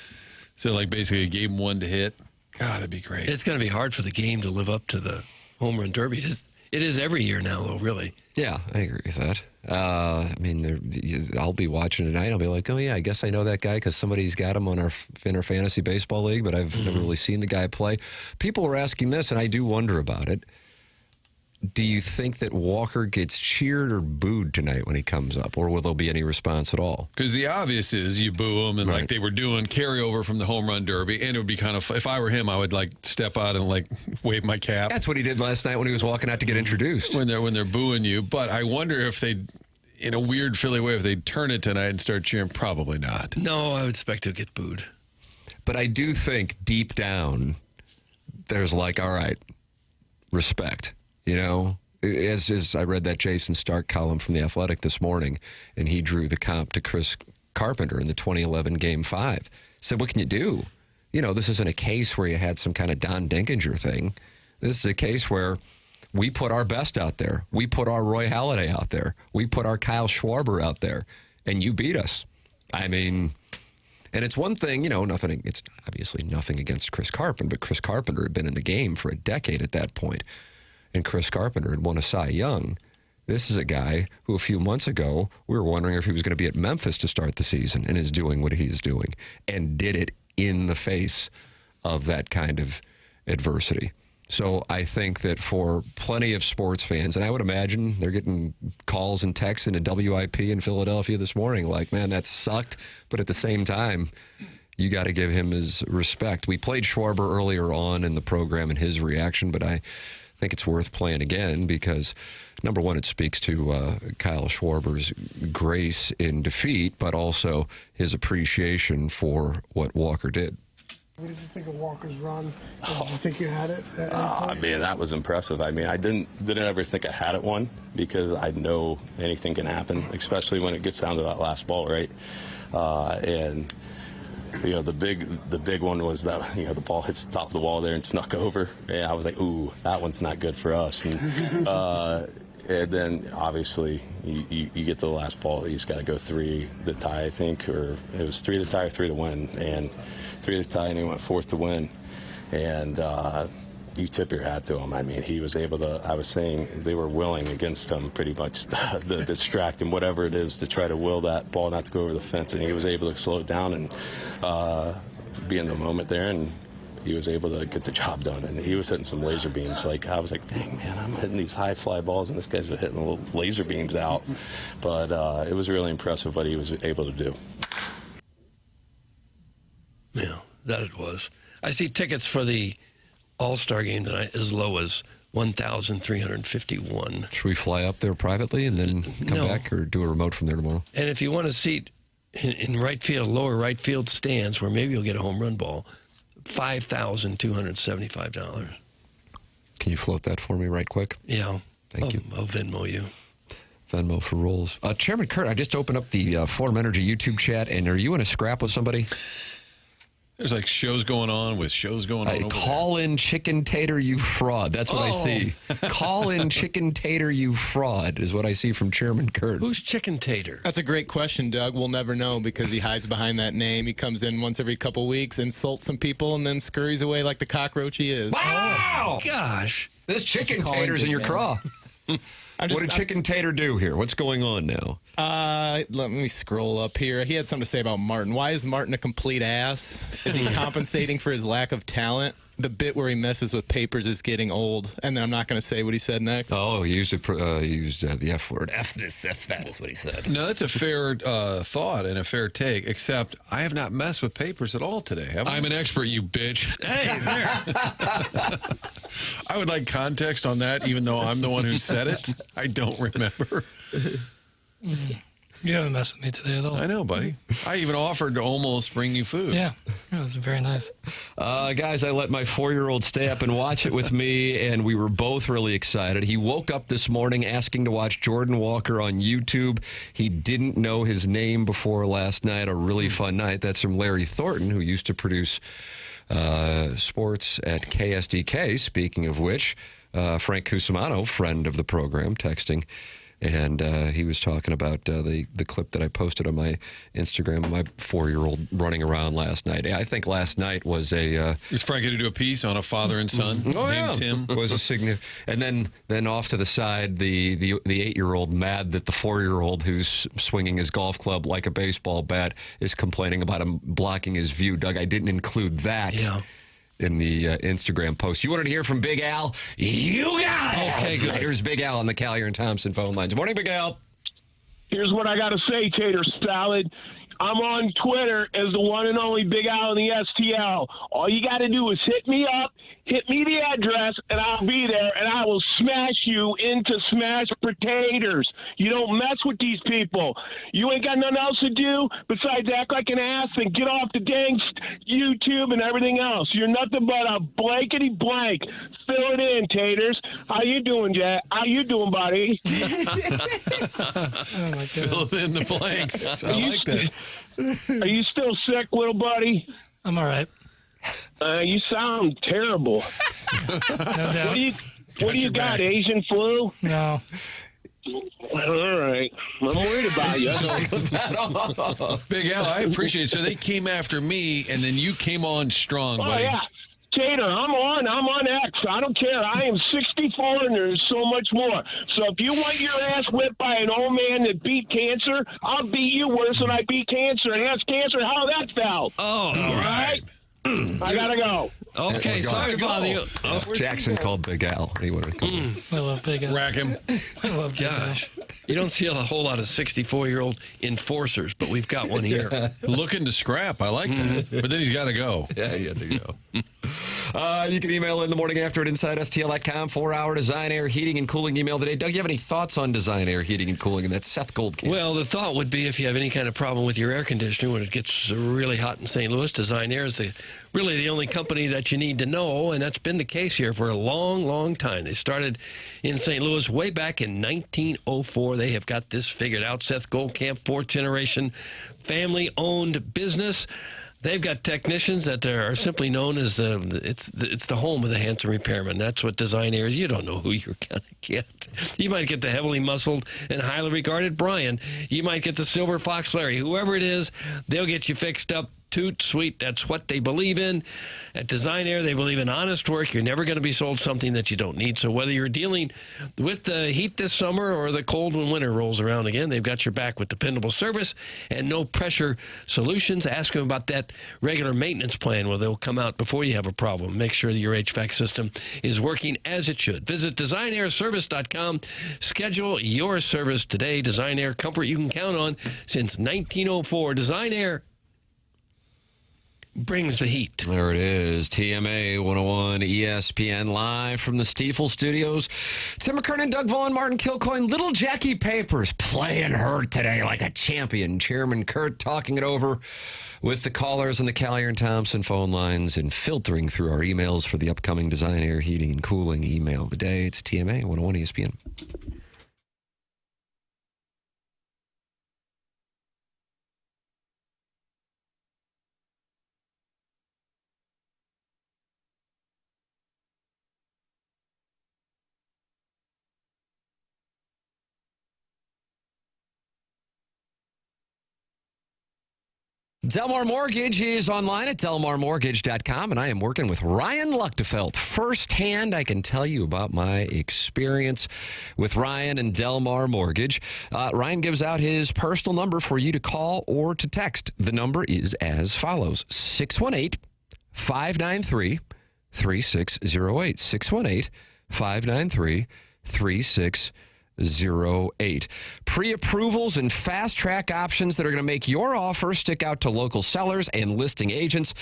So, like, basically gave him one to hit. God, it'd be great. It's going to be hard for the game to live up to the home run derby. It is every year now, though, really. Yeah, I agree with that. I mean, I'll be watching tonight. I'll be like, oh, yeah, I guess I know that guy because somebody's got him in our fantasy baseball league, but I've never really seen the guy play. People were asking this, and I do wonder about it. Do you think that Walker gets cheered or booed tonight when he comes up, or will there be any response at all? Because the obvious is you boo him, and like they were doing carryover from the home run derby, and it would be kind of, if I were him, I would like step out and like wave my cap. That's what he did last night when he was walking out to get introduced. When they're booing you, but I wonder if they, in a weird Philly way, if they'd turn it tonight and start cheering. Probably not. No, I would expect to get booed. But I do think deep down, there's like, all right, respect. as I read that Jason Stark column from The Athletic this morning, and he drew the comp to Chris Carpenter in the 2011 Game 5. Said, what can you do? This isn't a case where you had some kind of Don Denkinger thing. This is a case where we put our best out there. We put our Roy Halladay out there. We put our Kyle Schwarber out there, and you beat us. I mean, and it's one thing, it's obviously nothing against Chris Carpenter, but Chris Carpenter had been in the game for a decade at that point, and Chris Carpenter had won a Cy Young. This is a guy who a few months ago, we were wondering if he was going to be at Memphis to start the season, and is doing what he's doing, and did it in the face of that kind of adversity. So I think that for plenty of sports fans, and I would imagine they're getting calls and texts into WIP in Philadelphia this morning like, man, that sucked. But at the same time, you got to give him his respect. We played Schwarber earlier on in the program and his reaction, but I think it's worth playing again because, number one, it speaks to Kyle Schwarber's grace in defeat, but also his appreciation for what Walker did. What did you think of Walker's run? Did you think you had it? I mean, that was impressive. I mean, I didn't ever think I had it won because I know anything can happen, especially when it gets down to that last ball, right? And the big one was that the ball hits the top of the wall there and snuck over. And I was like, ooh, that one's not good for us. And then obviously you get to the last ball. You just got to go 3 the tie, I think, or it was 3 the tie or 3 to win, and 3 the tie, and he went 4th to win. And you tip your hat to him. I mean, he was able to. I was saying they were willing against him pretty much to distract him, whatever it is, to try to will that ball not to go over the fence, and he was able to slow it down and be in the moment there, and he was able to get the job done. And he was hitting some laser beams. Like, I was like, dang, man, I'm hitting these high fly balls, and this guy's hitting little laser beams out. But it was really impressive what he was able to do. Yeah, that it was. I see tickets for the All-Star game tonight as low as $1,351. Should we fly up there privately and then come back, or do a remote from there tomorrow? And if you want a seat in right field, lower right field stands, where maybe you'll get a home run ball, $5,275. Can you float that for me right quick? Yeah. Thank you. I'll Venmo you. Venmo for rolls. Chairman Kurt, I just opened up the Fordham Energy YouTube chat, and are you in a scrap with somebody? There's like shows going on with shows going on. Call in chicken tater, you fraud. That's what I see. Call in chicken tater, you fraud is what I see from Chairman Kurt. Who's chicken tater? That's a great question, Doug. We'll never know because he hides behind that name. He comes in once every couple weeks, insults some people, and then scurries away like the cockroach he is. Wow! Oh, gosh. This chicken tater's in your craw. What did Chicken Tater do here? What's going on now? Let me scroll up here. He had something to say about Martin. Why is Martin a complete ass? Is he compensating for his lack of talent? The bit where he messes with papers is getting old. And then I'm not going to say what he said next. Oh, he used the F word. F this, F that is what he said. No, that's a fair thought and a fair take, except I have not messed with papers at all today, have I? I'm an expert, you bitch. Hey, there. I would like context on that, even though I'm the one who said it. I don't remember. You haven't messed with me today at all. I know, buddy. I even offered to almost bring you food. Yeah, it was very nice. Guys, I let my 4-year-old stay up and watch it with me, and we were both really excited. He woke up this morning asking to watch Jordan Walker on YouTube. He didn't know his name before last night. A really fun night. That's from Larry Thornton, who used to produce sports at KSDK. Speaking of which, Frank Cusimano, friend of the program, texting. And he was talking about the clip that I posted on my Instagram of my 4-year-old running around last night. I think last night was a... Is Frank going to do a piece on a father and son named Tim? Was a and then off to the side, the 8-year-old mad that the 4-year-old who's swinging his golf club like a baseball bat is complaining about him blocking his view. Doug, I didn't include that. Yeah. In the Instagram post. You wanted to hear from Big Al? You got it! Okay, good. Here's Big Al on the Collier and Thompson phone lines. Good morning, Big Al. Here's what I got to say, Tater Salad. I'm on Twitter as the one and only Big Al in the STL. All you got to do is hit me up hit me the address, and I'll be there, and I will smash you into smashed potatoes. You don't mess with these people. You ain't got nothing else to do besides act like an ass and get off the dang YouTube and everything else. You're nothing but a blankety blank. Fill it in, taters. How you doing, Jack? How you doing, buddy? Oh, my God. Fill in the blanks. I like that. Are you still sick, little buddy? I'm all right. You sound terrible. No doubt. What do you got, Asian flu? No. All right. I'm worried about you. Big Al, I appreciate it. So they came after me, and then you came on strong, Oh, buddy. yeah. Tater, I'm on X. I don't care. I am 64 and there's so much more. So if you want your ass whipped by an old man that beat cancer, I'll beat you worse than I beat cancer and ask cancer how that felt. Oh, all right. I gotta go. Okay, sorry to bother you. Oh, Jackson called Big Al. He wanted to call him. I love Big Al. Rack him. I love Big Al. gosh. You don't see a whole lot of 64-year-old enforcers, but we've got one here. Looking to scrap. I like that. But then he's got to go. Yeah, he had to go. You can email in the morning after at InsideSTL.com. 4-hour Design Air Heating and Cooling email today. Doug, you have any thoughts on Design Air Heating and Cooling? And that's Seth Goldkamp. Well, the thought would be if you have any kind of problem with your air conditioner when it gets really hot in St. Louis, Design Air is really the only company that you need to know, and that's been the case here for a long, long time. They started in St. Louis way back in 1904. They have got this figured out. Seth Goldkamp, fourth-generation family-owned business. They've got technicians that are simply known as it's the home of the handsome repairman. That's what Design Air is. You don't know who you're going to get. You might get the heavily muscled and highly regarded Brian. You might get the Silver Fox Larry. Whoever it is, they'll get you fixed up. Toot sweet. That's what they believe in. At Design Air, they believe in honest work. You're never going to be sold something that you don't need. So whether you're dealing with the heat this summer or the cold when winter rolls around again, they've got your back with dependable service and no pressure solutions. Ask them about that regular maintenance plan where they'll come out before you have a problem. Make sure that your HVAC system is working as it should. Visit DesignAirService.com. Schedule your service today. Design Air, comfort you can count on since 1904. Design Air brings the heat. There it is. TMA 101 ESPN live from the Stiefel Studios. Tim McKernan, Doug Vaughn, Martin Kilcoyne, little Jackie Papers playing her today like a champion. Chairman Kurt talking it over with the callers on the Callier and Thompson phone lines and filtering through our emails for the upcoming Design Air Heating and Cooling email of the day. It's TMA 101 ESPN. Delmar Mortgage is online at delmarmortgage.com, and I am working with Ryan Luchtefeld. Firsthand, I can tell you about my experience with Ryan and Delmar Mortgage. Ryan gives out his personal number for you to call or to text. The number is as follows: 618-593-3608. 618-593-3608. Pre-approvals and fast-track options that are going to make your offer stick out to local sellers and listing agents.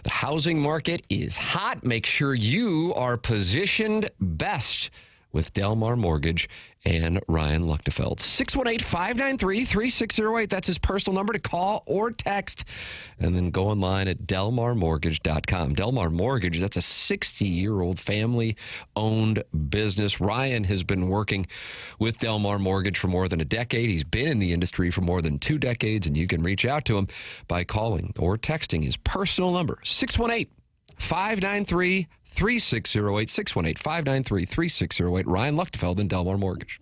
The housing market is hot. Make sure you are positioned best with Delmar Mortgage and Ryan Luchtefeld. 618-593-3608. That's his personal number to call or text. And then go online at delmarmortgage.com. Delmar Mortgage, that's a 60-year-old family-owned business. Ryan has been working with Delmar Mortgage for more than a decade. He's been in the industry for more than 2 decades, and you can reach out to him by calling or texting his personal number, 618-593-3608, 618-593-3608. Ryan Luchtefeld and Delmar Mortgage.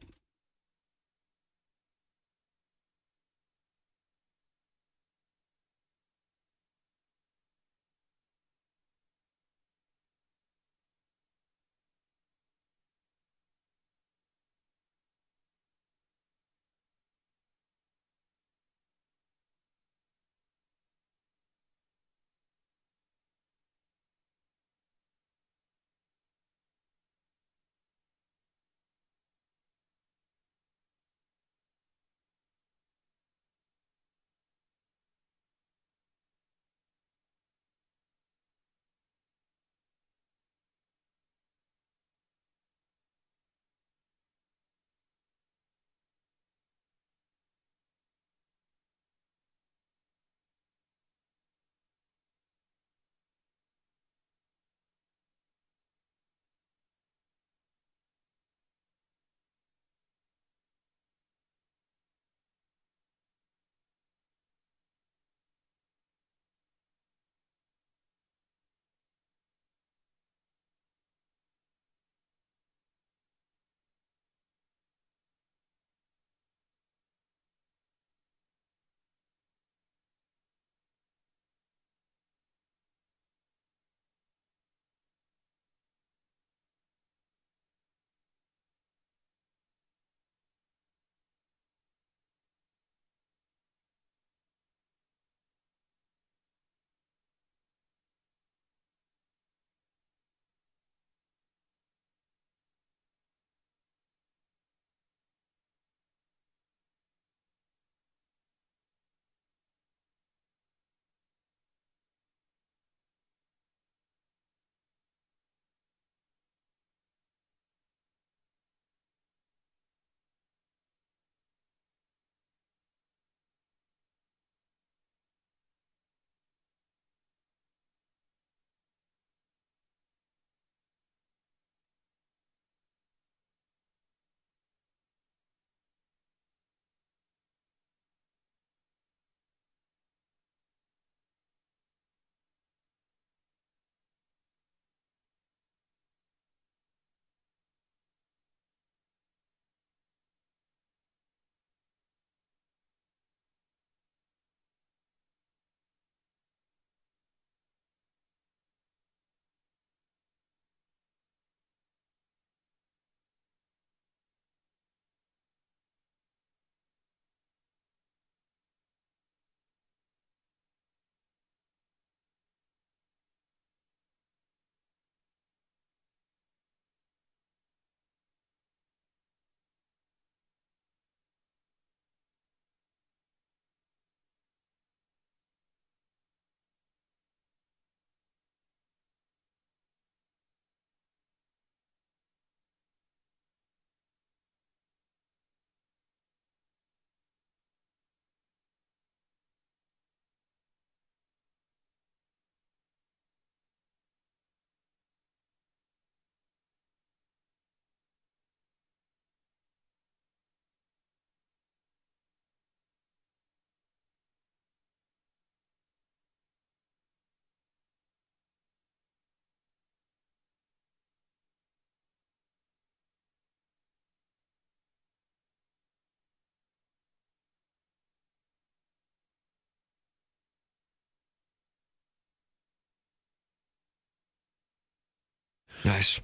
Nice.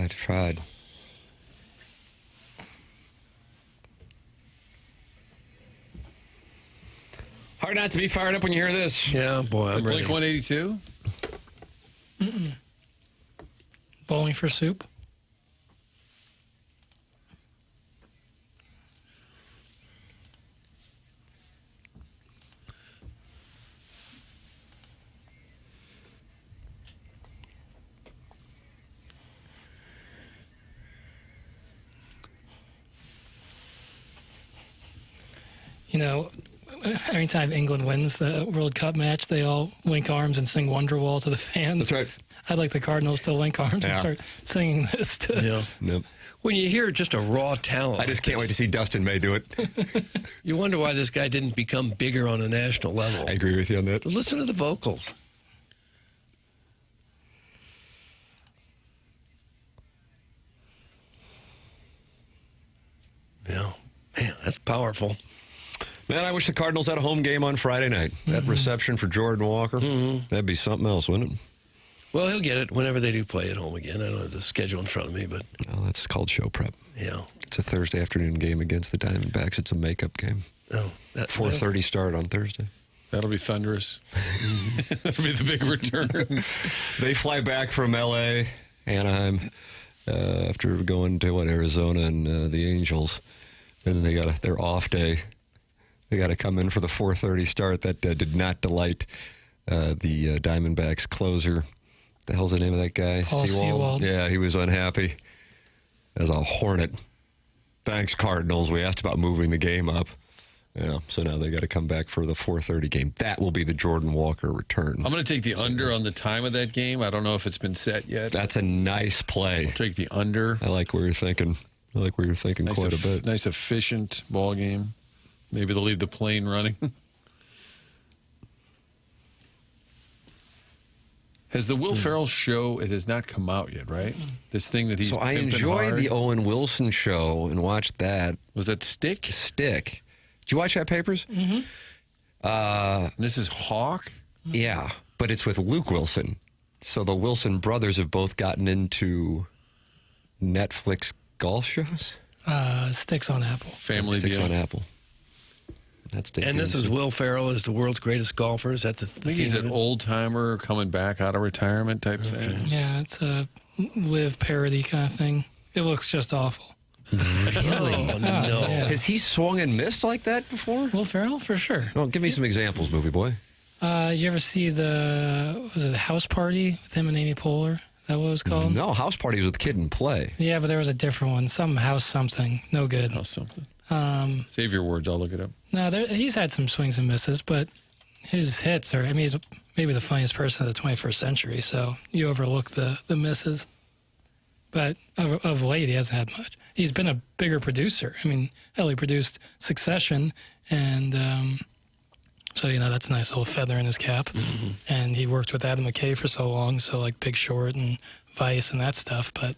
Tried. Hard not to be fired up when you hear this. Yeah, boy, I'm ready. Blink 182? Bowling for soup. You know, every time England wins the World Cup match, they all link arms and sing Wonderwall to the fans. That's right. I'd like the Cardinals to link arms and start singing this to Yep. When you hear just a raw talent, I just can't wait to see Dustin May do it. You wonder why this guy didn't become bigger on a national level. I agree with you on that. But listen to the vocals. Yeah, man, that's powerful. Man, I wish the Cardinals had a home game on Friday night. That reception for Jordan Walker, that'd be something else, wouldn't it? Well, he'll get it whenever they do play at home again. I don't have the schedule in front of me, but... Oh, that's called show prep. Yeah. It's a Thursday afternoon game against the Diamondbacks. It's a makeup game. Oh, 4:30 start on Thursday. That'll be thunderous. That'll be the big return. They fly back from L.A., Anaheim, after going to, Arizona and the Angels. And then they got their off day. They got to come in for the 4:30 start. That did not delight the Diamondbacks closer. The hell's the name of that guy? Paul Sewald. Yeah, he was unhappy as a hornet. Thanks, Cardinals. We asked about moving the game up. Yeah, so now they got to come back for the 4:30 game. That will be the Jordan Walker return. I'm going to take the under on the time of that game. I don't know if it's been set yet. That's a nice play. I'll take the under. I like where you're thinking. Quite a bit. Nice, efficient ball game. Maybe they'll leave the plane running. Has the Will Ferrell show, it has not come out yet, right? This thing that he's So I pimping enjoyed hard. the Owen Wilson show and watched that. Was that Stick? Stick. Did you watch that, Papers? Mm-hmm. This is Hawk? Yeah, but it's with Luke Wilson. So the Wilson brothers have both gotten into Netflix golf shows. Sticks on Apple. Family Sticks deal. on Apple. That's And this is Will Ferrell as the world's greatest golfer. Is that the I think he's an old timer coming back out of retirement type thing. Yeah, it's a live parody kind of thing. It looks just awful. Really? Oh, no. Yeah. Has he swung and missed like that before? Will Ferrell, for sure. Well, give me some examples, movie boy. You ever see the House Party with him and Amy Poehler? Is that what it was called? No, House Party was with Kid and Play. Yeah, but there was a different one. Some House something. No good. House something. Um, Save your words. I'll look it up. No, he's had some swings and misses, but his hits are, he's maybe the funniest person of the 21st century, so you overlook the misses. But of late, he hasn't had much. He's been a bigger producer. He produced Succession, and so, that's a nice little feather in his cap. Mm-hmm. And he worked with Adam McKay for so long, so like Big Short and Vice and that stuff. But,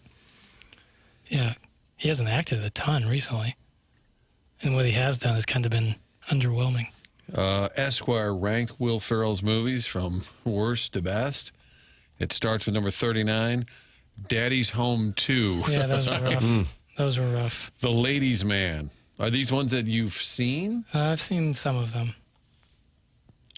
yeah, he hasn't acted a ton recently. And what he has done has kind of been underwhelming. Esquire ranked Will Ferrell's movies from worst to best. It starts with number 39, Daddy's Home 2. Yeah, those were rough. Those were rough. The Ladies' Man. Are these ones that you've seen? I've seen some of them.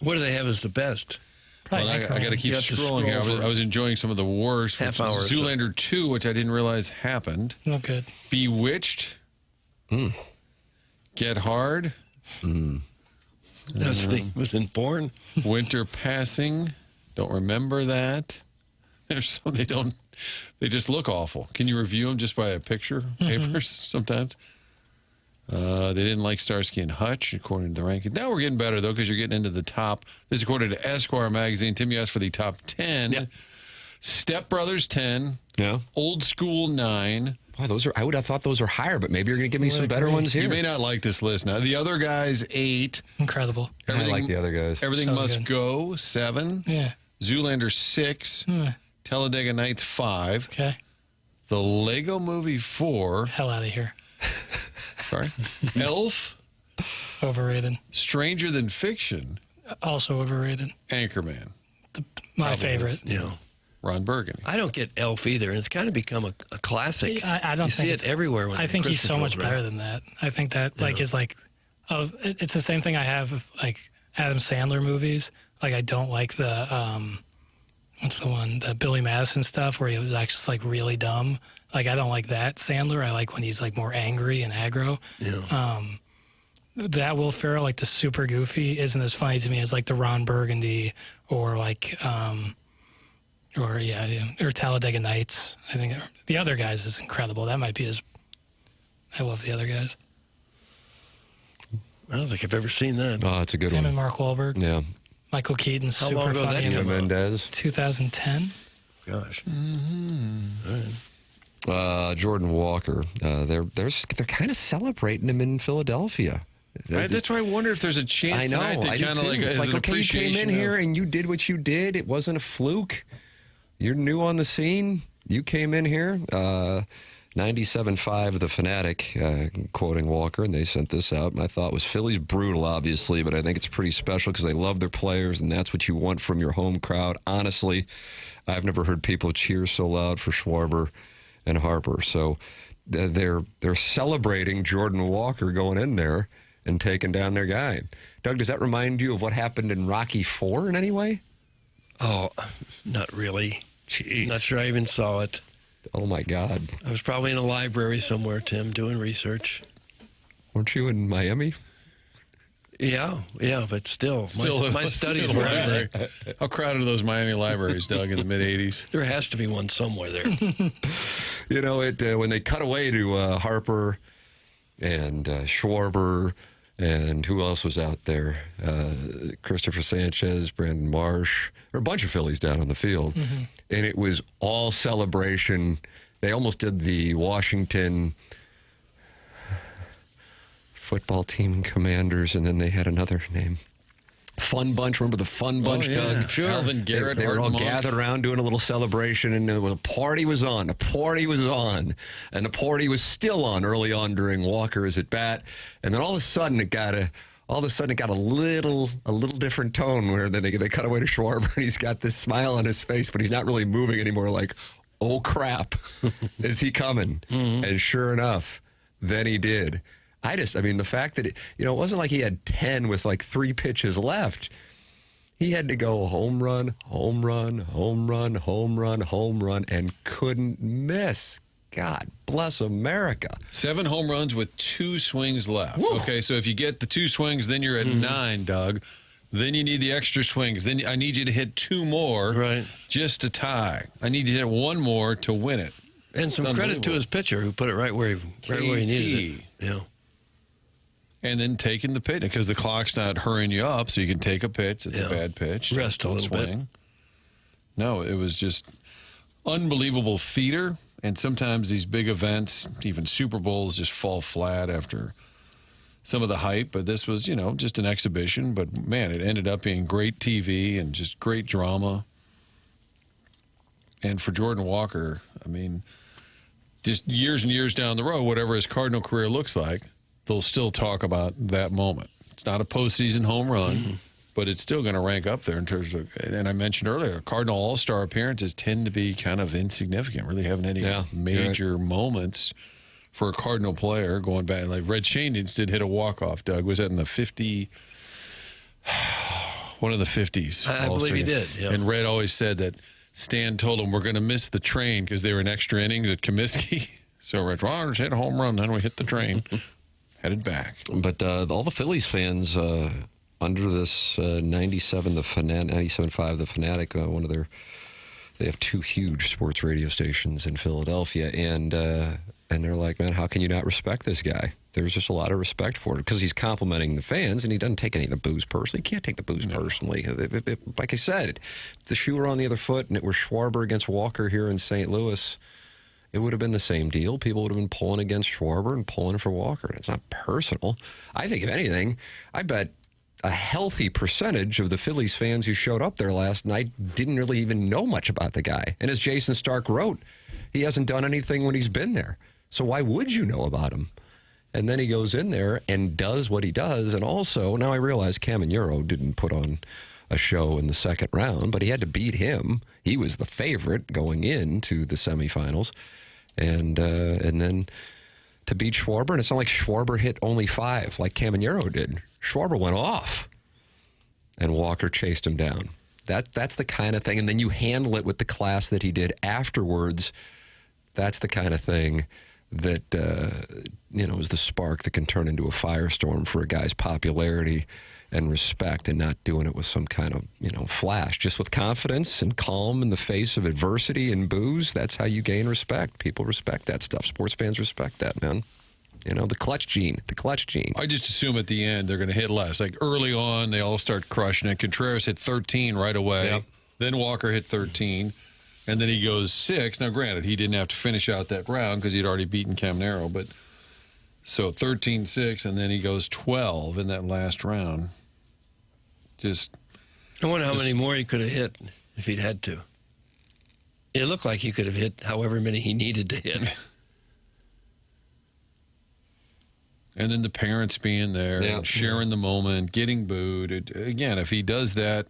What do they have as the best? Probably I got to keep scrolling here. I was enjoying some of the worst. Half hour. Zoolander 2, which I didn't realize happened. No good. Bewitched. Get Hard. That's when he was in Born. Winter Passing. Don't remember that. They just look awful. Can you review them just by a picture? Papers sometimes. They didn't like Starsky and Hutch, according to the ranking. Now we're getting better, though, because you're getting into the top. This is according to Esquire magazine. Tim, you asked for the top 10. Yep. Step Brothers 10. Yeah. Old School 9. Wow, I would have thought those were higher, but maybe you're going to give me some better ones here. You may not like this list now. The Other Guys 8. Incredible. I like The Other Guys. Everything So Must good. Go 7. Yeah. Zoolander 6. Talladega Nights 5. Okay. The Lego Movie 4. Hell out of here. Sorry. Elf. Overrated. Stranger Than Fiction. Also overrated. Anchorman. My favorite. Yeah. Ron Burgundy. I don't get Elf either, and it's kind of become a classic. I don't you think see it everywhere. When I think he's so much Christmas rolls better around. than that. I think that is like, it's the same thing I have with like Adam Sandler movies. Like I don't like the what's the one, the Billy Madison stuff where he was actually just, like really dumb. Like I don't like that Sandler. I like when he's like more angry and aggro. Yeah. That Will Ferrell, like the super goofy, isn't as funny to me as like the Ron Burgundy or like or Talladega Nights. I think the other guys is incredible. That might be his. I love the other guys. I don't think I've ever seen that. Oh, it's a good Him one. and Mark Wahlberg. Yeah. Michael Keaton's How super long ago funny. that came out? Mendez. 2010. Gosh. Jordan Walker. They're kind of celebrating him in Philadelphia. That's why I wonder if there's a chance. I know. Tonight that I do kind of too. like It's as like, an okay, you came in appreciation here of- and you did what you did. It wasn't a fluke. You're new on the scene. You came in here. 97.5 The Fanatic, quoting Walker, and they sent this out. And I thought it was Philly's brutal, obviously, but I think it's pretty special because they love their players, and that's what you want from your home crowd. Honestly, I've never heard people cheer so loud for Schwarber and Harper. So they're celebrating Jordan Walker going in there and taking down their guy. Doug, does that remind you of what happened in Rocky IV in any way? Oh, not really. Jeez. Not sure I even saw it. Oh, my God. I was probably in a library somewhere, Tim, doing research. Weren't you in Miami? Yeah, but still my studies were library. How crowded are those Miami libraries, Doug, in the mid-'80s? There has to be one somewhere there. You know, when they cut away to Harper and Schwarber and who else was out there? Christopher Sanchez, Brandon Marsh. There were a bunch of Phillies down on the field. Mm-hmm. And it was all celebration. They almost did the Washington football team Commanders, and then they had another name. Fun Bunch. Remember the Fun Bunch, Doug? Sure. Alvin Garrett, They were all Art Monk. gathered around doing a little celebration, and the party was on. The party was on. And the party was still on early on during Walker's at bat. And then all of a sudden it got a little different tone where then they cut away to Schwarber, and he's got this smile on his face, but he's not really moving anymore. Like, oh crap, is he coming? Mm-hmm. And sure enough, then he did. The fact that it wasn't like he had 10 with like 3 pitches left. He had to go home run, home run, home run, home run, home run, and couldn't miss. God bless America. 7 home runs with 2 swings left. Woo. Okay, so if you get the 2 swings, then you're at 9, Doug. Then you need the extra swings. Then I need you to hit 2 more just to tie. I need you to hit 1 more to win it. And some credit to his pitcher who put it right where he needed it. Yeah. And then taking the pitch because the clock's not hurrying you up, so you can take a pitch. It's a bad pitch. Rest a Don't little bit. No, it was just unbelievable theater. And sometimes these big events, even Super Bowls, just fall flat after some of the hype. But this was, just an exhibition. But, man, it ended up being great TV and just great drama. And for Jordan Walker, just years and years down the road, whatever his Cardinal career looks like, they'll still talk about that moment. It's not a postseason home run, but it's still going to rank up there in terms of, and I mentioned earlier, Cardinal All-Star appearances tend to be kind of insignificant, really having any major moments for a Cardinal player going back. Like Red Shanians did hit a walk-off, Doug. Was that in the 50? One of the 50s. I believe he did, yeah. And Red always said that Stan told him, we're going to miss the train because they were in extra innings at Comiskey. So Red Rogers hit a home run, then we hit the train. Headed back. But all the Phillies fans under this 97.5 The Fanatic, they have 2 huge sports radio stations in Philadelphia, and they're like, man, how can you not respect this guy? There's just a lot of respect for it because he's complimenting the fans, and he doesn't take any of the boos personally. He can't take the boos personally. Like I said, if the shoe were on the other foot and it were Schwarber against Walker here in St. Louis, it would have been the same deal. People would have been pulling against Schwarber and pulling for Walker. And it's not personal. I think, if anything, I bet a healthy percentage of the Phillies fans who showed up there last night didn't really even know much about the guy. And as Jason Stark wrote, He hasn't done anything when he's been there. So why would you know about him? And then he goes in there and does what he does. And also, now I realize Caminero didn't put on a show in the second round, but he had to beat him. He was the favorite going into the semifinals. And then to beat Schwarber, and it's not like Schwarber hit only 5 like Caminero did. Schwarber went off, and Walker chased him down. That's the kind of thing. And then you handle it with the class that he did afterwards. That's the kind of thing that, is the spark that can turn into a firestorm for a guy's popularity and respect, and not doing it with some kind of, flash. Just with confidence and calm in the face of adversity and boos, that's how you gain respect. People respect that stuff. Sports fans respect that, man. The clutch gene. I just assume at the end they're going to hit less. Like early on, they all start crushing it. Contreras hit 13 right away. Yep. Then Walker hit 13. And then he goes 6. Now, granted, he didn't have to finish out that round because he'd already beaten Caminero. But so 13-6, and then he goes 12 in that last round. I wonder how many more he could have hit if he'd had to. It looked like he could have hit however many he needed to hit. And then the parents being there and sharing the moment, getting booed. Again, if he does that,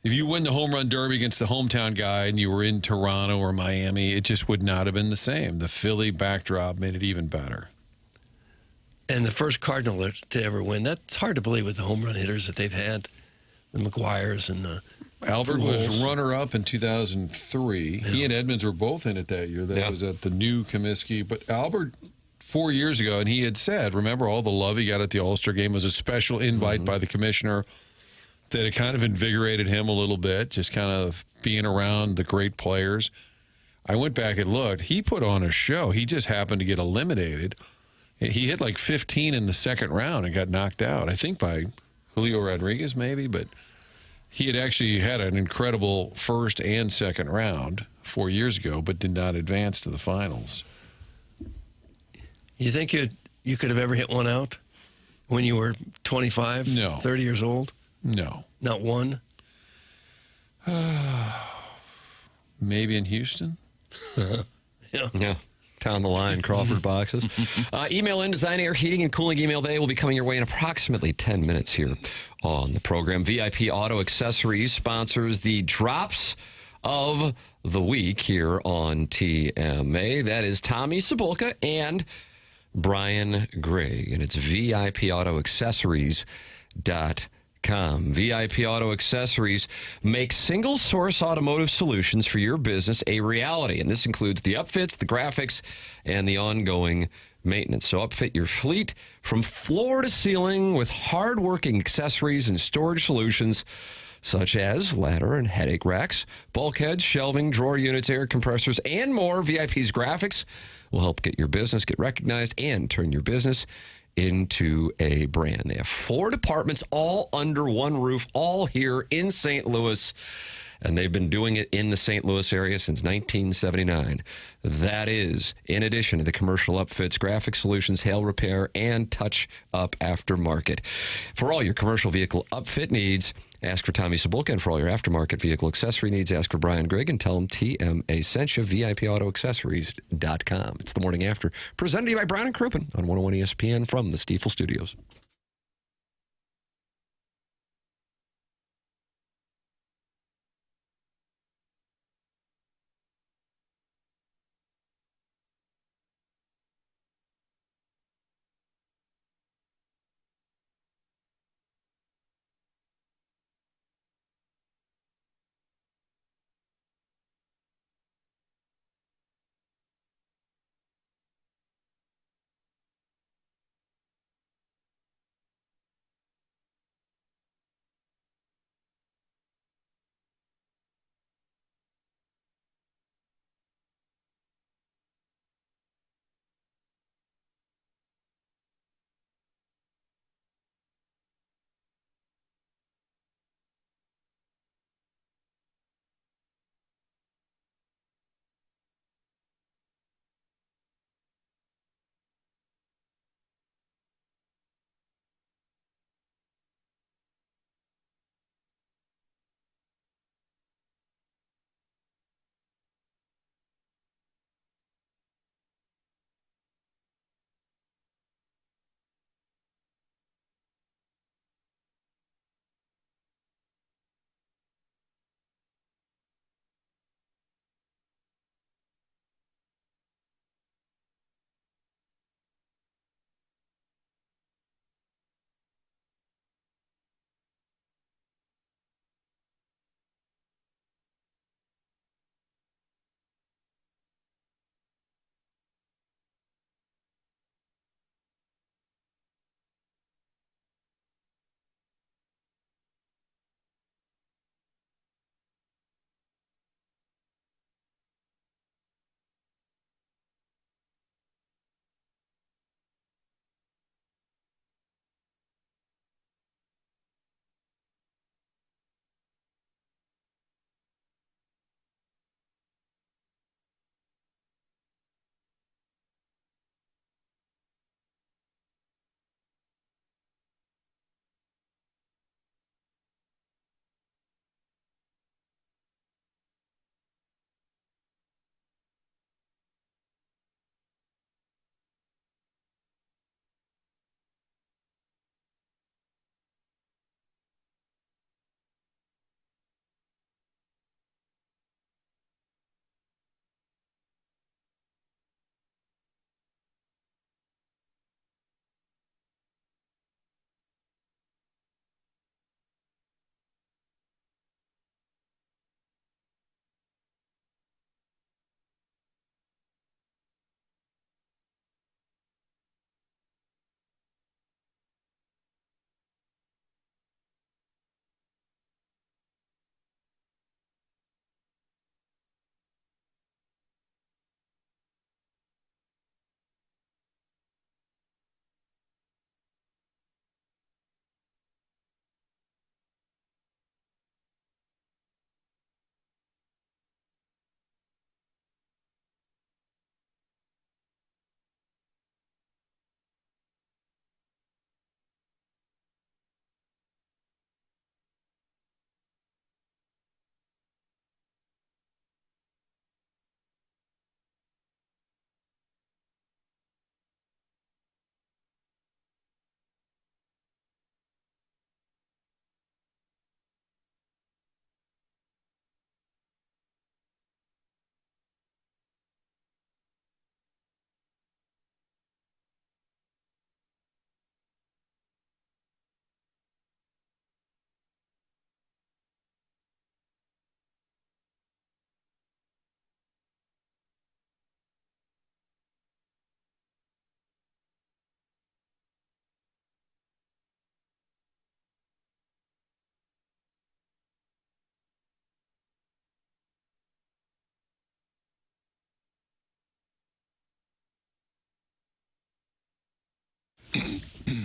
if you win the home run derby against the hometown guy and you were in Toronto or Miami, it just would not have been the same. The Philly backdrop made it even better. And the first Cardinal to ever win. That's hard to believe with the home run hitters that they've had. The McGuires and the Albert was runner-up in 2003. Yeah. He and Edmonds were both in it that year. That was at the new Comiskey. But Albert, 4 years ago, and he had said, remember all the love he got at the All-Star game was a special invite by the commissioner that it kind of invigorated him a little bit, just kind of being around the great players. I went back and looked. He put on a show. He just happened to get eliminated. He hit like 15 in the second round and got knocked out, I think by Julio Rodriguez maybe, but he had actually had an incredible first and second round 4 years ago, but did not advance to the finals. You think you could have ever hit one out when you were 25, 30 years old? No. Not one? Maybe in Houston? Yeah. Down the line, Crawford boxes. Email in, Design Air Heating and Cooling email day will be coming your way in approximately 10 minutes here on the program. VIP Auto Accessories sponsors the drops of the week here on TMA. That is Tommy Cibulka and Brian Gregg, and it's VIPAutoaccessories.com. VIP Auto Accessories makes single-source automotive solutions for your business a reality, and this includes the upfits, the graphics, and the ongoing maintenance. So upfit your fleet from floor to ceiling with hard-working accessories and storage solutions such as ladder and headache racks, bulkheads, shelving, drawer units, air compressors, and more. VIP's graphics will help get your business get recognized and turn your business into a brand. They have 4 departments all under one roof, all here in St. Louis, and they've been doing it in the St. Louis area since 1979. That is, in addition to the commercial upfits, graphic solutions, hail repair, and touch-up aftermarket. For all your commercial vehicle upfit needs, ask for Tommy Cibulka, and for all your aftermarket vehicle accessory needs, ask for Brian Gregg and tell him TMA sent you, VIPAutoaccessories.com. It's the morning after, presented to you by Brown and Crouppen on 101 ESPN from the Stiefel Studios.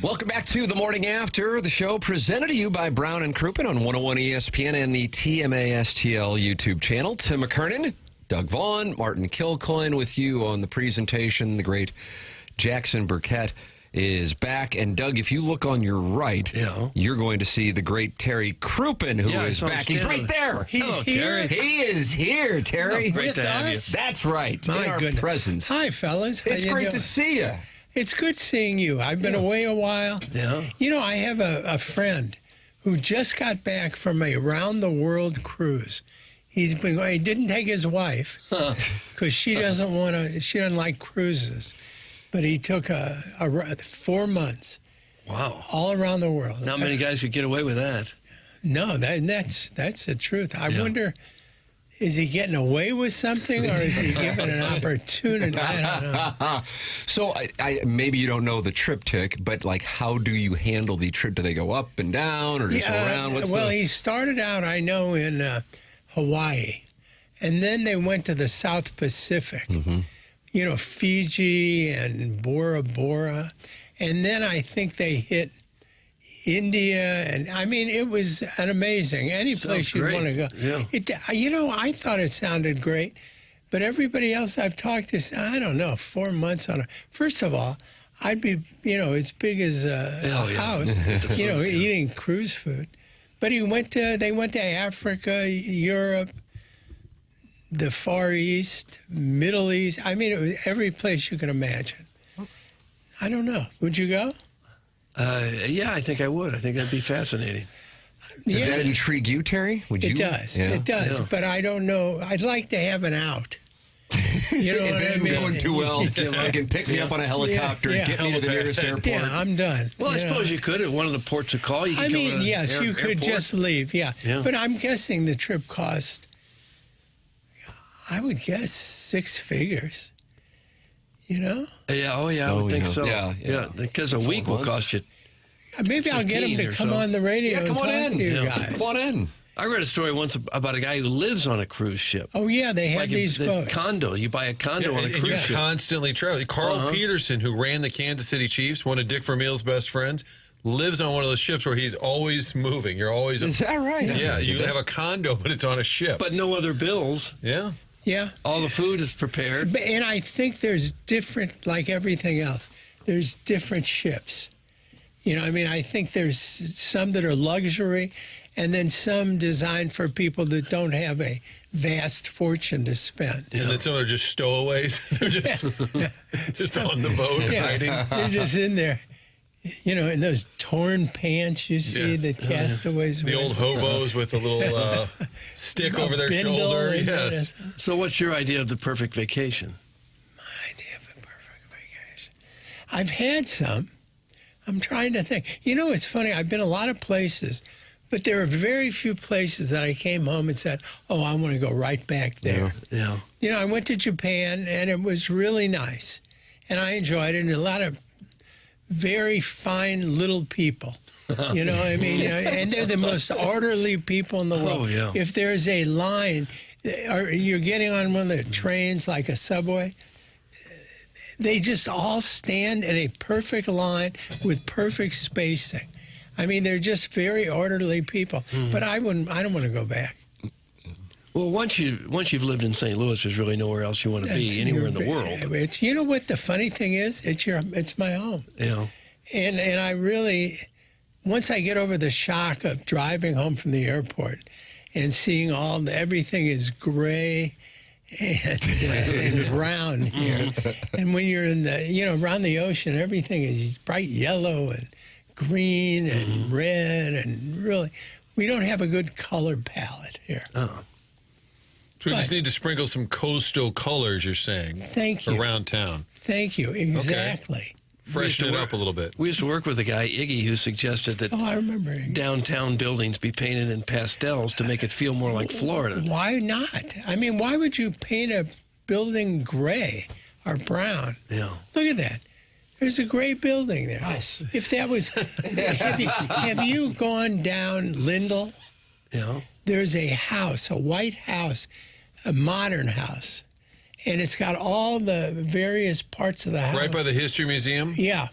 Welcome back to the Morning After, the show presented to you by Brown and Crouppen on 101 ESPN and the TMASTL YouTube channel. Tim McKernan, Doug Vaughn, Martin Kilcoyne with you on the presentation. The great Jackson Burkett is back. And, Doug, if you look on your right, you're going to see the great Terry Crouppen, who is back. He's right there. He's here. He is here, Terry. Great to have you. That's right. My in our goodness. presence. Hi, fellas. How It's you great doing? to see you. It's good seeing you. I've been away a while. Yeah. You know, I have a friend who just got back from a round-the-world cruise. He didn't take his wife because she doesn't like cruises. But he took 4 months. Wow. All around the world. Not many guys could get away with that. No, that's the truth. I wonder, is he getting away with something or is he given an opportunity? I don't know. So I maybe you don't know the triptych, but like, how do you handle the trip? Do they go up and down or just around? He started out, I know, in Hawaii, and then they went to the South Pacific. Mm-hmm. You know, Fiji and Bora Bora, and then I think they hit India, and I mean, it was an amazing. Any place you'd want to go. Yeah. I thought it sounded great, but everybody else I've talked to said, I don't know, 4 months on a. First of all, I'd be, as big as a house, eating cruise food. But they went to Africa, Europe, the Far East, Middle East. I mean, it was every place you can imagine. I don't know. Would you go? Yeah, I think I would. I think that'd be fascinating. Did that intrigue you, Terry? Would you? It does. Yeah. It does. Yeah. But I don't know. I'd like to have an out. You know if what it I ain't mean? going too well, I can pick me up on a helicopter and get me to the nearest airport. Yeah, I'm done. Well, I suppose you could at one of the ports of call. You could go to yes, you could just leave. Yeah. But I'm guessing the trip cost, I would guess, 6 figures. You know? Yeah. Oh, yeah. I would think so. Yeah. Because a week will cost you. Maybe I'll get him to come on the radio and talk to you guys. Come on in. I read a story once about a guy who lives on a cruise ship. Oh, yeah, they have these boats. Condo. You buy a condo on a cruise ship. Constantly traveling. Carl Peterson, who ran the Kansas City Chiefs, one of Dick Vermeil's best friends, lives on one of those ships where he's always moving. You're always... Is that right? Yeah, you have a condo, but it's on a ship. But no other bills. Yeah. Yeah. All the food is prepared. And I think there's different, like everything else, there's different ships. I think there's some that are luxury and then some designed for people that don't have a vast fortune to spend. And then some are just stowaways. They're just on the boat hiding. They're just in there. In those torn pants you see the castaways the old hobos with a little stick over their shoulder. Yes. So what's your idea of the perfect vacation? My idea of the perfect vacation. I've had some. I'm trying to think. It's funny. I've been a lot of places, but there are very few places that I came home and said, oh, I want to go right back there. Yeah. I went to Japan, and it was really nice, and I enjoyed it, and a lot of very fine little people. You know what I mean? And they're the most orderly people in the world. Oh, yeah. If there's a line, or you're getting on one of the trains like a subway, they just all stand in a perfect line with perfect spacing. I mean, they're just very orderly people. But I don't want to go back. Well, once you've lived in St. Louis, there's really nowhere else you want to be anywhere in the world. It's, what the funny thing is? It's my home. Yeah. And I really, once I get over the shock of driving home from the airport and seeing everything is gray and brown here, and when you're in the, around the ocean, everything is bright yellow and green and red, and really, we don't have a good color palette here. Oh. So we just need to sprinkle some coastal colors, you're saying. Thank you. Around town. Thank you. Exactly. Okay. Freshen it up a little bit. We used to work with a guy, Iggy, who suggested that I remember Iggy. Downtown buildings be painted in pastels to make it feel more like Florida. Why not? I mean, why would you paint a building gray or brown? Yeah. Look at that. There's a gray building there. Nice. If that was... have you gone down Lindell? Yeah. There's a house, a white house, a modern house. And it's got all the various parts of the house. Right by the History Museum? Yeah.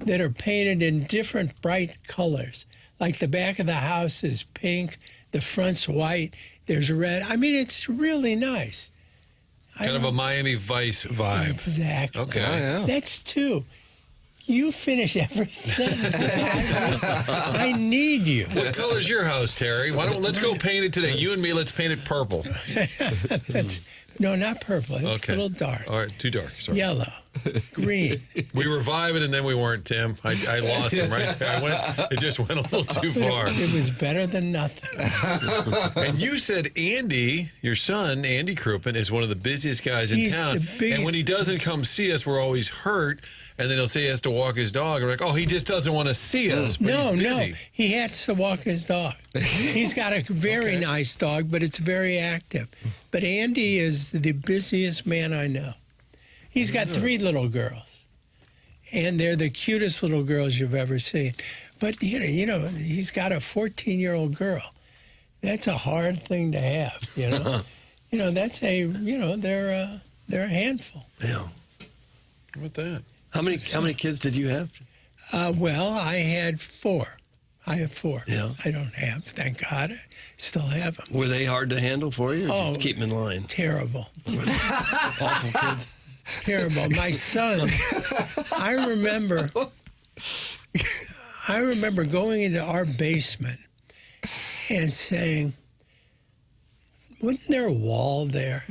that are painted in different bright colors. Like the back of the house is pink, the front's white, there's red. I mean, it's really nice. Kind of a Miami Vice vibe. Exactly. Okay. That's 2. You finish every sentence. I need you. What color's your house, Terry? Let's go paint it today. You and me, let's paint it purple. No, not purple. It's Okay. a little dark. All right, too dark. Sorry. Yellow, green. We were vibing and then we weren't, Tim. I lost him right there. It just went a little too far. It was better than nothing. And you said Andy, your son, Andy Crouppen, is one of the busiest guys in He's town. the biggest. And when he doesn't come see us, we're always hurt. And then he'll say he has to walk his dog. We're like, oh, he just doesn't want to see us. But No, he's no. busy. He has to walk his dog. He's got a very nice dog, but it's very active. But Andy is the busiest man I know. He's got 3 little girls, and they're the cutest little girls you've ever seen. But, you know, he's got a 14-year-old girl. That's a hard thing to have, you know. That's they're a handful. Yeah. What that? How many kids did you have? Well, I had 4. I have 4. Yeah. I don't have, thank God. I still have them. Were they hard to handle for you? Or did you keep them in line? Terrible. Awful kids. Terrible. My son, I remember going into our basement and saying, wasn't there a wall there?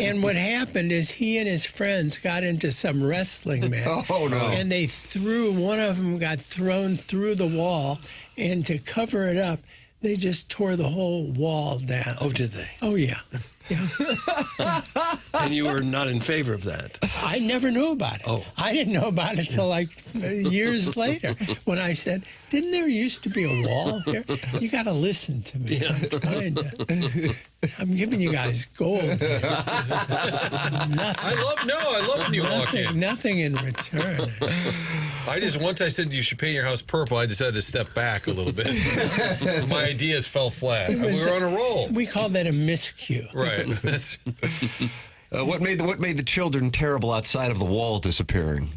And what happened is he and his friends got into some wrestling match. Oh, no. And one of them got thrown through the wall, and to cover it up, they just tore the whole wall down. Oh, did they? Oh, yeah. And you were not in favor of that? I never knew about it. Oh. I didn't know about it till like years later when I said, didn't there used to be a wall here? You got to listen to me. Yeah. I'm giving you guys gold. I love when you walk in. Nothing in return. Once I said you should paint your house purple, I decided to step back a little bit. My ideas fell flat. We were on a roll. We call that a miscue. Right. What made the children terrible outside of the wall disappearing?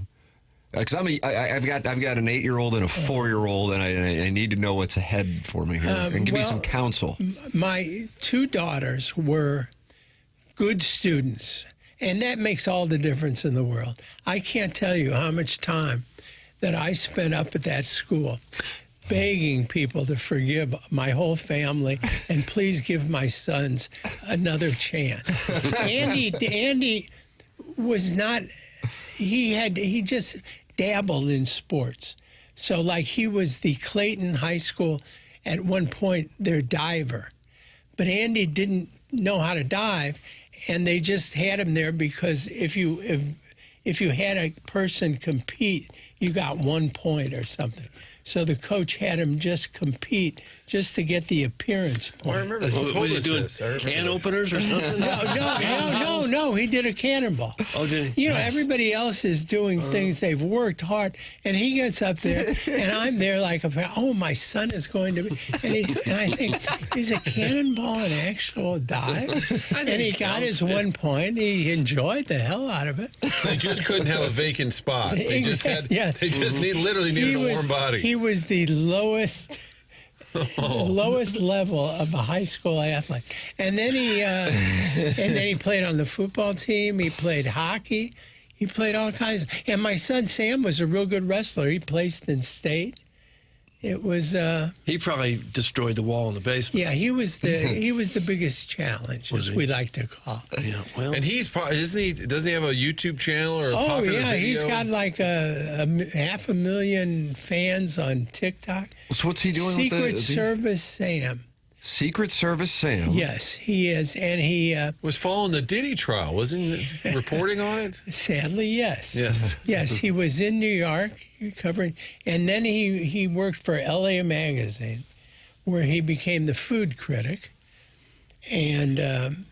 Because I've got an 8-year-old and a 4-year-old, and I need to know what's ahead for me here, and give me some counsel. My 2 daughters were good students, and that makes all the difference in the world. I can't tell you how much time that I spent up at that school begging people to forgive my whole family and please give my sons another chance. Andy was not, he just dabbled in sports. So like he was the Clayton High School, at one point, their diver. But Andy didn't know how to dive, and they just had him there because if you had a person compete, you got 1 point or something. So the coach had him just compete just to get the appearance point. I remember he Was he doing can openers or something? No. He did a cannonball. Oh, did he? You know, everybody else is doing things. They've worked hard. And he gets up there, and I'm there like, oh, my son is going to be. And I think, is a cannonball an actual dive? And he got his 1 point. He enjoyed the hell out of it. They just couldn't have a vacant spot. They just literally needed a warm body. He was the lowest level of a high school athlete, and then he played on the football team. He played hockey. He played all kinds. And my son Sam was a real good wrestler. He placed in state. It was. He probably destroyed the wall in the basement. Yeah, he was the biggest challenge, as we like to call it. Yeah, well, and he's probably doesn't he have a YouTube channel or a oh popular yeah, video? he's got like a 500,000 fans on TikTok. So what's he doing? Secret Service Sam. Secret Service Sam. Yes, he is, and he was following the Diddy trial, wasn't he? Reporting on it. Sadly, yes. Yes. Yes, he was in New York covering, and then he worked for LA Magazine, where he became the food critic, and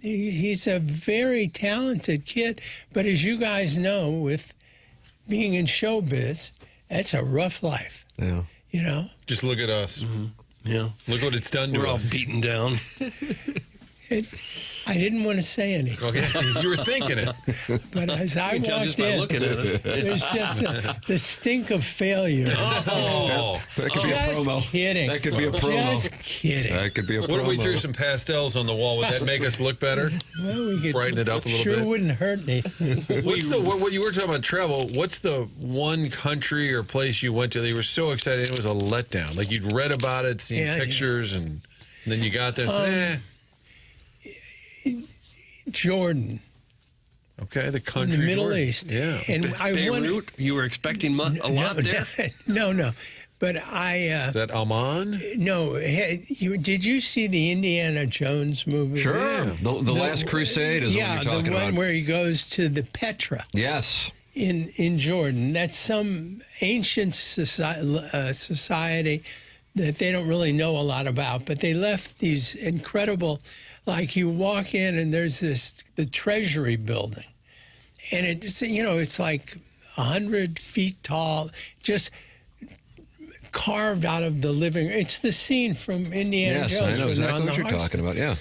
he's a very talented kid. But as you guys know, with being in showbiz, that's a rough life. Yeah. You know. Just look at us. Mm-hmm. Yeah. Look what it's done to us. We're all beaten down. I didn't want to say anything. Okay, you were thinking it. But as I tell walked just by in, looking at us. there's just the stink of failure. Oh, that could be a Just promo. kidding. That could be a promo. Just kidding. That could be a promo. what if we threw some pastels on the wall? Would that make us look better? Well, we could Brighten it up a little sure bit. wouldn't hurt me. What's what you were talking about travel? What's the one country or place you went to that you were so excited it was a letdown? Like you'd read about it, seen pictures, and then you got there and said, Jordan. Okay, the country. In the Middle Jordan. East. Yeah. And Beirut? You were expecting a lot there? No. But Is that Amman? No. Did you see the Indiana Jones movie? Sure. Yeah. The Last Crusade is what you're talking about. Yeah, the one where he goes to the Petra. Yes. In Jordan. That's some ancient society that they don't really know a lot about, but they left these incredible, like you walk in and there's the Treasury building, and it's like 100 feet tall, just carved out of the living. It's the scene from Indiana Jones. Yes, I know exactly what you're horse. talking about. Yeah.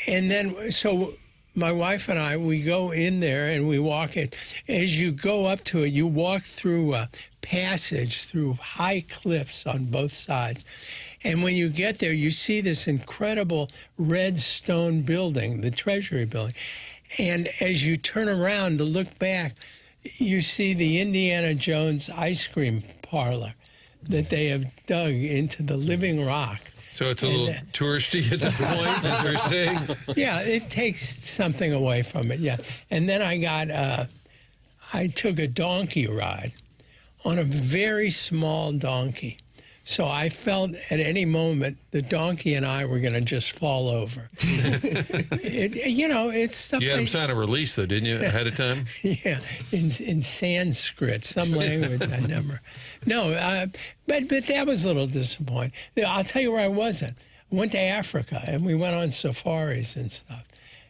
And then so my wife and I, we go in there and we walk it. As you go up to it, you walk through a passage through high cliffs on both sides. And when you get there, you see this incredible red stone building, the Treasury building. And as you turn around to look back, you see the Indiana Jones ice cream parlor that they have dug into the living rock. So it's a little touristy at this point, as you're saying? Yeah, it takes something away from it, yeah. And then I took a donkey ride on a very small donkey. So I felt at any moment the donkey and I were going to just fall over. It's stuff You had him sign a release, though, didn't you, ahead of time? Yeah, in Sanskrit, some language I never. No, but that was a little disappointing. I'll tell you where I wasn't. I went to Africa, and we went on safaris and stuff.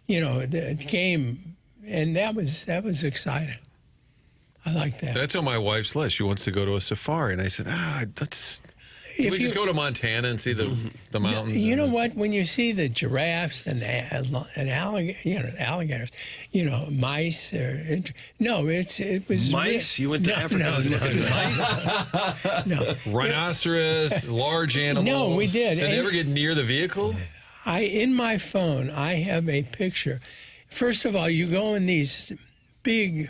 The game, and that was exciting. I like that. That's on my wife's list. She wants to go to a safari, and I said, Can we just go to Montana and see the mountains? You know what? When you see the giraffes and alligators, mice. It was mice. You went to Africa. No. Rhinoceros, large animals. No, we did. Did they ever get near the vehicle? In my phone, I have a picture. First of all, you go in these big.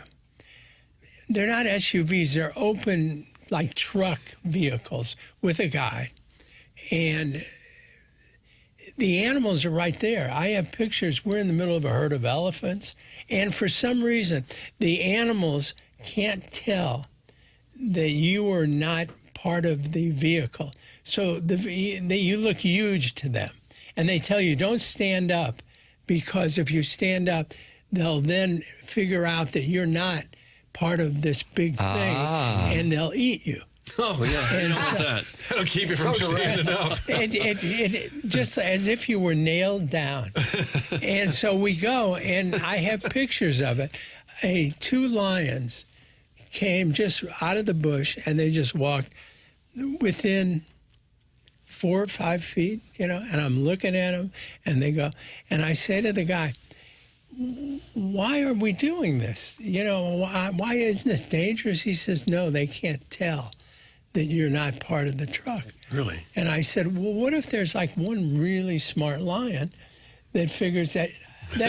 They're not SUVs. They're open, like truck vehicles with a guy. And the animals are right there. I have pictures. We're in the middle of a herd of elephants. And for some reason, the animals can't tell that you are not part of the vehicle. So you look huge to them. And they tell you, don't stand up, because if you stand up, they'll then figure out that you're not part of this big thing, and they'll eat you. Oh, yeah. And that. That'll keep you from standing up. It just as if you were nailed down. And so we go, and I have pictures of it. 2 lions came just out of the bush, and they just walked within 4 or 5 feet, and I'm looking at them, and they go, and I say to the guy, why are we doing this? Why isn't this dangerous? He says, no, they can't tell that you're not part of the truck. Really? And I said, well, what if there's like one really smart lion that figures that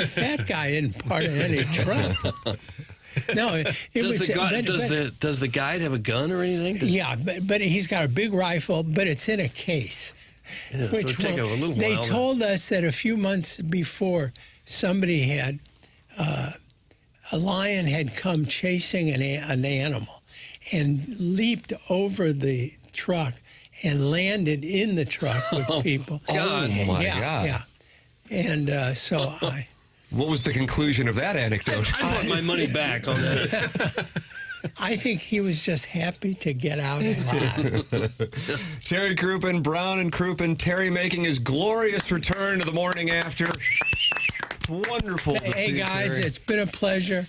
fat guy isn't part of any truck? No, does the guide have a gun or anything? Yeah, but he's got a big rifle, but it's in a case. Yeah, so it'd take a little while. They told us that a few months before, somebody had a lion had come chasing an animal and leaped over the truck and landed in the truck with people. God. Oh, my God. Yeah. And so What was the conclusion of that anecdote? I want my money back on that. I think he was just happy to get out alive. Terry Crouppen, Brown and Crouppen. Terry making his glorious return to the morning after. Wonderful to see Hey, guys, Terry. it's been a pleasure.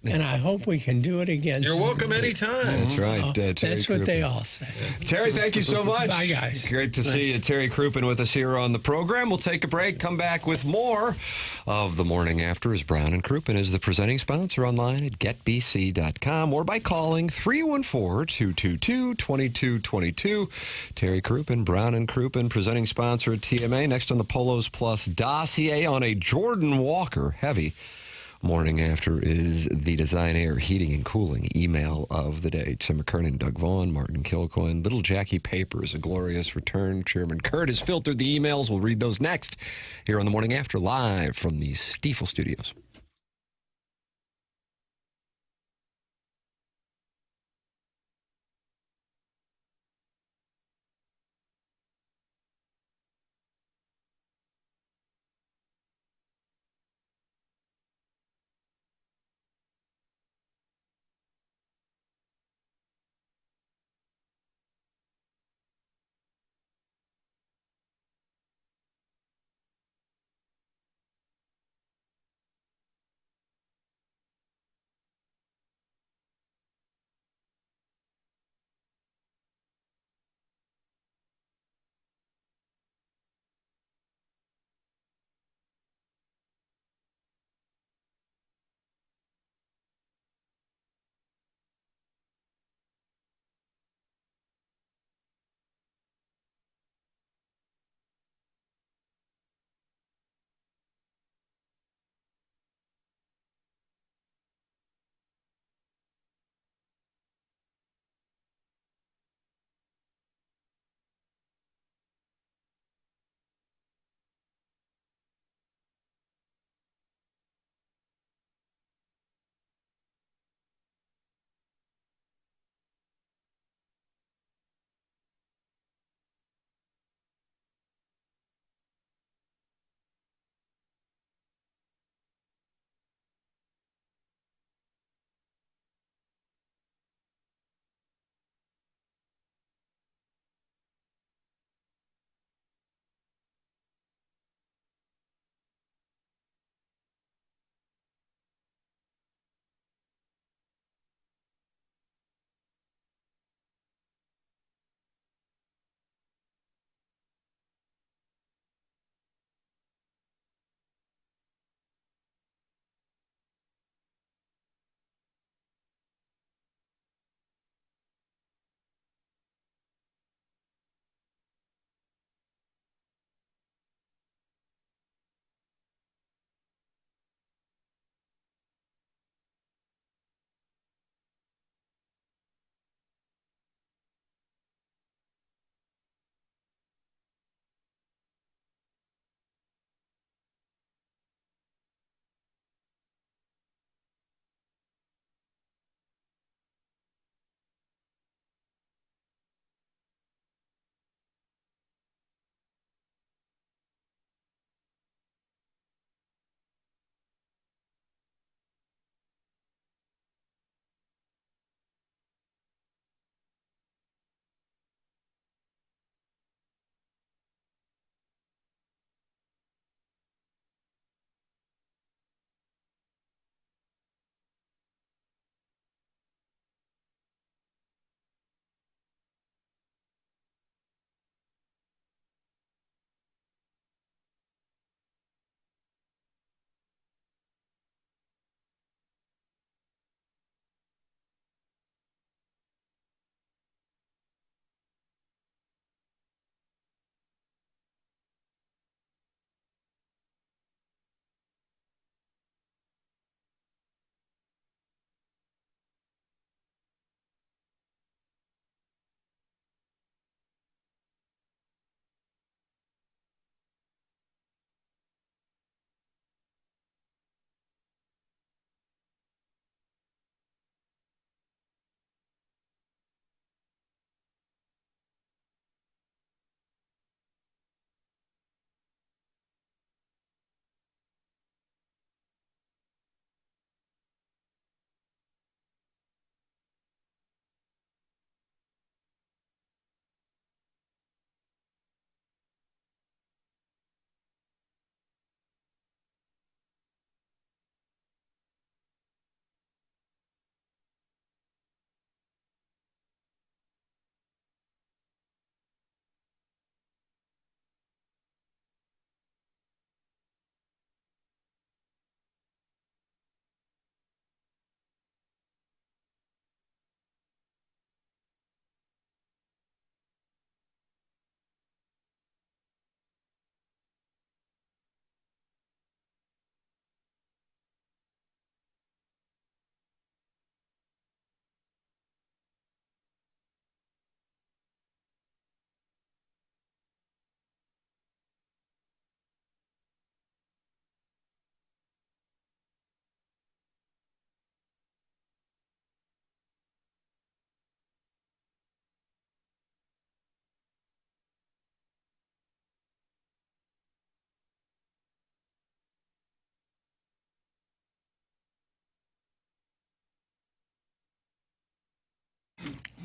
and I hope we can do it again. You're welcome anytime. That's right. Terry That's what Crouppen. they all say. Terry, thank you so much. Bye, guys. Great to see you. Terry Crouppen with us here on the program. We'll take a break, come back with more of The Morning After as Brown and Crouppen is the presenting sponsor online at getbc.com or by calling 314-222-2222. Terry Crouppen, Brown and Crouppen, presenting sponsor at TMA. Next on the Polos Plus dossier on a Jordan Walker heavy. Morning After is the Design Air Heating and Cooling email of the day. Tim McKernan, Doug Vaughn, Martin Kilcoyne. Little Jackie Papers, a glorious return. Chairman Kurt has filtered the emails. We'll read those next here on the Morning After, live from the Stiefel Studios.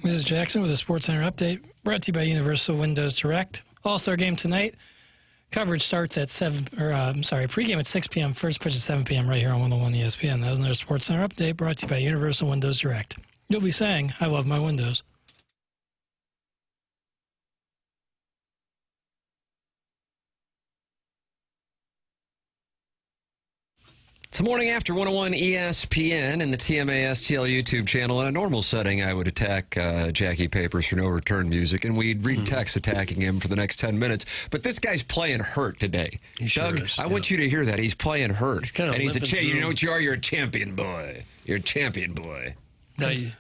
This is Jackson with a SportsCenter update brought to you by Universal Windows Direct. All-Star game tonight. Coverage starts at pregame at 6 p.m., first pitch at 7 p.m. right here on 101 ESPN. That was another SportsCenter update brought to you by Universal Windows Direct. You'll be saying, I love my windows. It's the morning after 101 ESPN and the TMA STL YouTube channel. In a normal setting, I would attack Jackie Papers for no return music, and we'd read text attacking him for the next 10 minutes. But this guy's playing hurt today. Doug, I want you to hear that. He's playing hurt. He's kind of he's you know what you are? You're a champion boy. You're a champion boy.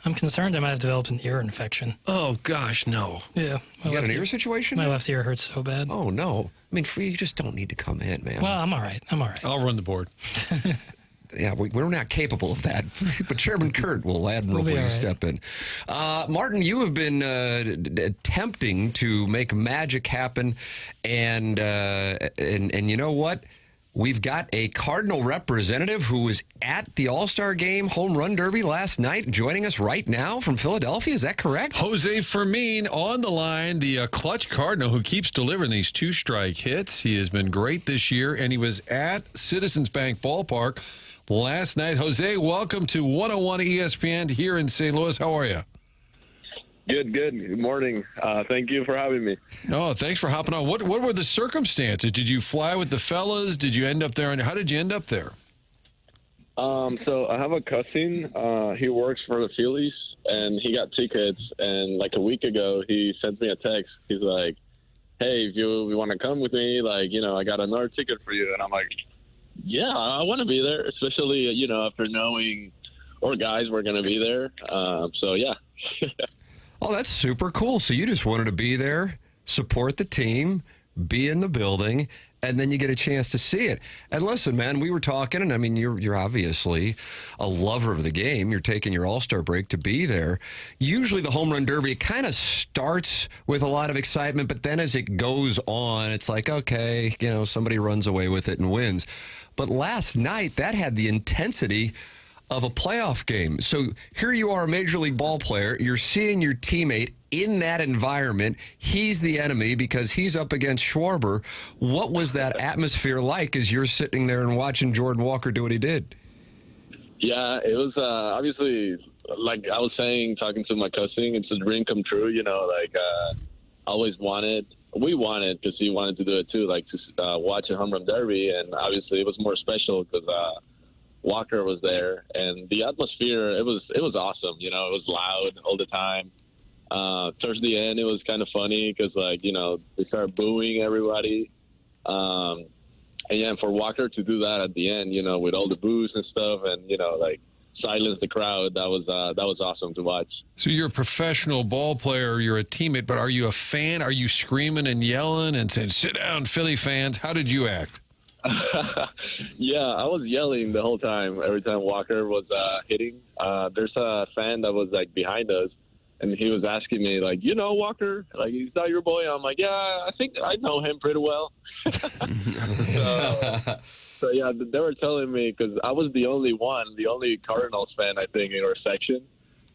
I'm concerned I might have developed an ear infection. Oh, gosh, no. Yeah. You got an ear situation? My left ear hurts so bad. Oh, no. I mean, you just don't need to come in, man. Well, I'm all right. I'll run the board. Yeah, we're not capable of that. But Chairman Kurt will admirably step in. Martin, you have been attempting to make magic happen, and you know what? We've got a Cardinal representative who was at the All-Star Game Home Run Derby last night, joining us right now from Philadelphia. Is that correct? Jose Fermin on the line, the clutch Cardinal who keeps delivering these two-strike hits. He has been great this year, and he was at Citizens Bank Ballpark last night. Jose, welcome to 101 ESPN here in St. Louis. How are you? Good. Good morning. Thank you for having me. Oh, thanks for hopping on. What were the circumstances? Did you fly with the fellas? Did you end up there? And how did you end up there? So I have a cousin. He works for the Phillies, and he got tickets. And like a week ago, he sent me a text. He's like, "Hey, if you want to come with me, like, you know, I got another ticket for you." And I'm like, "Yeah, I want to be there, especially, you know, after knowing our guys were going to be there." So yeah. Oh, that's super cool. So you just wanted to be there, support the team, be in the building, and then you get a chance to see it. And listen, man, we were talking, and I mean, you're obviously a lover of the game. You're taking your All-Star break to be there. Usually the Home Run Derby, it kind of starts with a lot of excitement, but then as it goes on, it's like, okay, you know, somebody runs away with it and wins. But last night, that had the intensity of a playoff game. So here you are, a Major League ball player. You're seeing your teammate in that environment. He's the enemy because he's up against Schwarber. What was that atmosphere like as you're sitting there and watching Jordan Walker do what he did? Yeah, it was obviously, like I was saying, talking to my cousin, it's a dream come true, you know, like we wanted, because he wanted to do it too, like to watch a home run derby. And obviously it was more special because Walker was there, and the atmosphere, it was awesome. You know, it was loud all the time. Towards the end, it was kind of funny because, like, you know, they started booing everybody. And yeah, for Walker to do that at the end, you know, with all the boos and stuff, and, you know, like, silence the crowd, that was awesome to watch. So you're a professional ball player, you're a teammate, but are you a fan? Are you screaming and yelling and saying, "Sit down, Philly fans"? How did you act? Yeah, I was yelling the whole time. Every time Walker was hitting, there's a fan that was like behind us, and he was asking me, like, "You know Walker? Like, he's not your boy?" I'm like, "Yeah, I think I know him pretty well." So yeah, they were telling me, because I was the only Cardinals fan, I think, in our section,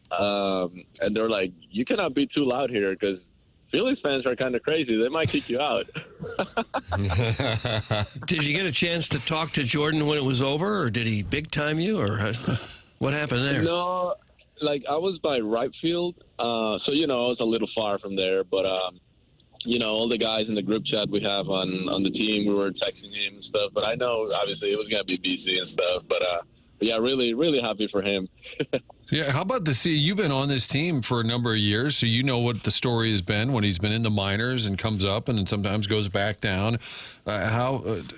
and they're like, "You cannot be too loud here because Phillies fans are kind of crazy. They might kick you out." Did you get a chance to talk to Jordan when it was over, or did he big time you, or what happened there? No, like I was by right field, so you know I was a little far from there. But you know, all the guys in the group chat we have on the team, we were texting him and stuff. But I know obviously it was gonna be busy and stuff. But yeah, really, really happy for him. Yeah, how about you've been on this team for a number of years, so you know what the story has been when he's been in the minors and comes up and then sometimes goes back down.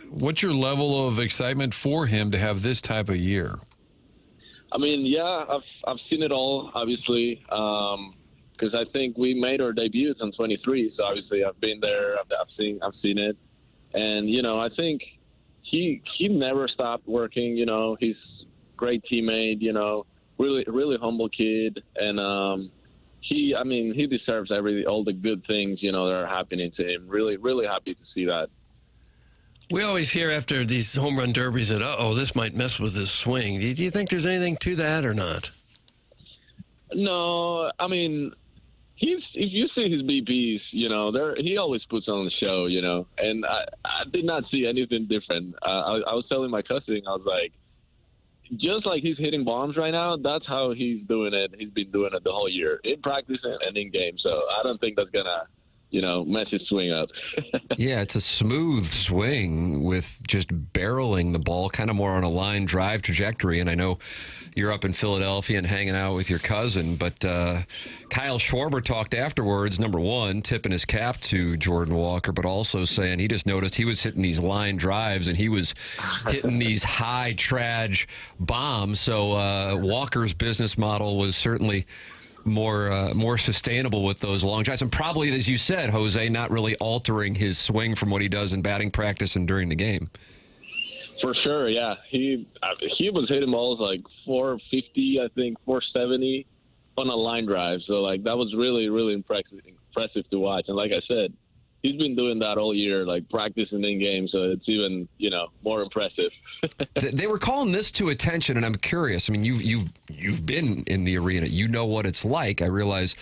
What's your level of excitement for him to have this type of year? I mean, yeah, I've seen it all, obviously, because I think we made our debuts in 23, so obviously I've been there, I've seen it, and you know, I think he never stopped working. You know, he's a great teammate. You know. Really humble kid, and he deserves all the good things, you know, that are happening to him. Really happy to see that. We always hear after these home run derbies that, this might mess with his swing. Do you think there's anything to that or not? No, I mean, if you see his BPs, he always puts on the show, and I did not see anything different. I was telling my cousin, I was like, just like he's hitting bombs right now, that's how he's doing it. He's been doing it the whole year, in practice and in game. So I don't think that's going to, mess his swing up. Yeah, it's a smooth swing with just barreling the ball, kind of more on a line drive trajectory. And I know you're up in Philadelphia and hanging out with your cousin, but Kyle Schwarber talked afterwards, number one, tipping his cap to Jordan Walker, but also saying he just noticed he was hitting these line drives and he was hitting these high traj bombs. So Walker's business model was certainly more sustainable with those long drives, and probably, as you said, Jose, not really altering his swing from what he does in batting practice and during the game. For sure, yeah. He was hitting balls like 450, I think 470 on a line drive. So like that was really, really impressive to watch. And like I said, he's been doing that all year, like practicing in game. So it's even more impressive. They were calling this to attention, and I'm curious. I mean, you've been in the arena. You know what it's like. I realize,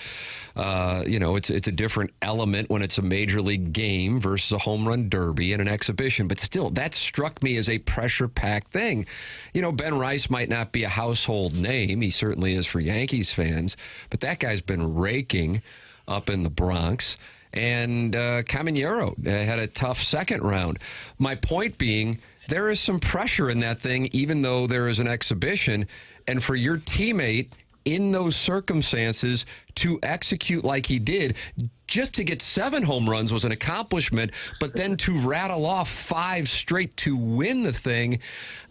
it's a different element when it's a major league game versus a home run derby and an exhibition. But still, that struck me as a pressure-packed thing. Ben Rice might not be a household name. He certainly is for Yankees fans. But that guy's been raking up in the Bronx. And Caminero had a tough second round. My point being, there is some pressure in that thing, even though there is an exhibition. And for your teammate in those circumstances to execute like he did, just to get 7 home runs was an accomplishment, but then to rattle off 5 straight to win the thing,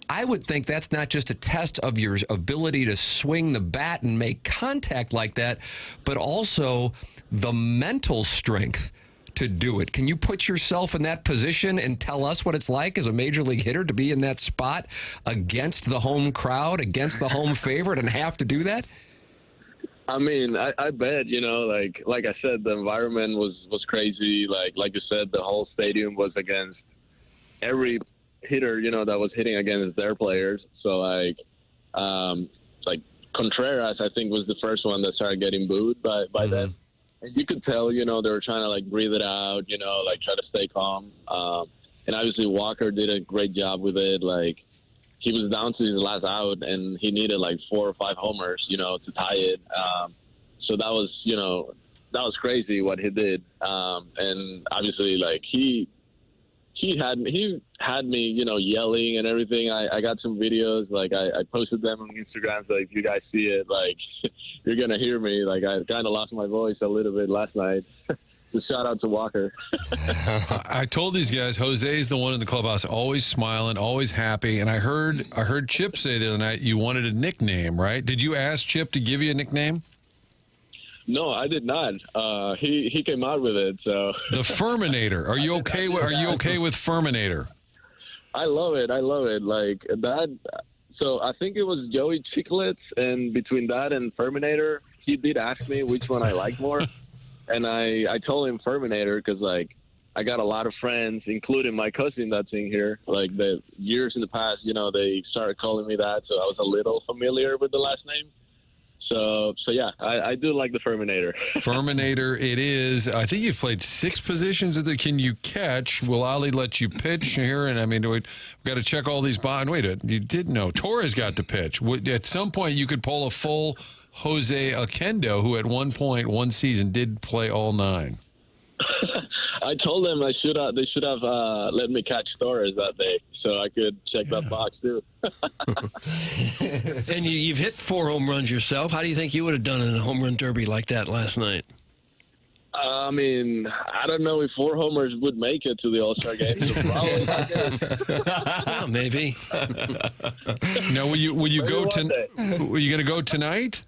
I would think that's not just a test of your ability to swing the bat and make contact like that, but also the mental strength to do it. Can you put yourself in that position and tell us what it's like as a major league hitter to be in that spot against the home crowd, against the home favorite, and have to do that? I mean, I bet, like I said, the environment was crazy. Like you said, the whole stadium was against every hitter, that was hitting against their players. So like Contreras, I think, was the first one that started getting booed by them. And you could tell, they were trying to breathe it out, try to stay calm. And obviously Walker did a great job with it. He was down to his last out and he needed 4 or 5 homers, to tie it. So that was crazy what he did. And obviously he had me, yelling and everything. I got some videos, I posted them on Instagram. So if you guys see it, you're going to hear me. I kind of lost my voice a little bit last night. So shout out to Walker. I told these guys, Jose is the one in the clubhouse, always smiling, always happy. And I heard Chip say the other night you wanted a nickname, right? Did you ask Chip to give you a nickname? No, I did not. He came out with it. So the Ferminator. Are you okay with Ferminator? I love it. Like that. So I think it was Joey Chiclets, and between that and Ferminator, he did ask me which one I like more, and I told him Ferminator because I got a lot of friends, including my cousin that's in here. The years in the past, they started calling me that, so I was a little familiar with the last name. So yeah, I do like the Ferminator. Ferminator it is. I think you've played 6 positions. Can you catch? Will Ali let you pitch here? And I mean, we've got to check all these bonds. Wait, you did know Torres got to pitch. At some point, you could pull a full Jose Oquendo, who at one point, one season, did play all 9. I told them they should have let me catch Torres that day, so I could check that box too. And you've hit 4 home runs yourself. How do you think you would have done in a home run derby like that last night? I mean, I don't know if 4 homers would make it to the All-Star game. So probably maybe. Now, will you go to? Were you going to go tonight?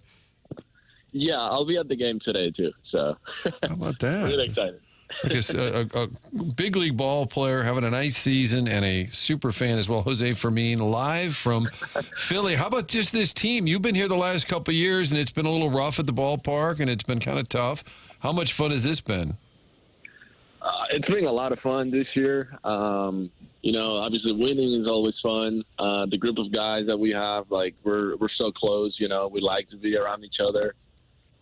Yeah, I'll be at the game today too. So how about that? Really excited. Because a big league ball player having a nice season and a super fan as well, Jose Fermin, live from Philly. How about just this team? You've been here the last couple of years, and it's been a little rough at the ballpark, and it's been kind of tough. How much fun has this been? It's been a lot of fun this year. Obviously winning is always fun. The group of guys that we have, we're so close. We like to be around each other.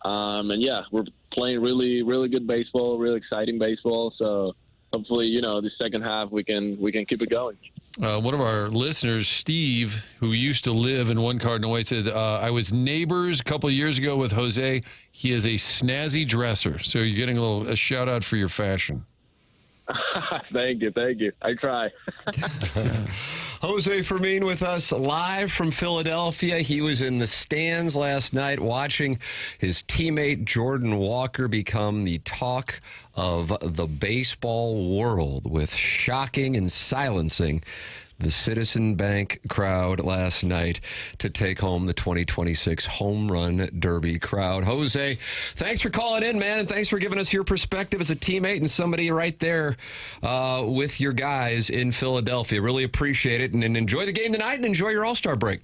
And yeah, we're playing really, really good baseball, really exciting baseball. So hopefully, the second half we can keep it going. One of our listeners, Steve, who used to live in One Cardinal Way, said, I was neighbors a couple of years ago with Jose. He is a snazzy dresser. So you're getting a shout out for your fashion. Thank you. I try. Jose Fermin with us live from Philadelphia. He was in the stands last night watching his teammate Jordan Walker become the talk of the baseball world with shocking and silencing the Citizen Bank crowd last night to take home the 2026 Home Run Derby crowd. Jose, thanks for calling in, man, and thanks for giving us your perspective as a teammate and somebody right there with your guys in Philadelphia. Really appreciate it, and enjoy the game tonight and enjoy your All-Star break.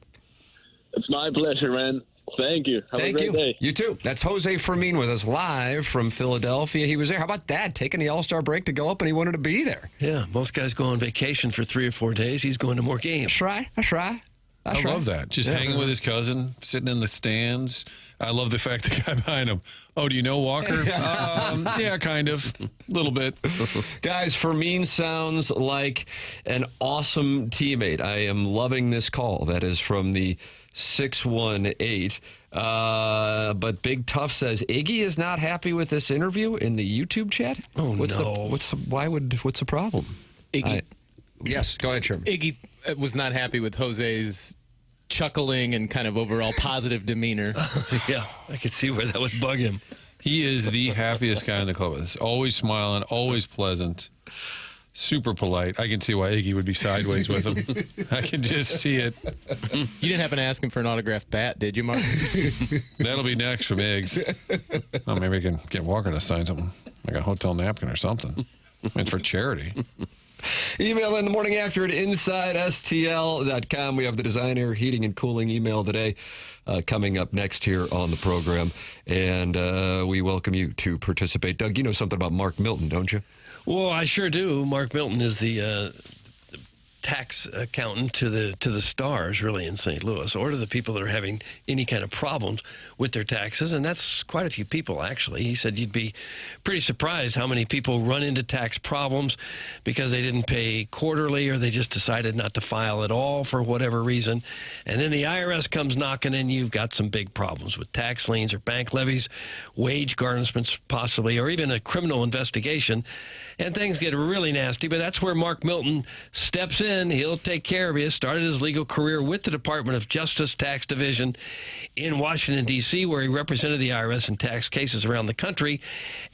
It's my pleasure, man. Thank you. Have a great day. You too. That's Jose Fermin with us live from Philadelphia. He was there. How about that? Taking the All-Star break to go up, and he wanted to be there. Yeah, most guys go on vacation for 3 or 4 days. He's going to more games. That's right. I love that. Just hanging with his cousin, sitting in the stands. I love the fact the guy behind him. Oh, do you know Walker? Yeah, kind of. A little bit. Guys, Fermin sounds like an awesome teammate. I am loving this call. That is from the 618. But Big Tough says Iggy is not happy with this interview in the YouTube chat. Oh, what's no. What's the problem? Iggy. Yes, go ahead, Sherman. Iggy was not happy with Jose's chuckling and kind of overall positive demeanor. Yeah, I could see where that would bug him. He is the happiest guy in the club. He's always smiling, always pleasant, super polite. I can see why Iggy would be sideways with him. I can just see it. You didn't happen to ask him for an autographed bat, did you, Mark? That'll be next from Iggs. Oh, maybe we can get Walker to sign something, like a hotel napkin or something. It's for charity. Email in the morning after at InsideSTL.com. We have the Design, Air, Heating, and Cooling email today coming up next here on the program. And we welcome you to participate. Doug, you know something about Mark Milton, don't you? Well, I sure do. Mark Milton is the tax accountant to the stars, really, in St. Louis, or to the people that are having any kind of problems with their taxes, and that's quite a few people, actually. He said you'd be pretty surprised how many people run into tax problems because they didn't pay quarterly or they just decided not to file at all for whatever reason, and then the IRS comes knocking and you've got some big problems with tax liens or bank levies, wage garnishments possibly, or even a criminal investigation, and things get really nasty. But that's where Mark Milton steps in. He'll take care of you. Started his legal career with the Department of Justice Tax Division in Washington, D.C., where he represented the IRS in tax cases around the country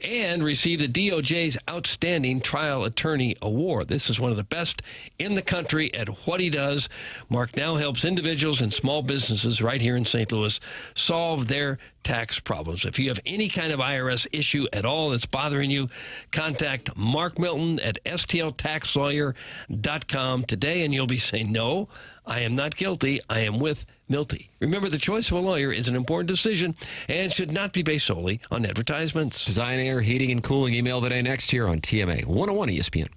and received the DOJ's Outstanding Trial Attorney Award. This is one of the best in the country at what he does. Mark now helps individuals and small businesses right here in St. Louis solve their tax problems. If you have any kind of IRS issue at all that's bothering you, contact Mark Milton at stltaxlawyer.com today, and you'll be saying, no, I am not guilty. I am with Milty. Remember, the choice of a lawyer is an important decision and should not be based solely on advertisements. Design, Air, Heating, and Cooling email today next here on TMA 101 ESPN.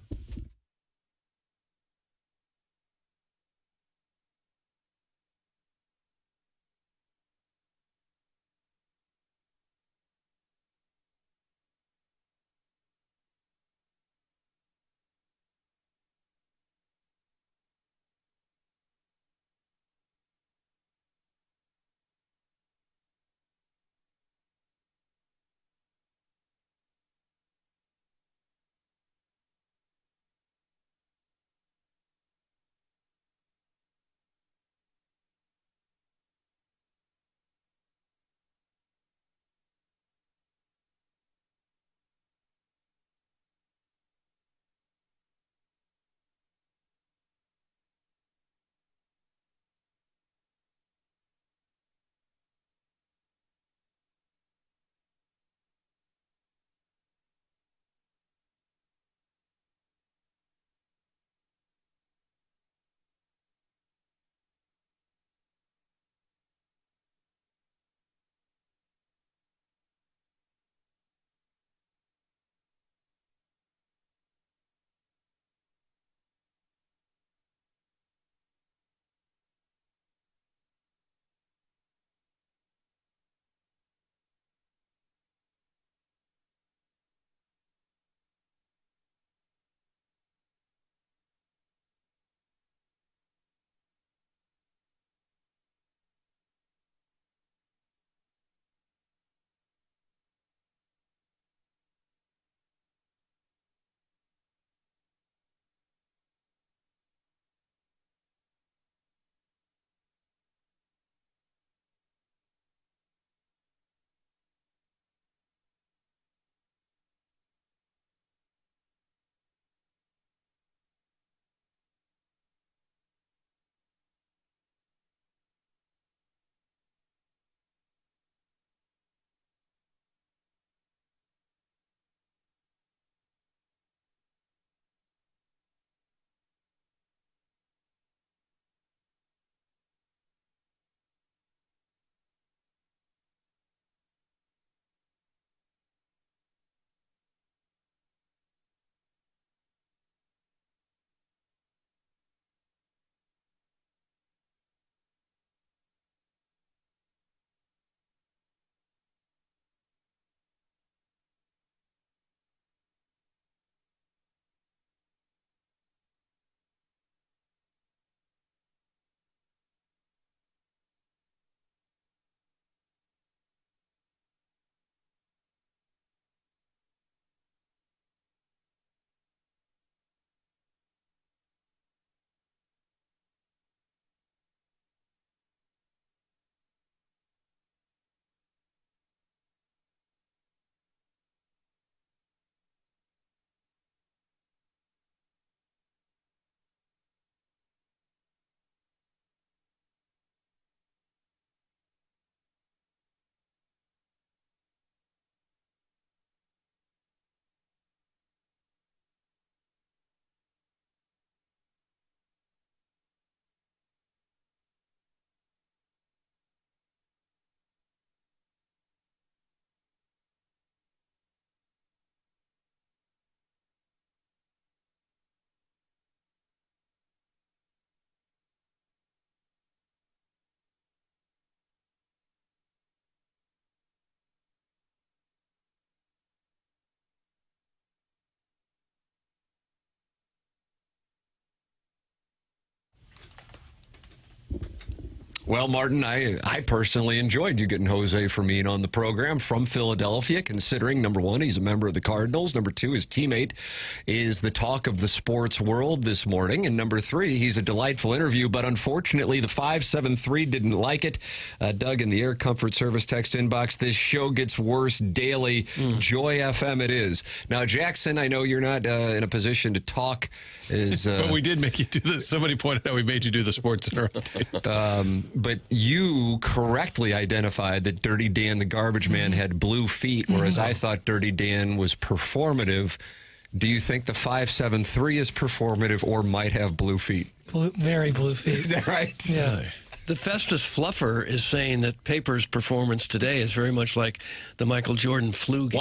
Well, Martin, I personally enjoyed you getting Jose Fermin on the program from Philadelphia, considering, number one, he's a member of the Cardinals. Number two, his teammate is the talk of the sports world this morning. And number three, he's a delightful interview. But unfortunately, the 573 didn't like it. Doug, in the Air Comfort Service text inbox, this show gets worse daily. Joy FM it is. Now, Jackson, I know you're not in a position to talk. But we did make you do this. Somebody pointed out we made you do the Sports Center update. But you correctly identified that Dirty Dan the Garbage Man had blue feet, whereas I thought Dirty Dan was performative. Do you think the 573 is performative or might have blue feet? Very blue feet. Is that right? Yeah. The Festus Fluffer is saying that Paper's performance today is very much like the Michael Jordan flu game.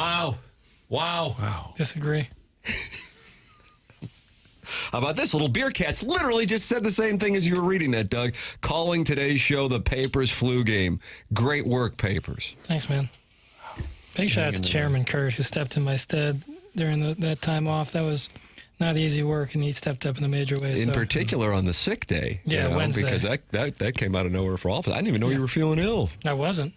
Wow. Disagree. How about this? Little Beer Cats literally just said the same thing as you were reading that, Doug. Calling today's show the Papers flu game. Great work, Papers. Thanks, man. Big shout out to Chairman Kurt, who stepped in my stead during that time off. That was not easy work, and he stepped up in a major way. In particular on the sick day. Yeah, Wednesday. Because that came out of nowhere for all of us. I didn't even know you were feeling ill. I wasn't.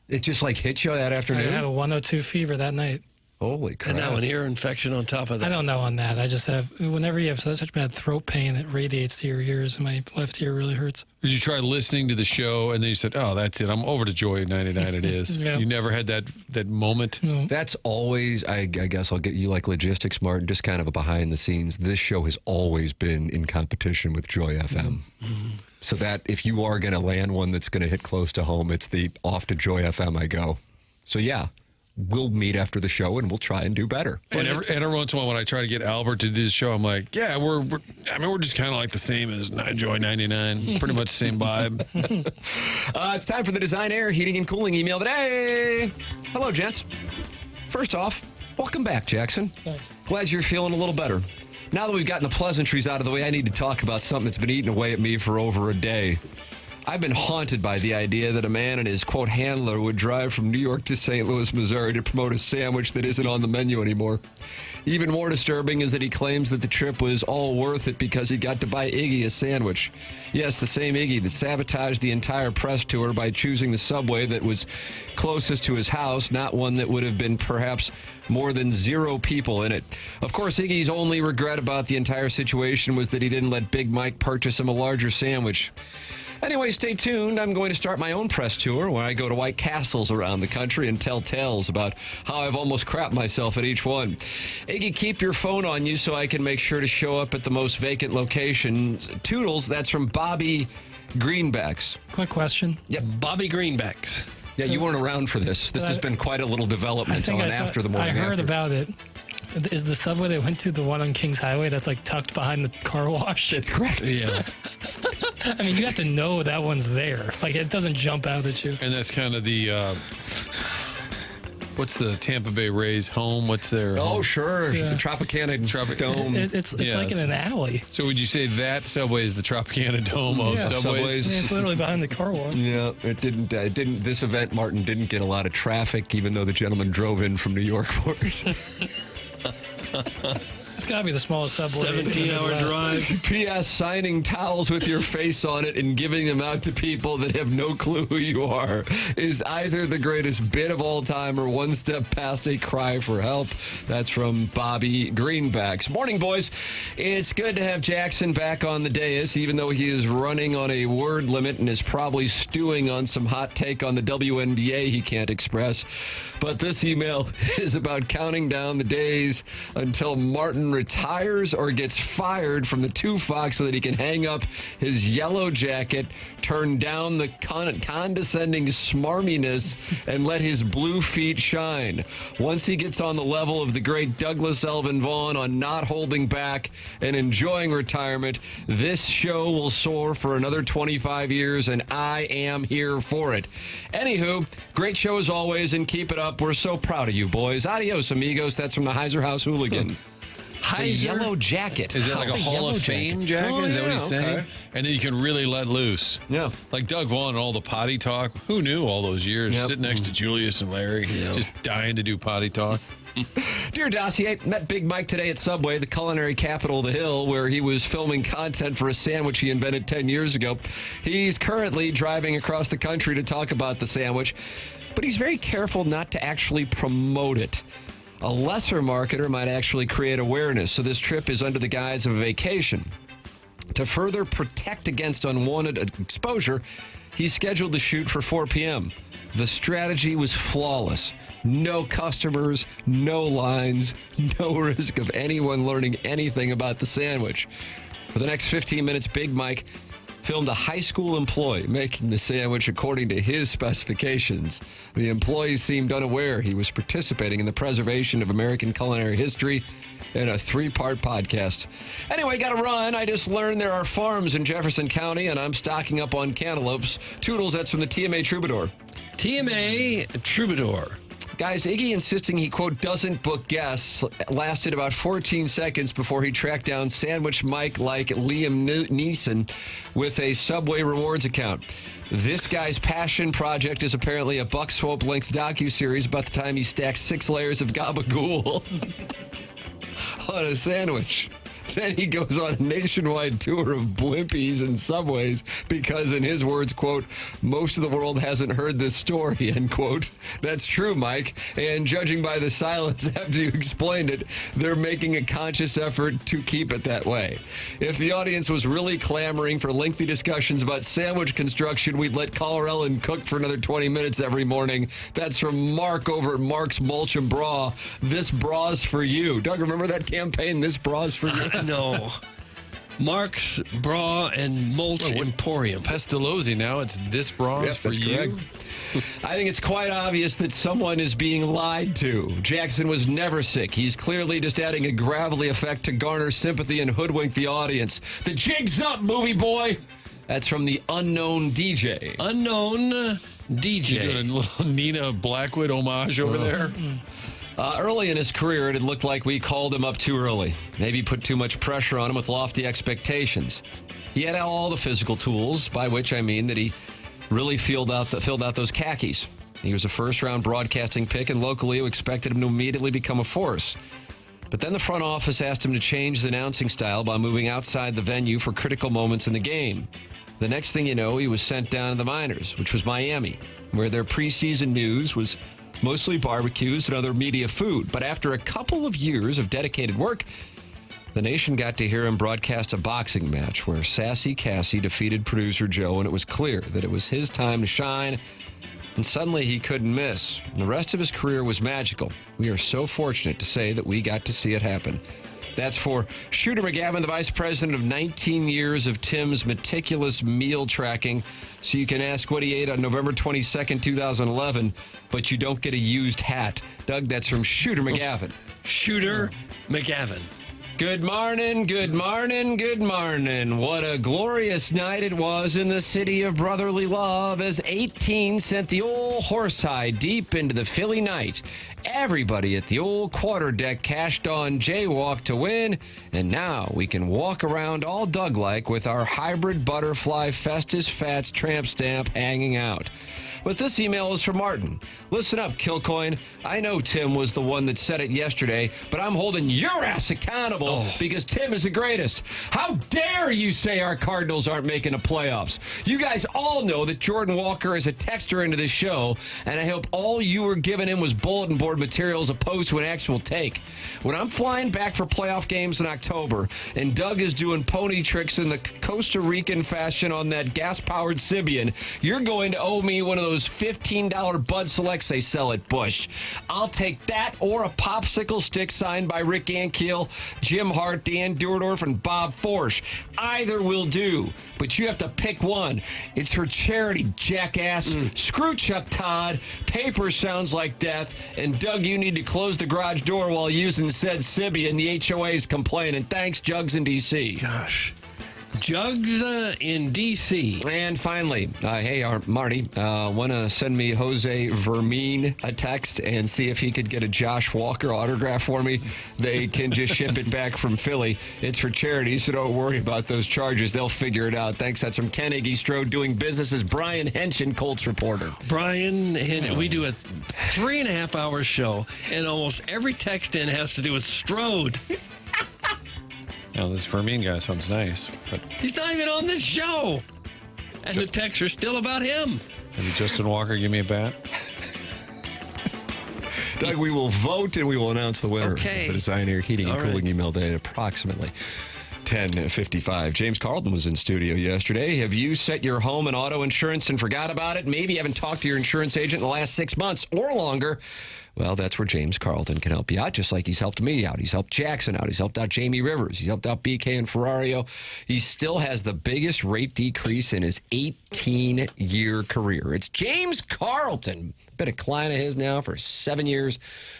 It just hit you that afternoon? I had a 102 fever that night. Holy crap. And now an ear infection on top of that. I don't know on that. I just have, whenever you have such bad throat pain, it radiates to your ears, and my left ear really hurts. Did you try listening to the show and then you said, oh, that's it. I'm over to Joy 99 it is. Yeah. You never had that moment? No. That's always, I guess I'll get you like logistics, Martin, just kind of a behind the scenes. This show has always been in competition with Joy FM. So that if you are going to land one that's going to hit close to home, it's the off to Joy FM I go. So yeah. We'll meet after the show and we'll try and do better. And every once in a while, when I try to get Albert to do the show, I'm like, yeah, we're just kind of like the same as Joy 99, pretty much the same vibe. It's time for the Design Air Heating and Cooling email today. Hello, gents. First off, welcome back, Jackson. Thanks. Glad you're feeling a little better. Now that we've gotten the pleasantries out of the way, I need to talk about something that's been eating away at me for over a day. I've been haunted by the idea that a man and his, quote, handler would drive from New York to St. Louis, Missouri to promote a sandwich that isn't on the menu anymore. Even more disturbing is that he claims that the trip was all worth it because he got to buy Iggy a sandwich. Yes, the same Iggy that sabotaged the entire press tour by choosing the subway that was closest to his house, not one that would have been perhaps more than 0 people in it. Of course, Iggy's only regret about the entire situation was that he didn't let Big Mike purchase him a larger sandwich. Anyway, stay tuned. I'm going to start my own press tour where I go to White Castles around the country and tell tales about how I've almost crapped myself at each one. Iggy, keep your phone on you so I can make sure to show up at the most vacant locations. Toodles, that's from Bobby Greenbacks. Quick question. Yep, Bobby Greenbacks. Yeah, you weren't around for this. This has been quite a little development on After the Morning I heard After. about it. Is the subway they went to the one on Kings Highway that's tucked behind the car wash? That's correct. Yeah. I mean, you have to know that one's there. It doesn't jump out at you. And that's kind of the, what's the Tampa Bay Rays home? What's their home? Sure. Yeah. The Tropicana Dome. It's like in an alley. So would you say that subway is the Tropicana Dome of subways? Yeah, it's literally behind the car wash. Yeah, it didn't. This event, Martin, didn't get a lot of traffic, even though the gentleman drove in from New York for it. It's got to be the smallest subway. 17-hour drive. P.S. Signing towels with your face on it and giving them out to people that have no clue who you are is either the greatest bit of all time or one step past a cry for help. That's from Bobby Greenbacks. Morning, boys. It's good to have Jackson back on the dais, even though he is running on a word limit and is probably stewing on some hot take on the WNBA he can't express. But this email is about counting down the days until Martin retires or gets fired from the Tufox so that he can hang up his yellow jacket, turn down the condescending smarminess, and let his blue feet shine. Once he gets on the level of the great Douglas Elvin Vaughn on not holding back and enjoying retirement, this show will soar for another 25 years, and I am here for it. Anywho, great show as always, and keep it up. We're so proud of you, boys. Adios, amigos. That's from the Heiser House Hooligan. The yellow jacket. Is that like a Hall of Fame jacket? Oh, is that what he's saying? okay. And then you can really let loose. Yeah. Like Doug Vaughn and all the potty talk. Who knew all those years? Yep. Sitting next to Julius and Larry, just dying to do potty talk. Dear Dossier, met Big Mike today at Subway, the culinary capital of the Hill, where he was filming content for a sandwich he invented 10 years ago. He's currently driving across the country to talk about the sandwich, but he's very careful not to actually promote it. A lesser marketer might actually create awareness, so this trip is under the guise of a vacation. To further protect against unwanted exposure, he scheduled the shoot for 4 p.m. The strategy was flawless. No customers, no lines, no risk of anyone learning anything about the sandwich. For the next 15 minutes, Big Mike filmed a high school employee making the sandwich according to his specifications. The employee seemed unaware he was participating in the preservation of American culinary history in a 3-part podcast. Anyway, got to run. I just learned there are farms in Jefferson County, and I'm stocking up on cantaloupes. Toodles, that's from the TMA Troubadour. TMA Troubadour. Guys, Iggy insisting he, quote, doesn't book guests lasted about 14 seconds before he tracked down Sandwich Mike like Liam Neeson with a Subway rewards account. This guy's passion project is apparently a Buck Swope-length docuseries about the time he stacked 6 layers of gabagool on a sandwich. Then he goes on a nationwide tour of Blimpies and Subways because, in his words, quote, most of the world hasn't heard this story, end quote. That's true, Mike. And judging by the silence after you explained it, they're making a conscious effort to keep it that way. If the audience was really clamoring for lengthy discussions about sandwich construction, we'd let Caller Ellen cook for another 20 minutes every morning. That's from Mark over at Mark's Mulch and Bra. This bra's for you. Doug, remember that campaign, This Bra's for You? No. Mark's Bra and Mulch Emporium. Pestalozzi, now it's This Bra's for that's you. Correct. I think it's quite obvious that someone is being lied to. Jackson was never sick. He's clearly just adding a gravelly effect to garner sympathy and hoodwink the audience. The jig's up, movie boy! That's from the Unknown DJ. Unknown DJ. You doing a little Nina Blackwood homage over there? Early in his career, it had looked like we called him up too early. Maybe put too much pressure on him with lofty expectations. He had all the physical tools, by which I mean that he really filled out those khakis. He was a first-round broadcasting pick, and locally who expected him to immediately become a force. But then the front office asked him to change his announcing style by moving outside the venue for critical moments in the game. The next thing you know, he was sent down to the minors, which was Miami, where their preseason news was mostly barbecues and other media food. But after a couple of years of dedicated work, the nation got to hear him broadcast a boxing match where Sassy Cassie defeated producer Joe, and it was clear that it was his time to shine, and suddenly he couldn't miss. And the rest of his career was magical. We are so fortunate to say that we got to see it happen. That's for Shooter McGavin, the vice president of 19 years of Tim's meticulous meal tracking. So you can ask what he ate on November 22nd, 2011, but you don't get a used hat. Doug, that's from Shooter McGavin. Shooter McGavin. Good morning, good morning, good morning. What a glorious night it was in the city of brotherly love as 18 sent the old horsehide deep into the Philly night. Everybody at the old quarter deck cashed on Jaywalk to win, and now we can walk around all Doug-like with our hybrid butterfly Festus Fats tramp stamp hanging out. But this email is from Martin. Listen up, Kilcoyne. I know Tim was the one that said it yesterday, but I'm holding your ass accountable because Tim is the greatest. How dare you say our Cardinals aren't making the playoffs? You guys all know that Jordan Walker is a texter into this show, and I hope all you were giving him was bulletin board material as opposed to an actual take. When I'm flying back for playoff games in October, and Doug is doing pony tricks in the Costa Rican fashion on that gas-powered Sibian, you're going to owe me one of those $15 Bud Selects they sell at Busch. I'll take that or a popsicle stick signed by Rick Ankiel, Jim Hart, Dan Durdorf, and Bob Forsch. Either will do, but you have to pick one. It's for charity, jackass. Screw Chuck Todd. Paper sounds like death. And Doug, you need to close the garage door while using said Sibian. The HOA is complaining. Thanks, Jugs in D.C. Gosh. Jugs in D.C. And finally, hey, Marty, want to send me Jose Fermin a text and see if he could get a Josh Walker autograph for me? They can just ship it back from Philly. It's for charity, so don't worry about those charges. They'll figure it out. Thanks. That's from Ken Iggy Strode doing business as Brian Henshin, Colts reporter. Brian, we do a 3.5-hour show, and almost every text in has to do with Strode. Now, this Fermin guy sounds nice, but He's not even on this show. And the texts are still about him. maybe Justin Walker give me a bat. Doug, we will vote and we will announce the winner of the Design Air Heating and Cooling email day at approximately 10:55. James Carlton was in studio yesterday. Have you set your home and auto insurance and forgot about it? Maybe you haven't talked to your insurance agent in the last 6 months or longer. Well, that's where James Carlton can help you out, just like he's helped me out. He's helped Jackson out. He's helped out Jamie Rivers. He's helped out BK and Ferrario. He still has the biggest rate decrease in his 18-year career. It's James Carlton. Been a client of his now for 7 years.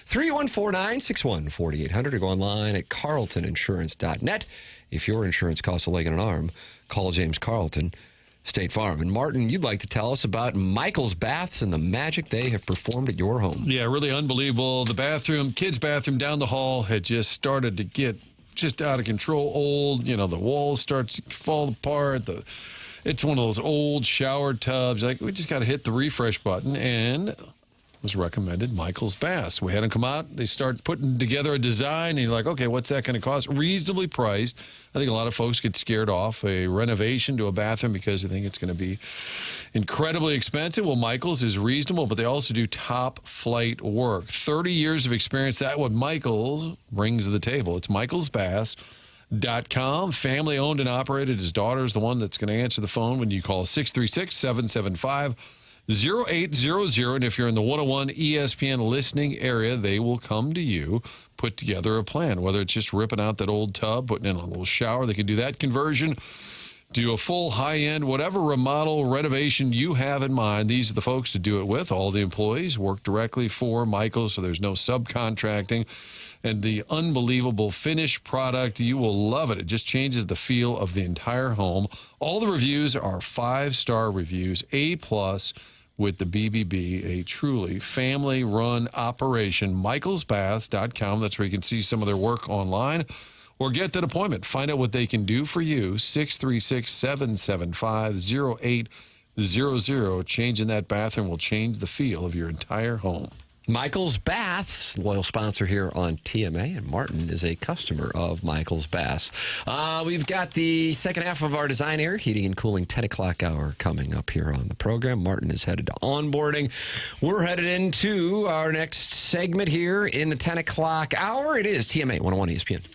314-961-4800 or go online at carltoninsurance.net. If your insurance costs a leg and an arm, call James Carlton, State Farm. And Martin, you'd like to tell us about Michael's Baths and the magic they have performed at your home. Yeah, really unbelievable. The bathroom, kids' bathroom down the hall had just started to get just out of control. Old, the walls start to fall apart. It's one of those old shower tubs. Like, we just got to hit the refresh button, and was recommended Michael's Baths. We had them come out. They start putting together a design, and you're like, okay, what's that going to cost? Reasonably priced. I think a lot of folks get scared off a renovation to a bathroom because they think it's going to be incredibly expensive. Well, Michael's is reasonable, but they also do top-flight work. 30 years of experience. That's what Michael's brings to the table. It's michaelsbaths.com. Family owned and operated. His daughter's the one that's going to answer the phone when you call 636-775-0800. And if you're in the 101 ESPN listening area, they will come to you, put together a plan, whether it's just ripping out that old tub, putting in a little shower. They can do that conversion, do a full high-end, whatever remodel, renovation you have in mind. These are the folks to do it with. All the employees work directly for Michael, so there's no subcontracting. And the unbelievable finished product, you will love it. It just changes the feel of the entire home. All the reviews are 5-star reviews, A+, with the BBB, a truly family-run operation. michaelsbaths.com. That's where you can see some of their work online. Or get that appointment. Find out what they can do for you. 636-775-0800. Changing that bathroom will change the feel of your entire home. Michael's Baths, loyal sponsor here on TMA, and Martin is a customer of Michael's Baths. We've got the second half of our Design Air Heating and Cooling 10 o'clock hour coming up here on the program. Martin is headed to onboarding. We're headed into our next segment here in the 10 o'clock hour. It is TMA 101 ESPN.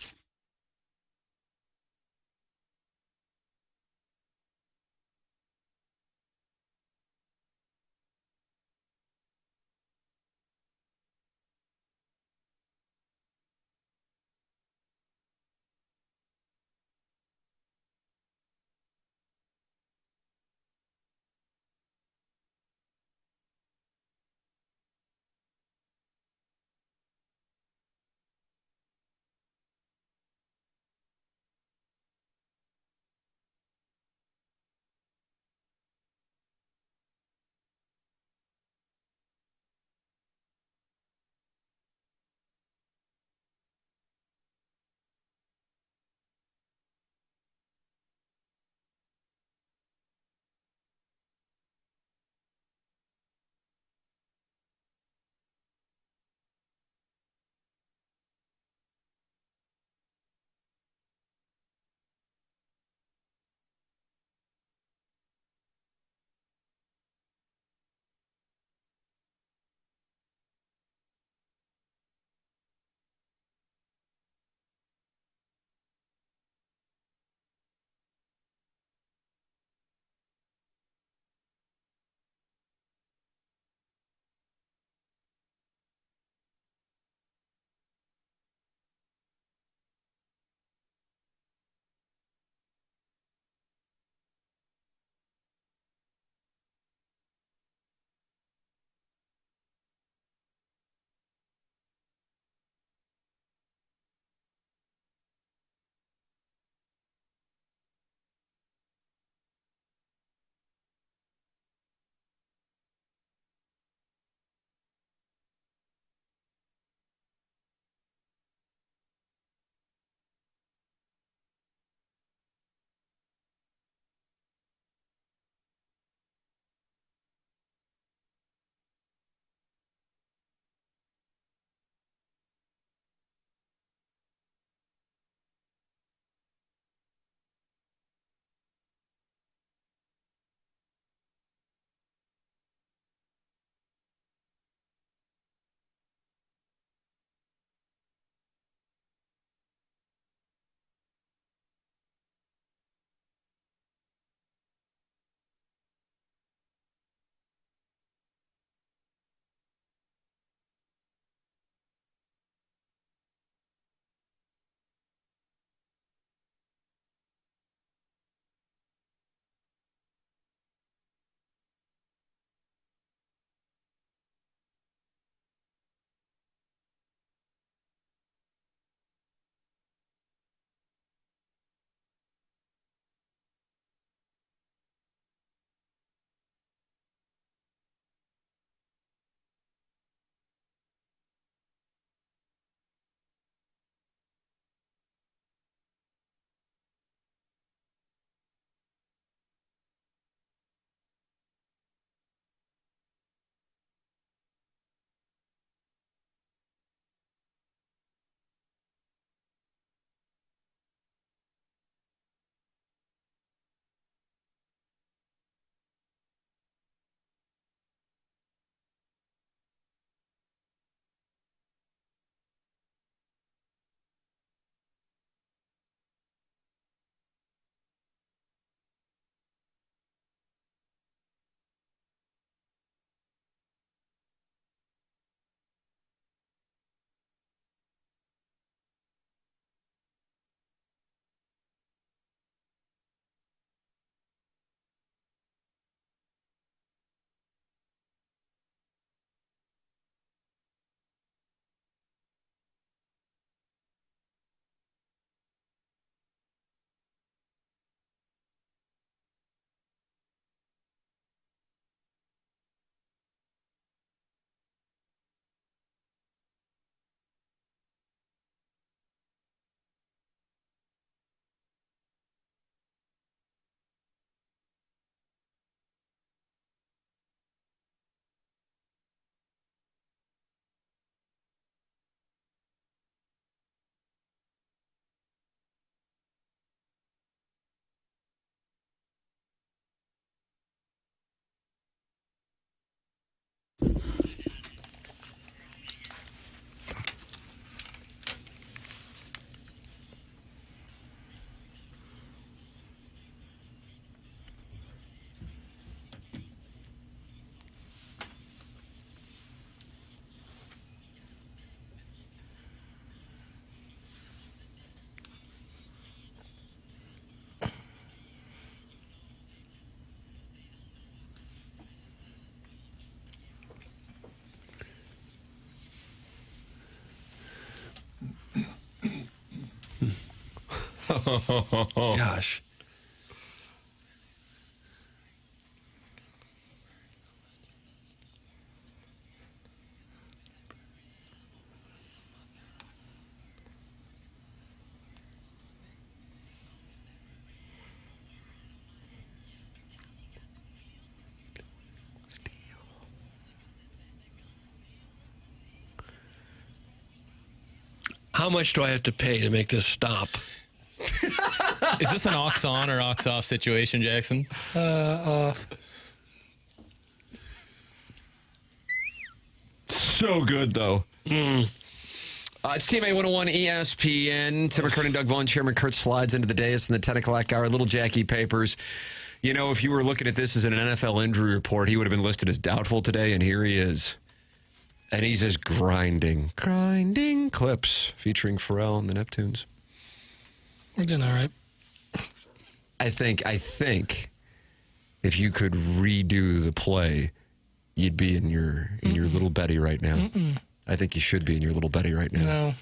Gosh. How much do I have to pay to make this stop? Is this an aux on or aux off situation, Jackson? Off. So good, though. It's TMA 101 ESPN. Tim McKernan, Doug Vaughn, Chairman Kurt slides into the dais in the 10 o'clock hour. Little Jackie Papers. You know, if you were looking at this as an NFL injury report, he would have been listed as doubtful today, and here he is. And he's just grinding clips featuring Ferrell and the Neptunes. We're doing all right. I think if you could redo the play, you'd be in your little Betty right now. I think you should be in your little Betty right now. No,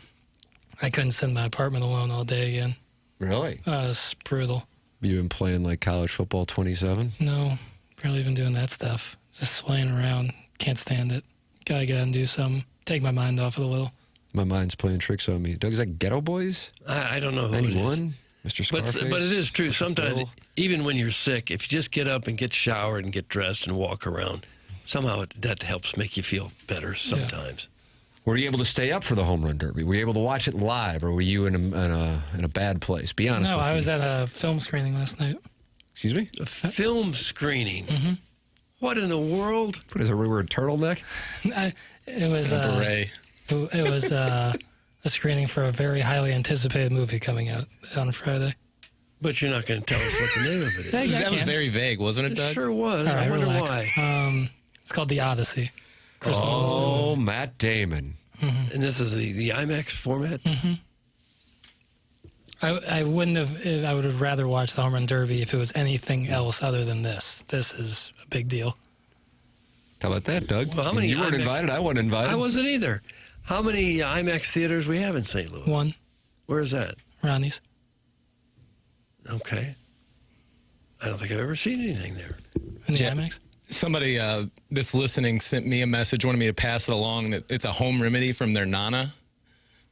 I couldn't sit in my apartment alone all day again. Really? It's brutal. You been playing like college football 27? No, barely even doing that stuff. Just swaying around. Can't stand it. Gotta get out and do something. Take my mind off it a little. My mind's playing tricks on me. Doug, is that Ghetto Boys? I don't know who 91? it is. Mr. Scarface? But it is true. Mr. Sometimes, Bill? even when you're sick, if you just get up and get showered and get dressed and walk around, somehow that helps make you feel better sometimes. Were you able to stay up for the home run derby? Were you able to watch it live, or were you in a bad place? Be honest with me. No, I was at a film screening last night. Excuse me? A film screening? Mm-hmm. What in the world? What is it, we were a turtleneck? It was a beret. It was a screening for a very highly anticipated movie coming out on Friday. But you're not going to tell us what the name of it is. That was very vague, wasn't it, Doug? It sure was. All right, I wonder relax. why. It's called The Odyssey. Oh, Matt Damon. Mm-hmm. And this is the IMAX format? Mm-hmm. I wouldn't have. I would have rather watched the Home Run Derby if it was anything else other than this. This is a big deal. How about that, Doug? Well, how many you weren't IMAX invited. I wasn't invited. I wasn't either. How many IMAX theaters we have in St. Louis? One. Where is that? Ronnie's. Okay. I don't think I've ever seen anything there. In the IMAX? Somebody that's listening sent me a message, wanted me to pass it along, that it's a home remedy from their Nana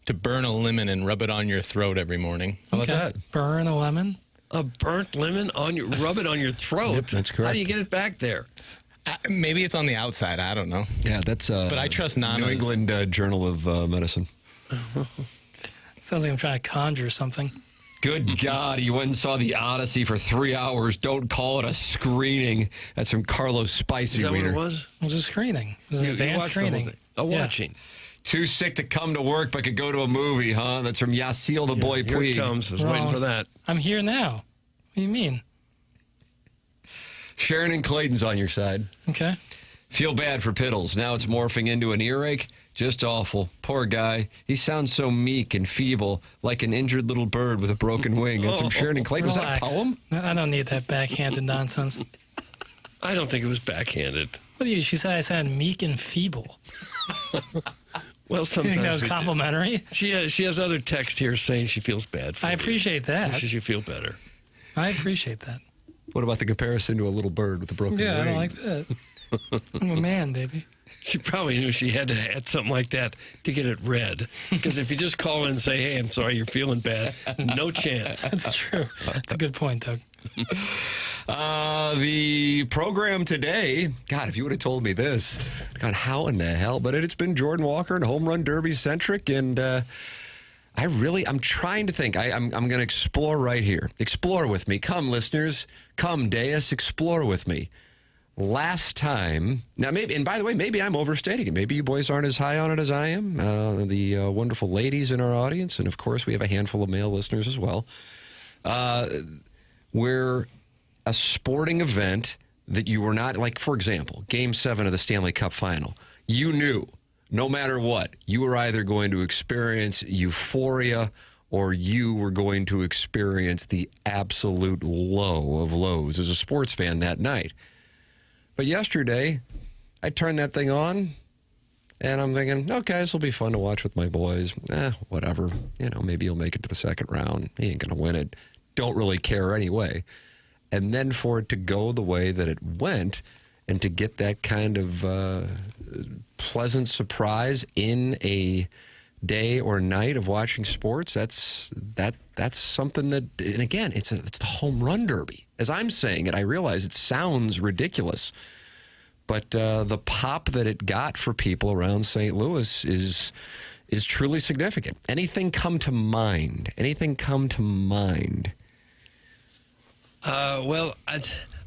to burn a lemon and rub it on your throat every morning. How about that? Burn a lemon? A burnt lemon rub it on your throat? Yep, that's correct. How do you get it back there? Maybe it's on the outside. I don't know. Yeah, that's but I trust Nana's. New England Journal of Medicine. Sounds like I'm trying to conjure something. Good God, you went and saw The Odyssey for 3 hours. Don't call it a screening. That's from Carlos Spicy Is that Wiener. what it was? It was a screening. It was an advanced watched the whole screening. thing. A watching. Too sick to come to work, but could go to a movie, huh? That's from Yasiel the Boy Here Puig. it comes. I was waiting for that. I'm here now. What do you mean? Sharon and Clayton's on your side. Okay. Feel bad for Piddles. Now it's morphing into an earache. Just awful. Poor guy. He sounds so meek and feeble, like an injured little bird with a broken wing. That's from Sharon and Clayton. Was that a Relax. poem? I don't need that backhanded nonsense. I don't think it was backhanded. What do you? She said I sound meek and feeble. Well, You sometimes think that was we do. complimentary? She has other text here saying she feels bad for I you. appreciate that. Wishes you feel better. I appreciate that. What about the comparison to a little bird with a broken Yeah, I wing? don't like that. I'm a man, baby. She probably knew she had to add something like that to get it read. Because if you just call in and say, hey, I'm sorry, you're feeling bad, no chance. That's true. That's a good point, Doug. The program today, God, if you would have told me this, God, how in the hell? But it's been Jordan Walker and Home Run Derby centric, and I'm trying to think. I'm going to explore right here. Explore with me. Come, listeners. Come, Deus. Explore with me. Last time, now maybe, and by the way, maybe I'm overstating it. Maybe you boys aren't as high on it as I am. The wonderful ladies in our audience, and of course, we have a handful of male listeners as well. We're a sporting event that you were not, like, for example, Game 7 of the Stanley Cup Final. You knew, no matter what, you were either going to experience euphoria or you were going to experience the absolute low of lows as a sports fan that night. But yesterday, I turned that thing on, And I'm thinking, okay, this will be fun to watch with my boys. Whatever. Maybe he'll make it to the second round. He ain't going to win it. Don't really care anyway. And then for it to go the way that it went and to get that kind of pleasant surprise in a day or night of watching sports, that's something that, and again, it's the home run derby. As I'm saying it, I realize it sounds ridiculous. But the pop that it got for people around St. Louis is truly significant. Anything come to mind? Well,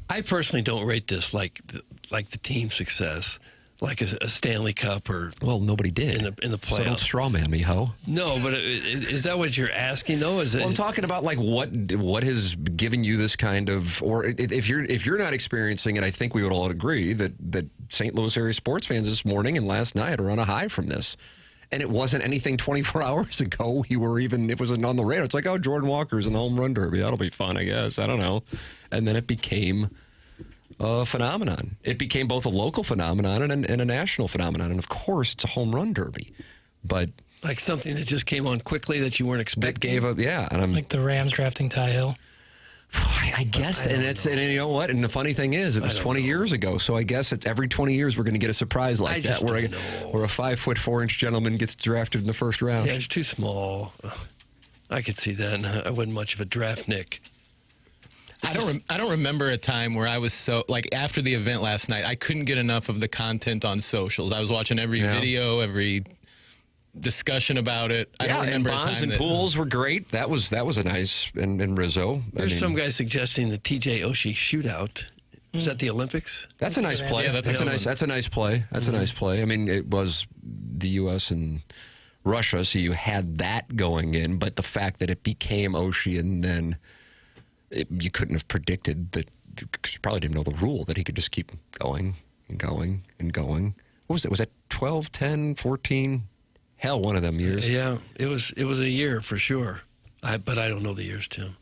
I personally don't rate this like the team success, like a Stanley Cup or nobody did in the playoffs. So don't strawman me, ho. No, but is that what you're asking though? I'm talking about like what has given you this kind of, or if you're not experiencing it, I think we would all agree that St. Louis area sports fans this morning and last night are on a high from this. And it wasn't anything 24 hours ago. It wasn't on the radar. It's like, oh, Jordan Walker's in the home run derby. That'll be fun, I guess. I don't know. And then it became a phenomenon. It became both a local phenomenon and a national phenomenon. And of course, it's a home run derby. But like something that just came on quickly that you weren't expecting. That gave up, yeah. And I'm like the Rams drafting Ty Hill. I guess, and you know what? And the funny thing is, it was 20 years ago. So I guess it's every 20 years we're going to get a surprise like that, where a 5'4" gentleman gets drafted in the first round. Yeah, it's too small. I could see that, and I wasn't much of a draft Nick. I don't remember a time where I was so, like, after the event last night, I couldn't get enough of the content on socials. I was watching every video, every discussion about it. I don't remember and a time Bonds and Pools were great. That was a nice, and Rizzo. There's some guy suggesting the TJ Oshie shootout. Is that the Olympics? That's a nice play. Yeah, that's a nice play. That's a nice play. I mean, it was the U.S. and Russia, so you had that going in, but the fact that it became Oshie and then you couldn't have predicted that, because you probably didn't know the rule, that he could just keep going and going and going. What was it? Was that 12, 10, 14? Hell, one of them years. Yeah, it was a year for sure. But I don't know the years, Tim.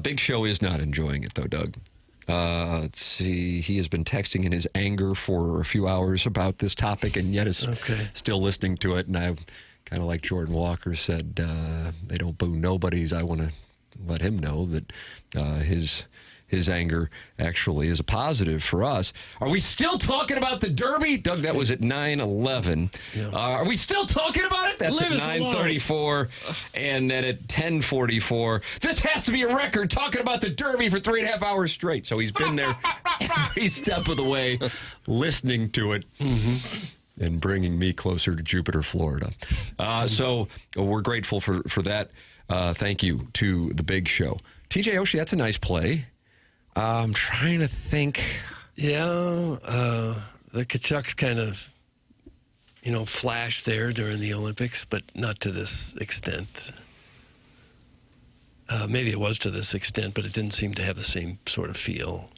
Big Show is not enjoying it, though, Doug. Let's see. He has been texting in his anger for a few hours about this topic and yet is still listening to it. And I, kind of like Jordan Walker said, they don't boo nobodies. I want to let him know that his anger actually is a positive for us. Are we still talking about the Derby? Doug, that was at 9:11. Yeah. Are we still talking about it? That's at 9:34. And then at 10:44. This has to be a record, talking about the Derby for 3.5 hours straight. So he's been there every step of the way, listening to it. And bringing me closer to Jupiter, Florida. So we're grateful for that. Thank you to the Big Show. TJ Oshie, that's a nice play. I'm trying to think. Yeah, the Kachucks kind of, flashed there during the Olympics, but not to this extent. Maybe it was to this extent, but it didn't seem to have the same sort of feel.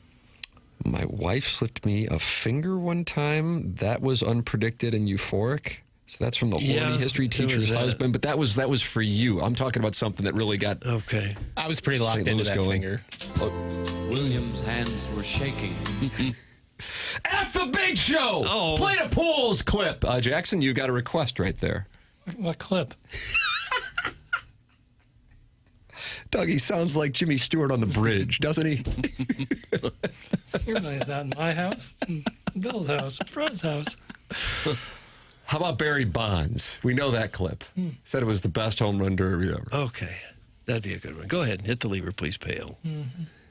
My wife slipped me a finger one time. That was unpredicted and euphoric. So that's from the horny history teacher's husband. But that was for you. I'm talking about something that really got... Okay. I was pretty locked into that finger. Williams' hands were shaking. F the Big Show! Oh. Play the Pools clip. Jackson, you got a request right there. What clip? Dougie sounds like Jimmy Stewart on the bridge, doesn't he? Everybody's not in my house. It's in Bill's house, Fred's house. How about Barry Bonds? We know that clip. Said it was the best home run derby ever. Okay. That'd be a good one. Go ahead and hit the lever, please, Pale.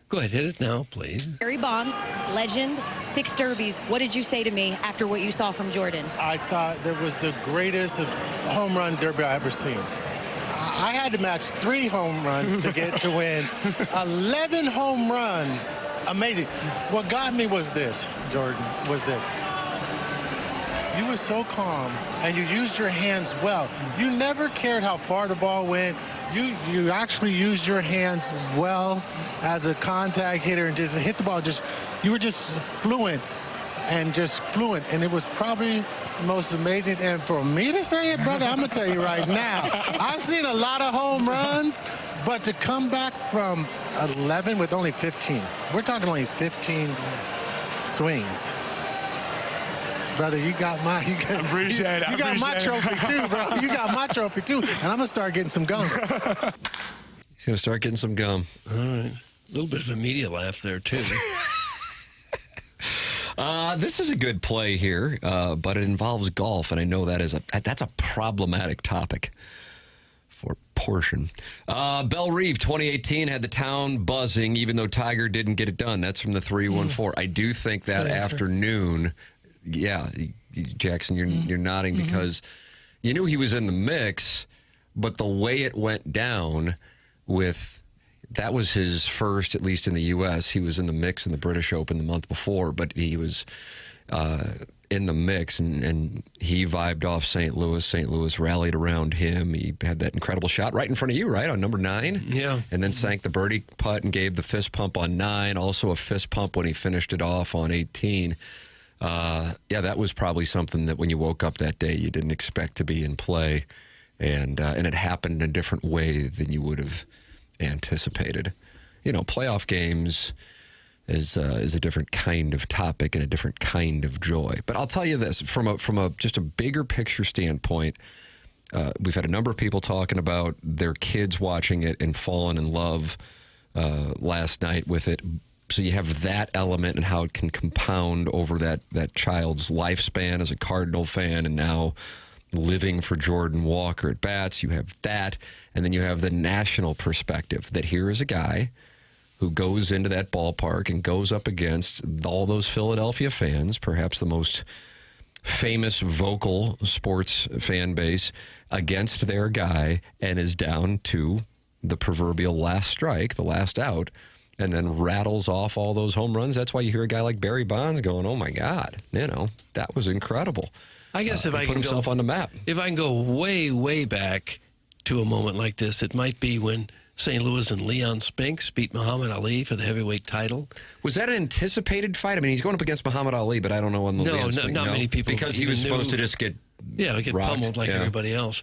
Go ahead, hit it now, please. Barry Bonds, legend, 6 derbies. What did you say to me after what you saw from Jordan? I thought that was the greatest home run derby I ever seen. I had to match 3 home runs to get to win 11 home runs. Amazing. What got me was this, Jordan, You were so calm, and you used your hands well. You never cared how far the ball went. You actually used your hands well as a contact hitter and just hit the ball. You were just fluent. And it was probably the most amazing. And for me to say it, brother, I'm going to tell you right now, I've seen a lot of home runs, but to come back from 11 with only 15, we're talking only 15 swings. brother. You got my you got my trophy too, bro. You got my trophy too, and I'm gonna start getting some gum. He's gonna start getting some gum. All right, a little bit of a media laugh there too. This is a good play here, but it involves golf, and I know that's a problematic topic for portion. Belle Reeve, 2018, had the town buzzing, even though Tiger didn't get it done. That's from the 314. I do think that afternoon, Jackson, you're nodding because you knew he was in the mix, but the way it went down that was his first, at least in the U.S. He was in the mix in the British Open the month before, but he was in the mix, and he vibed off St. Louis. St. Louis rallied around him. He had that incredible shot right in front of you, right, on number 9? Yeah. And then sank the birdie putt and gave the fist pump on 9. Also a fist pump when he finished it off on 18. That was probably something that when you woke up that day, you didn't expect to be in play, and it happened in a different way than you would have anticipated. Playoff games is a different kind of topic and a different kind of joy. But I'll tell you this, from a just a bigger picture standpoint, we've had a number of people talking about their kids watching it and falling in love last night with it. So you have that element and how it can compound over that child's lifespan as a Cardinal fan, and now living for Jordan Walker at bats. You have that, and then you have the national perspective that here is a guy who goes into that ballpark and goes up against all those Philadelphia fans, perhaps the most famous vocal sports fan base, against their guy, and is down to the proverbial last strike, the last out, and then rattles off all those home runs. That's why you hear a guy like Barry Bonds going, "Oh my God, that was incredible." I guess if I put can himself on the map. If I can go way, way back to a moment like this, it might be when St. Louis and Leon Spinks beat Muhammad Ali for the heavyweight title. Was that an anticipated fight? I mean, he's going up against Muhammad Ali, but I don't know on the Leon Spinks. Not many people. Because he was supposed to just get pummeled like everybody else.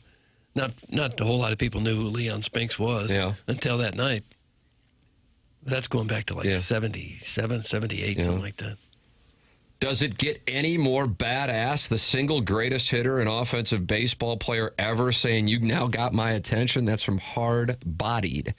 Not a whole lot of people knew who Leon Spinks was until that night. That's going back to like 77, 78, something like that. Does it get any more badass? The single greatest hitter and offensive baseball player ever saying, "You now got my attention." That's from Hard Bodied.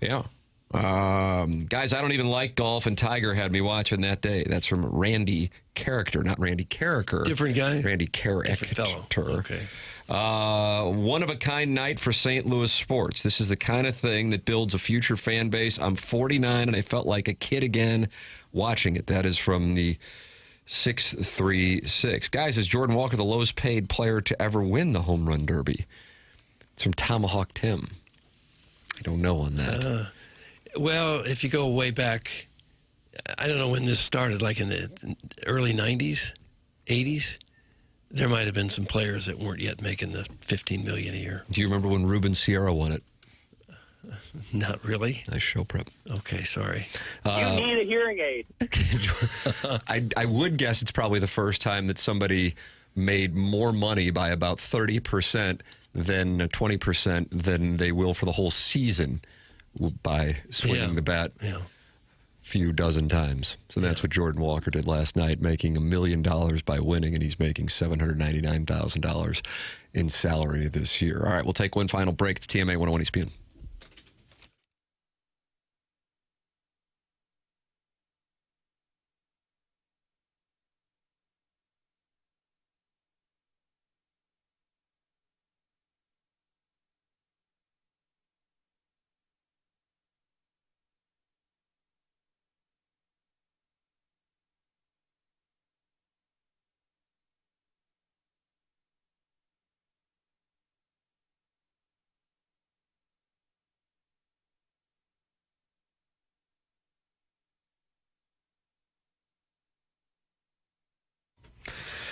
Yeah. Guys, I don't even like golf, and Tiger had me watching that day. That's from Randy Character, not Randy Carricker. Different guy? Randy Carricker. Different fellow. Okay. One-of-a-kind night for St. Louis sports. This is the kind of thing that builds a future fan base. I'm 49, and I felt like a kid again watching it. That is from the 636. Guys, is Jordan Walker the lowest paid player to ever win the home run derby? It's from Tomahawk Tim. I don't know on that. Well, if you go way back, I don't know when this started, like in the early 90s, 80s, there might have been some players that weren't yet making the $15 million a year. Do you remember when Ruben Sierra won it? Not really. Nice show prep. Okay, sorry. You need a hearing aid. I would guess it's probably the first time that somebody made more money by about 30% than 20% than they will for the whole season by swinging the bat a few dozen times. So that's what Jordan Walker did last night, making $1 million by winning, and he's making $799,000 in salary this year. All right, we'll take one final break. It's TMA 101 ESPN.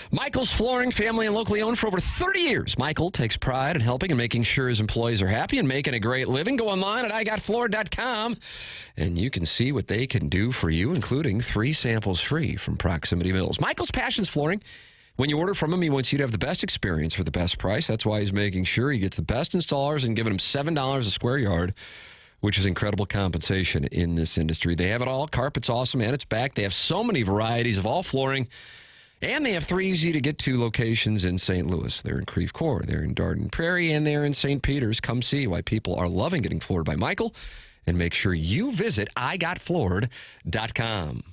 Michael's Flooring, family and locally owned for over 30 years. Michael takes pride in helping and making sure his employees are happy and making a great living. Go online at igotfloored.com, and you can see what they can do for you, including 3 samples free from Proximity Mills. Michael's Passions Flooring. When you order from him, he wants you to have the best experience for the best price. That's why he's making sure he gets the best installers and giving them $7 a square yard, which is incredible compensation in this industry. They have it all. Carpet's awesome, and it's back. They have so many varieties of all flooring. And they have 3 easy-to-get-to locations in St. Louis. They're in Creve Coeur, they're in Garden Prairie, and they're in St. Peters. Come see why people are loving getting floored by Michael, and make sure you visit igotfloored.com.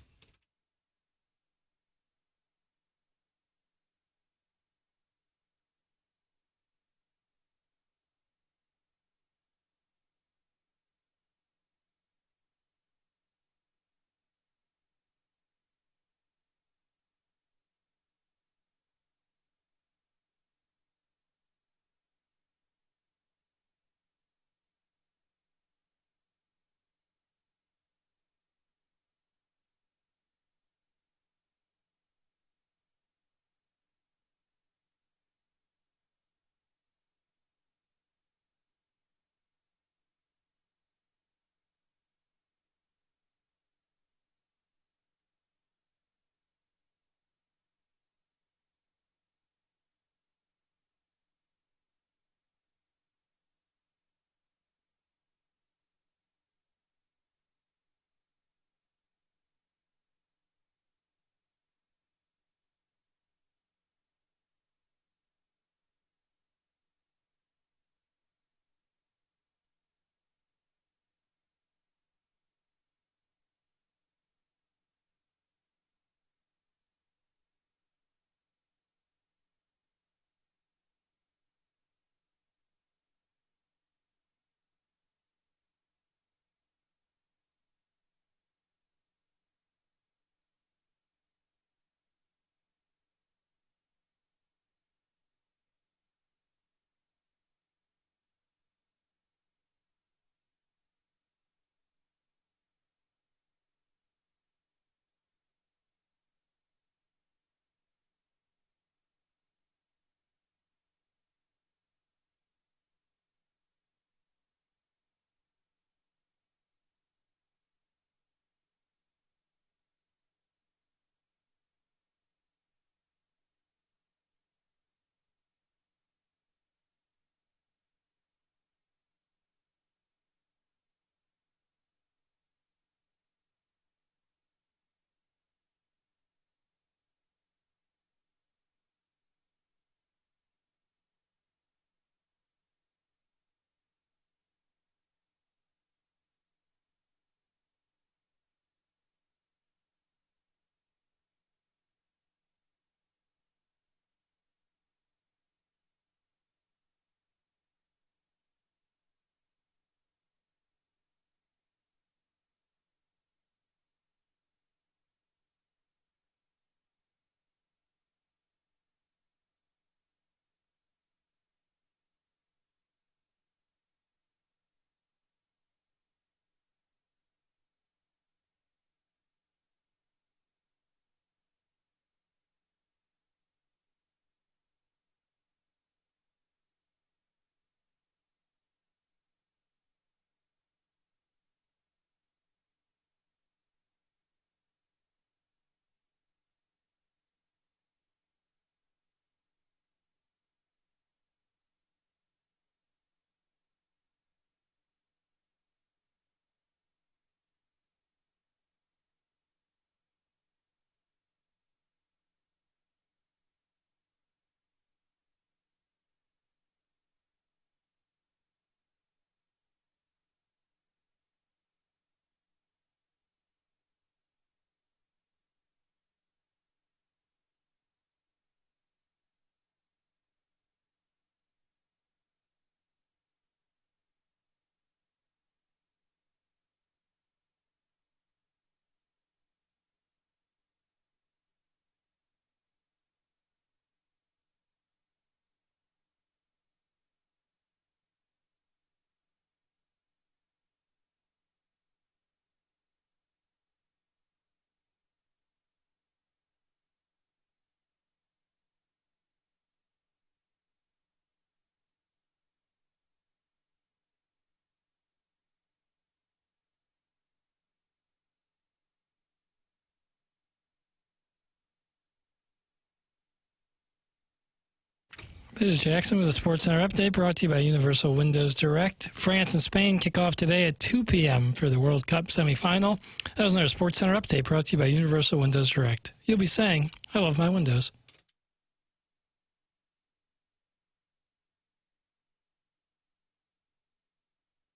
This is Jackson with a Sports Center update brought to you by Universal Windows Direct. France and Spain kick off today at 2 p.m. for the World Cup semifinal. That was another Sports Center update brought to you by Universal Windows Direct. You'll be saying, I love my windows.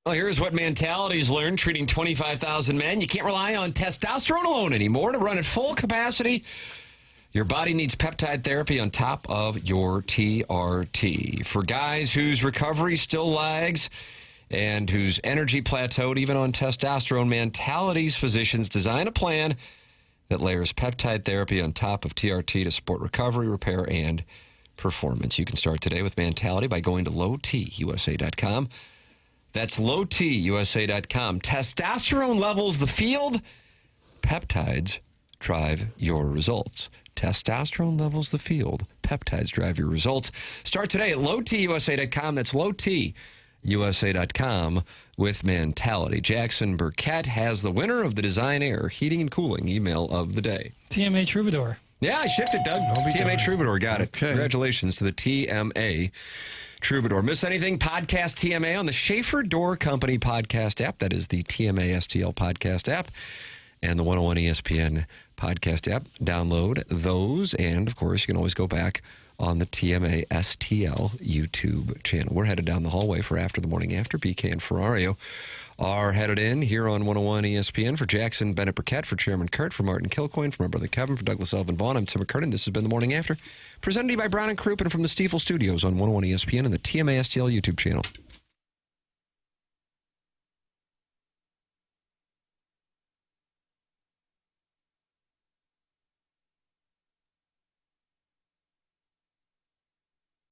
Well, here's what Mentality's learned treating 25,000 men. You can't rely on testosterone alone anymore to run at full capacity. Your body needs peptide therapy on top of your TRT. For guys whose recovery still lags and whose energy plateaued even on testosterone, Mentality's physicians design a plan that layers peptide therapy on top of TRT to support recovery, repair, and performance. You can start today with Mentality by going to lowtusa.com. That's lowtusa.com. Testosterone levels the field. Peptides drive your results. Testosterone levels the field. Peptides drive your results. Start today at lowtusa.com. That's lowtusa.com with Mentality. Jackson Burkett has the winner of the Design Air Heating and Cooling email of the day. TMA Troubadour. Yeah, I shifted, Doug. TMA Troubadour got it. Okay. Congratulations to the TMA Troubadour. Miss anything? Podcast TMA on the Schaefer Door Company podcast app. That is the TMA STL podcast app and the 101 ESPN podcast app. Download those. And, of course, you can always go back on the TMA STL YouTube channel. We're headed down the hallway for After the Morning After. BK and Ferrario are headed in here on 101 ESPN. For Jackson Bennett Burkett, for Chairman Kurt, for Martin Kilcoyne, for my brother Kevin, for Douglas Elvin Vaughn, I'm Tim McKernan. This has been The Morning After, presented to you by Brown and Crouppen from the Crouppen from the Stiefel Studios on 101 ESPN and the TMA STL YouTube channel.